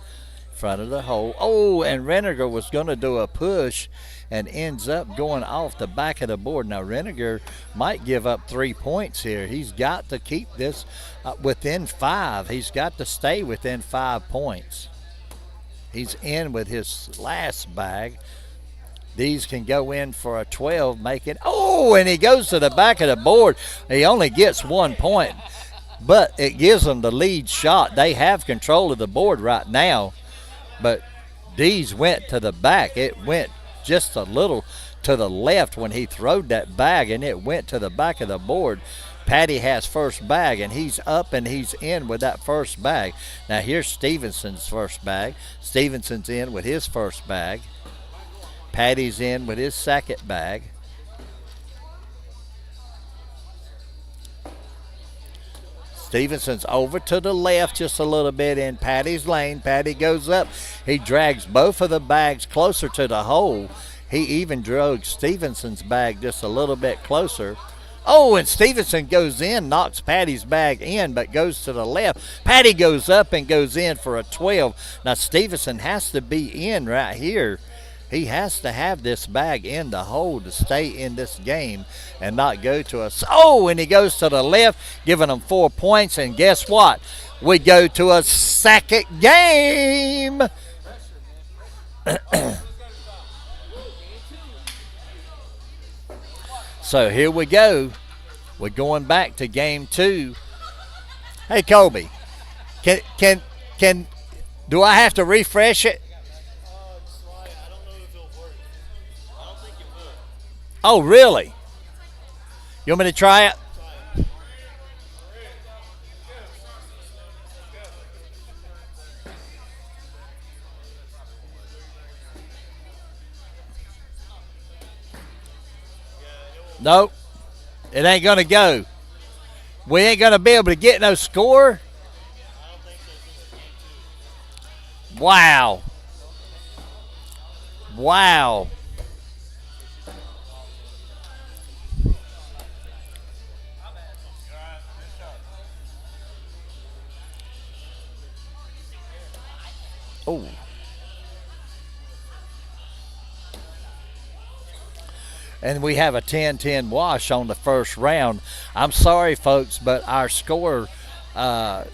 in front of the hole. Oh, and Reniger was going to do a push and ends up going off the back of the board. Now, Reniger might give up 3 points here. He's got to keep this within 5. He's got to stay within 5 points. He's in with his last bag. These can go in for a 12, making, oh, and he goes to the back of the board. He only gets 1 point, but it gives them the lead shot. They have control of the board right now, but Dees went to the back. It went just a little to the left when he throwed that bag, and it went to the back of the board. Patty has first bag, and he's up and he's in with that first bag. Now here's Stevenson's first bag. Stevenson's in with his first bag. Patty's in with his second bag. Stevenson's over to the left just a little bit in Patty's lane. Patty goes up. He drags both of the bags closer to the hole. He even drug Stevenson's bag just a little bit closer. Oh, and Stevenson goes in, knocks Patty's bag in, but goes to the left. Patty goes up and goes in for a 12. Now, Stevenson has to be in right here. He has to have this bag in the hole to stay in this game and not go to a... Oh, and he goes to the left, giving them 4 points. And guess what? We go to a second game. So here we go. We're going back to game 2. Hey Kobe, can do I have to refresh it? I don't know if it'll work. I don't think it will. Oh really? You want me to try it? Nope. It ain't gonna go. We ain't gonna be able to get no score. Wow. Wow. Oh. And we have a 10-10 wash on the first round. I'm sorry, folks, but our score over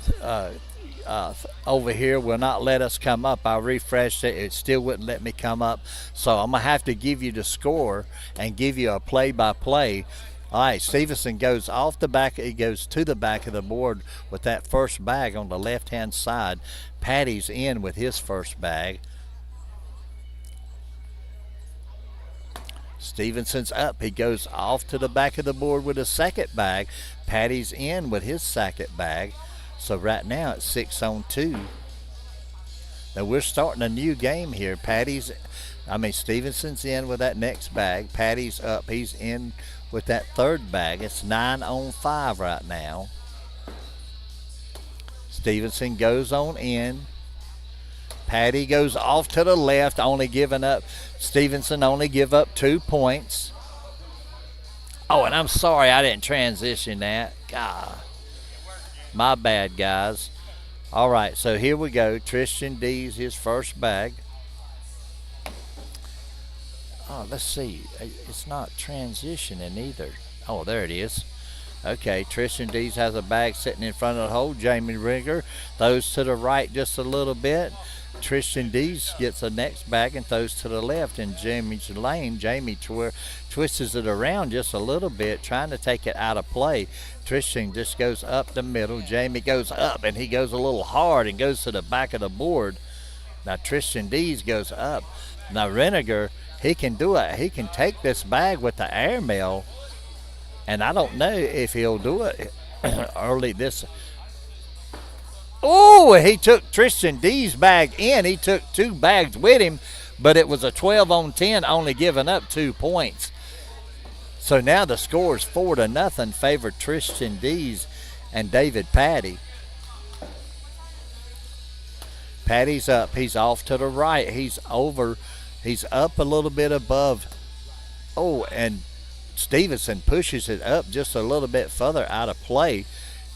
here will not let us come up. I refreshed it. It still wouldn't let me come up. So I'm going to have to give you the score and give you a play-by-play. All right, Stevenson goes off the back. He goes to the back of the board with that first bag on the left-hand side. Patty's in with his first bag. Stevenson's up. He goes off to the back of the board with a second bag. Patty's in with his second bag. So right now it's 6-2. Now we're starting a new game here. Stevenson's in with that next bag. Patty's up. He's in with that third bag. It's 9-5 right now. Stevenson goes on in. Patty goes off to the left, only giving up. Stevenson only give up 2 points. Oh, and I'm sorry I didn't transition that. God, my bad, guys. All right, so here we go. Tristan D's his first bag. Oh, let's see. It's not transitioning either. Oh, there it is. Okay, Tristan D's has a bag sitting in front of the hole. Jamie Rigger throws to the right just a little bit. Tristan Dees gets the next bag and throws to the left in Jamie's lane. Jamie twists it around just a little bit, trying to take it out of play. Tristan just goes up the middle. Jamie goes up, and he goes a little hard and goes to the back of the board. Now Tristan Dees goes up. Now Reniger, he can do it. He can take this bag with the airmail, and I don't know if he'll do it early this. Oh, he took Tristan D's bag in. He took 2 bags with him, but it was a 12-10, only giving up 2 points. So now the score is 4-0, favor Tristan D's and David Patty. Patty's up. He's off to the right. He's over. He's up a little bit above. Oh, and Stevenson pushes it up just a little bit further out of play.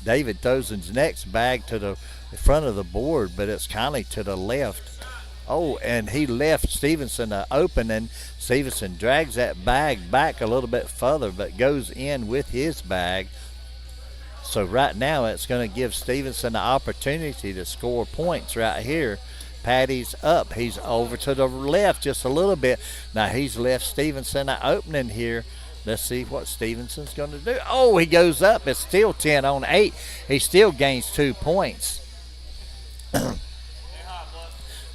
David throws his next bag to the front of the board, but it's kind of to the left. Oh, and he left Stevenson an opening. Stevenson drags that bag back a little bit further, but goes in with his bag. So right now it's going to give Stevenson the opportunity to score points right here. Patty's up. He's over to the left just a little bit. Now he's left Stevenson an opening here. Let's see what Stevenson's going to do. Oh, he goes up. It's still 10-8. He still gains 2 points.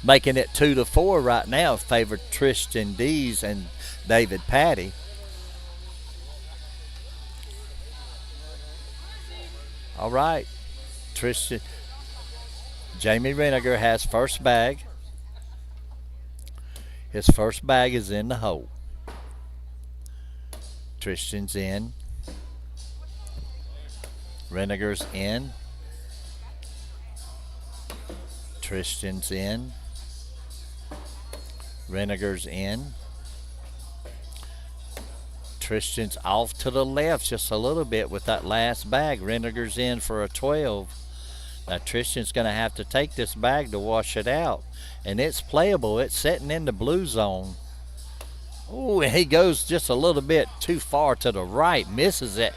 Making it 2-4 right now, favored Tristan Dees and David Patty. All right. Jamie Reniger has first bag. His first bag is in the hole. Tristan's in. Reniger's in. Tristan's in. Reniger's in. Tristan's off to the left just a little bit with that last bag. Reniger's in for a 12. Now Tristan's going to have to take this bag to wash it out. And it's playable. It's sitting in the blue zone. Oh, and he goes just a little bit too far to the right, misses it,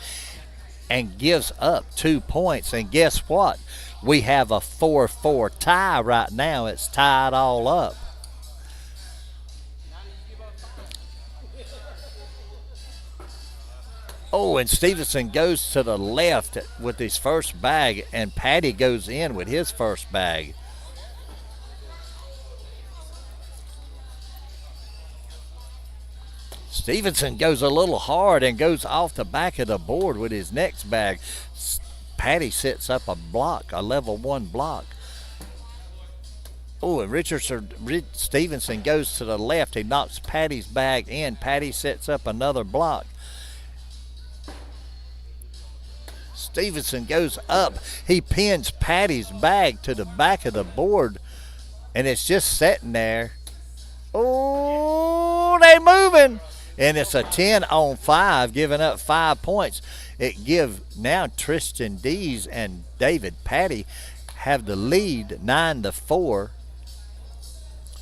and gives up 2 points. And guess what? We have a 4-4 tie right now. It's tied all up. Oh, and Stevenson goes to the left with his first bag, and Patty goes in with his first bag. Stevenson goes a little hard and goes off the back of the board with his next bag. Patty sets up a block, a level 1 block. Oh, and Stevenson goes to the left. He knocks Patty's bag in. Patty sets up another block. Stevenson goes up. He pins Patty's bag to the back of the board, and it's just sitting there. Oh, they moving. And it's a 10-on-5, giving up 5 points. It gives now Tristan Dees and David Patty have the lead 9-4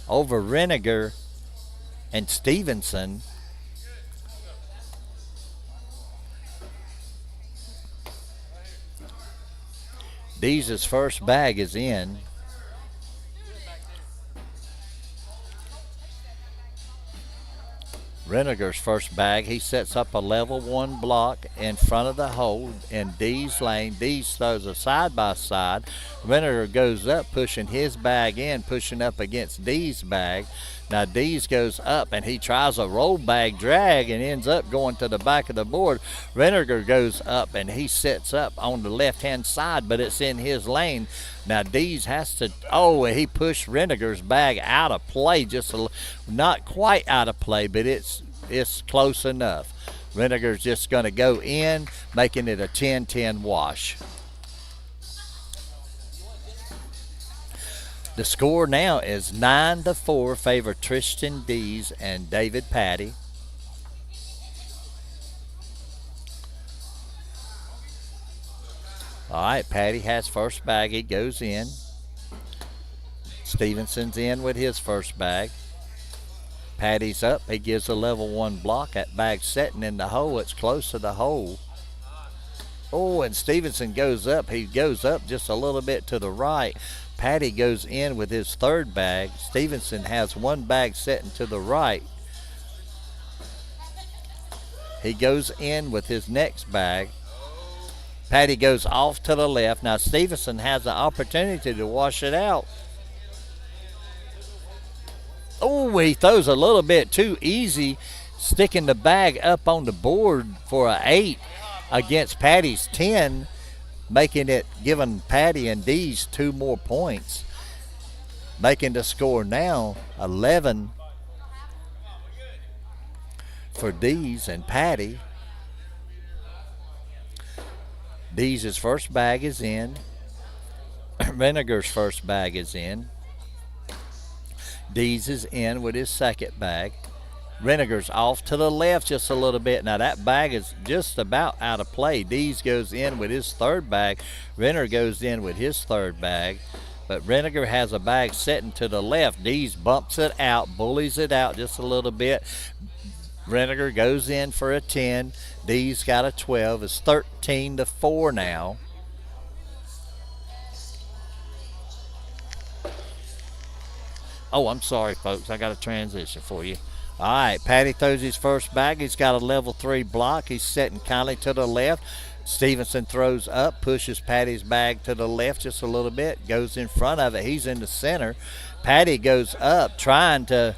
over Reniger and Stevenson. Dees' first bag is in. Reniger's first bag, he sets up a level 1 block in front of the hole in Dees' lane. Dees throws a side-by-side. Reniger goes up, pushing his bag in, pushing up against Dees' bag. Now Dees goes up, and he tries a roll bag drag and ends up going to the back of the board. Reniger goes up, and he sets up on the left-hand side, but it's in his lane. Now Dees has to, he pushed Reniger's bag out of play, not quite out of play, but it's close enough. Reniger's just going to go in, making it a 10-10 wash. The score now is 9-4, favor Tristan Dees and David Patty. All right, Patty has first bag. He goes in. Stevenson's in with his first bag. Patty's up. He gives a level 1 block. That bag's setting in the hole. It's close to the hole. Oh, and Stevenson goes up. He goes up just a little bit to the right. Patty goes in with his third bag. Stevenson has 1 bag setting to the right. He goes in with his next bag. Patty goes off to the left. Now Stevenson has the opportunity to wash it out. Oh, he throws a little bit too easy, sticking the bag up on the board for an 8 against Patty's 10, giving Patty and Dees 2 more points, making the score now 11 for Dees and Patty. Dees' first bag is in. Reniger's first bag is in. Dees is in with his second bag. Reniger's off to the left just a little bit. Now that bag is just about out of play. Dees goes in with his third bag. Reniger goes in with his third bag. But Reniger has a bag setting to the left. Dees bumps it out, bullies it out just a little bit. Reniger goes in for a 10. Dees got a 12. It's 13-4 now. Oh, I'm sorry, folks. I got a transition for you. All right, Patty throws his first bag. He's got a level 3 block. He's setting kindly to the left. Stevenson throws up, pushes Patty's bag to the left just a little bit, goes in front of it. He's in the center. Patty goes up, trying to...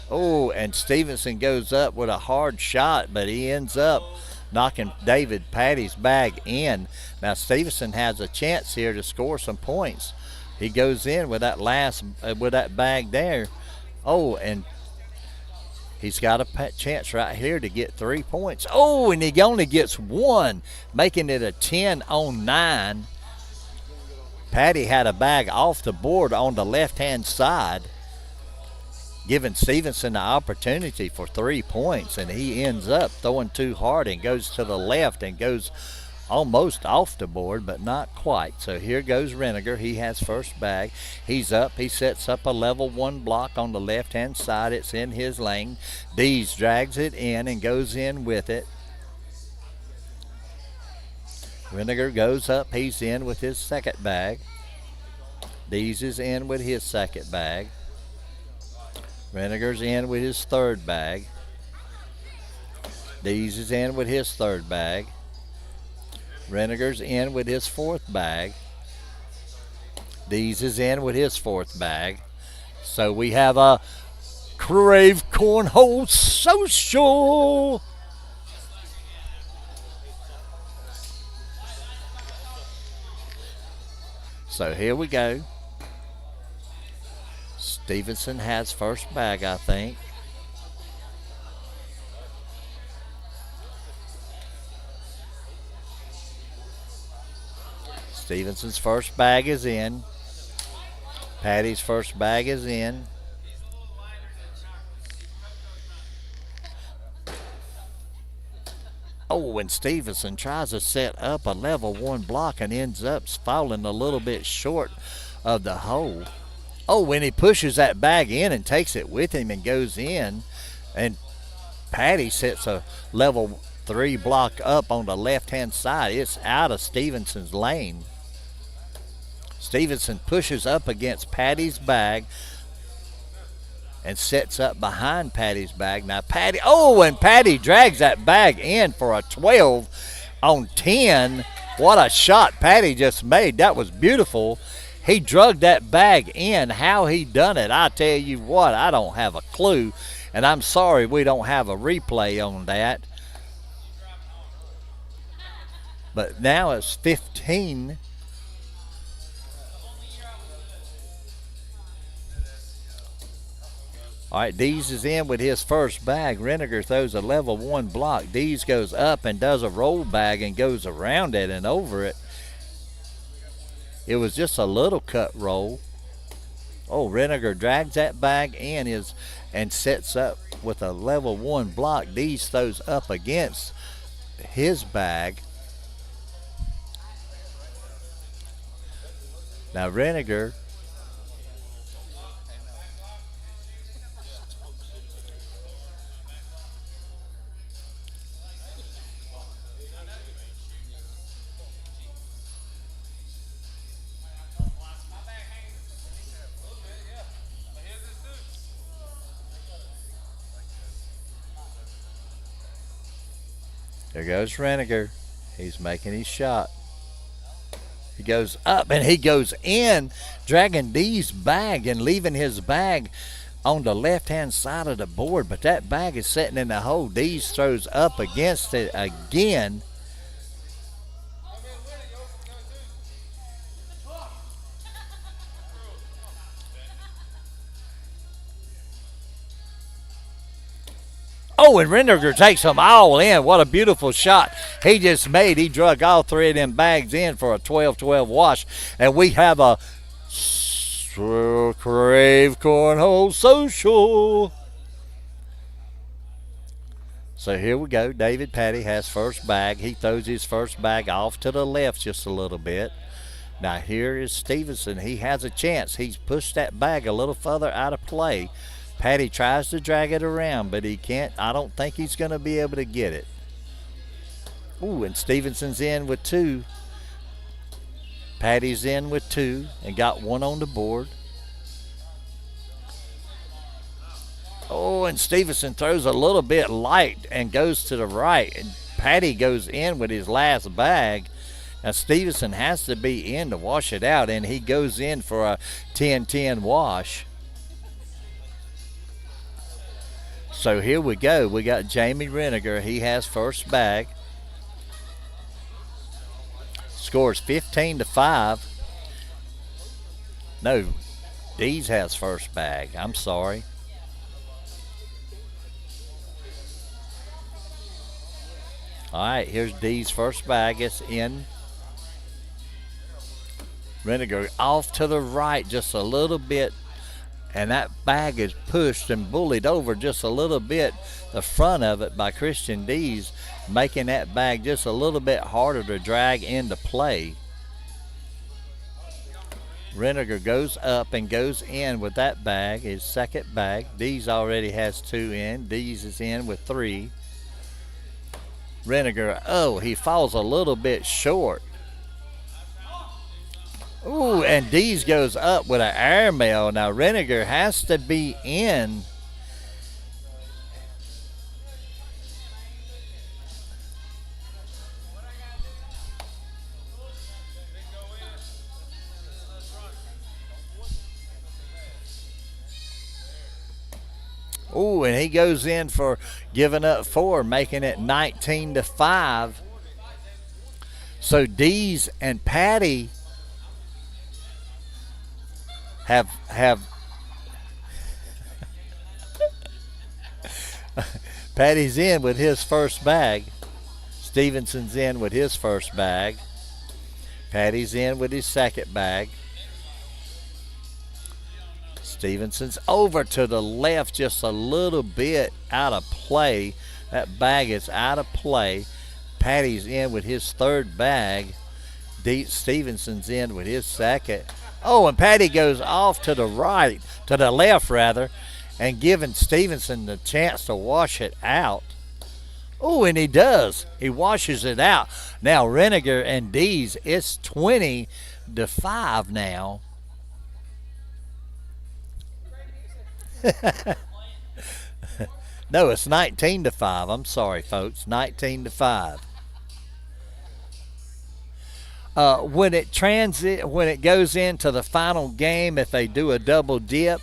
Oh, and Stevenson goes up with a hard shot, but he ends up knocking David Patty's bag in. Now Stevenson has a chance here to score some points. He goes in with that with that bag there. Oh, and he's got a chance right here to get 3 points. Oh, and he only gets 1, making it a 10-on-9. Patty had a bag off the board on the left-hand side, giving Stevenson the opportunity for 3 points, and he ends up throwing too hard and goes to the left and goes almost off the board, but not quite. So here goes Reniger. He has first bag. He's up. He sets up a level 1 block on the left-hand side. It's in his lane. Dees drags it in and goes in with it. Reniger goes up. He's in with his second bag. Dees is in with his second bag. Reniger's in with his third bag. Dees is in with his third bag. Reniger's in with his fourth bag. Dees is in with his fourth bag. So we have a Krave Cornhole Social. So here we go. Stevenson has first bag, I think. Stevenson's first bag is in. Patty's first bag is in. Oh, and Stevenson tries to set up a level 1 block and ends up falling a little bit short of the hole. Oh, when he pushes that bag in and takes it with him and goes in, and Patty sets a level 3 block up on the left-hand side. It's out of Stevenson's lane. Stevenson pushes up against Patty's bag and sets up behind Patty's bag. Now Patty, and Patty drags that bag in for a 12 on 10. What a shot Patty just made. That was beautiful. He drug that bag in. How he done it, I tell you what, I don't have a clue. And I'm sorry we don't have a replay on that. But now it's 15. All right, Dees is in with his first bag. Reniger throws a level 1 block. Dees goes up and does a roll bag and goes around it and over it. It was just a little cut roll. Oh, Reniger drags that bag in and sets up with a level 1 block. Dees throws up against his bag. Now Reniger There goes Reniger. He's making his shot. He goes up and he goes in, dragging Dee's bag and leaving his bag on the left-hand side of the board. But that bag is sitting in the hole. Dees throws up against it again. Oh, and Reniger takes them all in. What a beautiful shot he just made. He drug all 3 of them bags in for a 12-12 wash. And we have a Krave Cornhole Social. So here we go. David Patty has first bag. He throws his first bag off to the left just a little bit. Now here is Stevenson. He has a chance. He's pushed that bag a little further out of play. Patty tries to drag it around, but he can't. I don't think he's going to be able to get it. Ooh, and Stevenson's in with 2. Patty's in with 2 and got 1 on the board. Oh, and Stevenson throws a little bit light and goes to the right. And Patty goes in with his last bag. Now Stevenson has to be in to wash it out, and he goes in for a 10-10 wash. So here we go. We got Jamie Reniger. He has first bag. Scores 15-5. No, Dees has first bag. I'm sorry. All right, here's Dees' first bag. It's in. Reniger off to the right just a little bit. And that bag is pushed and bullied over just a little bit, the front of it, by Christian Dees, making that bag just a little bit harder to drag into play. Reniger goes up and goes in with that bag, his second bag. Dees already has 2 in. Dees is in with 3. Reniger, he falls a little bit short. Ooh, and Dees goes up with an airmail. Now Reniger has to be in. Ooh, and he goes in for giving up 4, making it 19-5. So Dees and Patty have Patty's in with his first bag. Stevenson's in with his first bag. Patty's in with his second bag. Stevenson's over to the left just a little bit out of play. That bag is out of play. Patty's in with his third bag. Stevenson's in with his second. Oh, and Patty goes off to the right, to the left rather, and giving Stevenson the chance to wash it out. Oh, and he does. He washes it out. Now Reniger and Dees, it's 20-5 now. No, it's 19-5. I'm sorry, folks. 19-5. When it goes into the final game, if they do a double dip,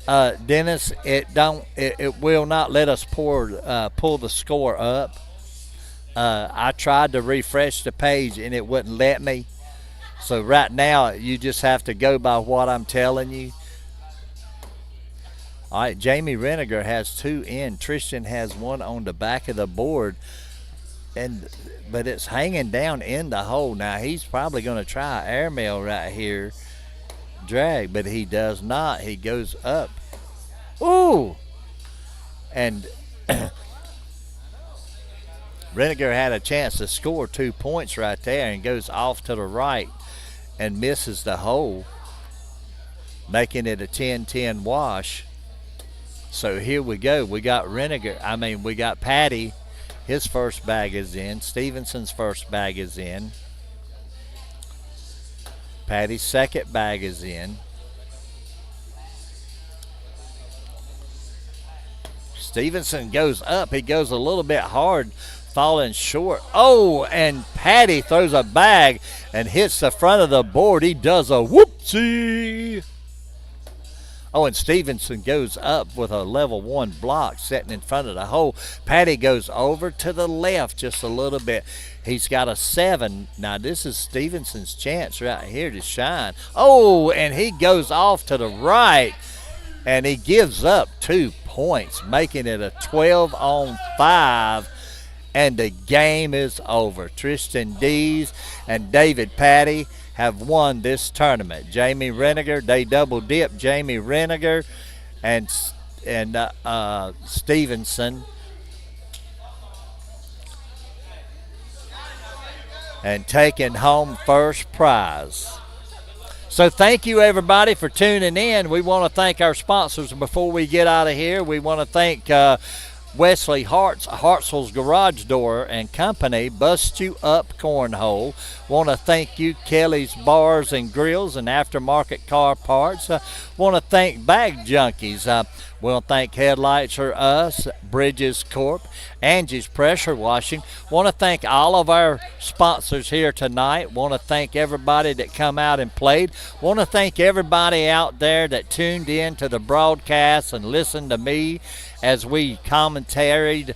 Dennis, it will not let us pull the score up. I tried to refresh the page and it wouldn't let me. So right now you just have to go by what I'm telling you. All right, Jamie Reniger has 2 in. Tristan has 1 on the back of the board, but it's hanging down in the hole. Now he's probably going to try airmail right here, drag, but he does not. He goes up. Ooh, and Reniger had a chance to score 2 points right there and goes off to the right and misses the hole, making it a 10-10 wash. So here we go. We got we got Patty. His first bag is in. Stevenson's first bag is in. Patty's second bag is in. Stevenson goes up. He goes a little bit hard, falling short. Oh, and Patty throws a bag and hits the front of the board. He does a whoopsie. Oh, and Stevenson goes up with a level 1 block sitting in front of the hole. Patty goes over to the left just a little bit. He's got a 7. Now, this is Stevenson's chance right here to shine. Oh, and he goes off to the right, and he gives up 2 points, making it a 12-on-5, and the game is over. Tristan Dees and David Patty have won this tournament. Jamie Reniger, they double dip Jamie Reniger and Stevenson, and taking home first prize. So thank you everybody for tuning in. We want to thank our sponsors before we get out of here. We want to thank Wesley Hartzell's Garage Door and Company, Bust You Up Cornhole. Want to thank you, Kelly's Bars and Grills and Aftermarket Car Parts. Want to thank Bag Junkies. Want to thank Headlights Are Us, Bridges Corp, Angie's Pressure Washing. Want to thank all of our sponsors here tonight. Want to thank everybody that come out and played. Want to thank everybody out there that tuned in to the broadcast and listened to me as we commentaried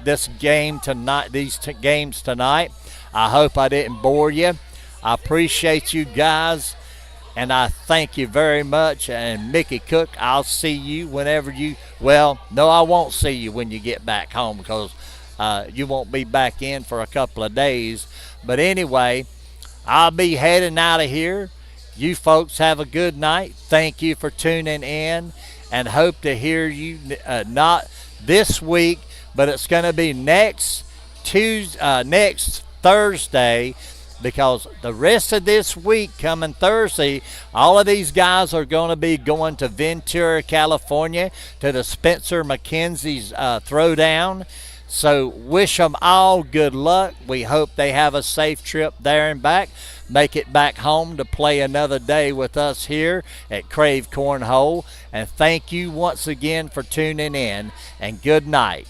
this game tonight, these games tonight. I hope I didn't bore you. I appreciate you guys, and I thank you very much. And Mickey Cook, I'll see you whenever you, well, no, I won't see you when you get back home because you won't be back in for a couple of days. But anyway, I'll be heading out of here. You folks have a good night. Thank you for tuning in, and hope to hear you not this week, but it's going to be next Thursday, because the rest of this week, coming Thursday, all of these guys are going to be going to Ventura, California, to the Spencer McKenzie's throwdown. So wish them all good luck. We hope they have a safe trip there and back. Make it back home to play another day with us here at Krave Cornhole. And thank you once again for tuning in, and good night.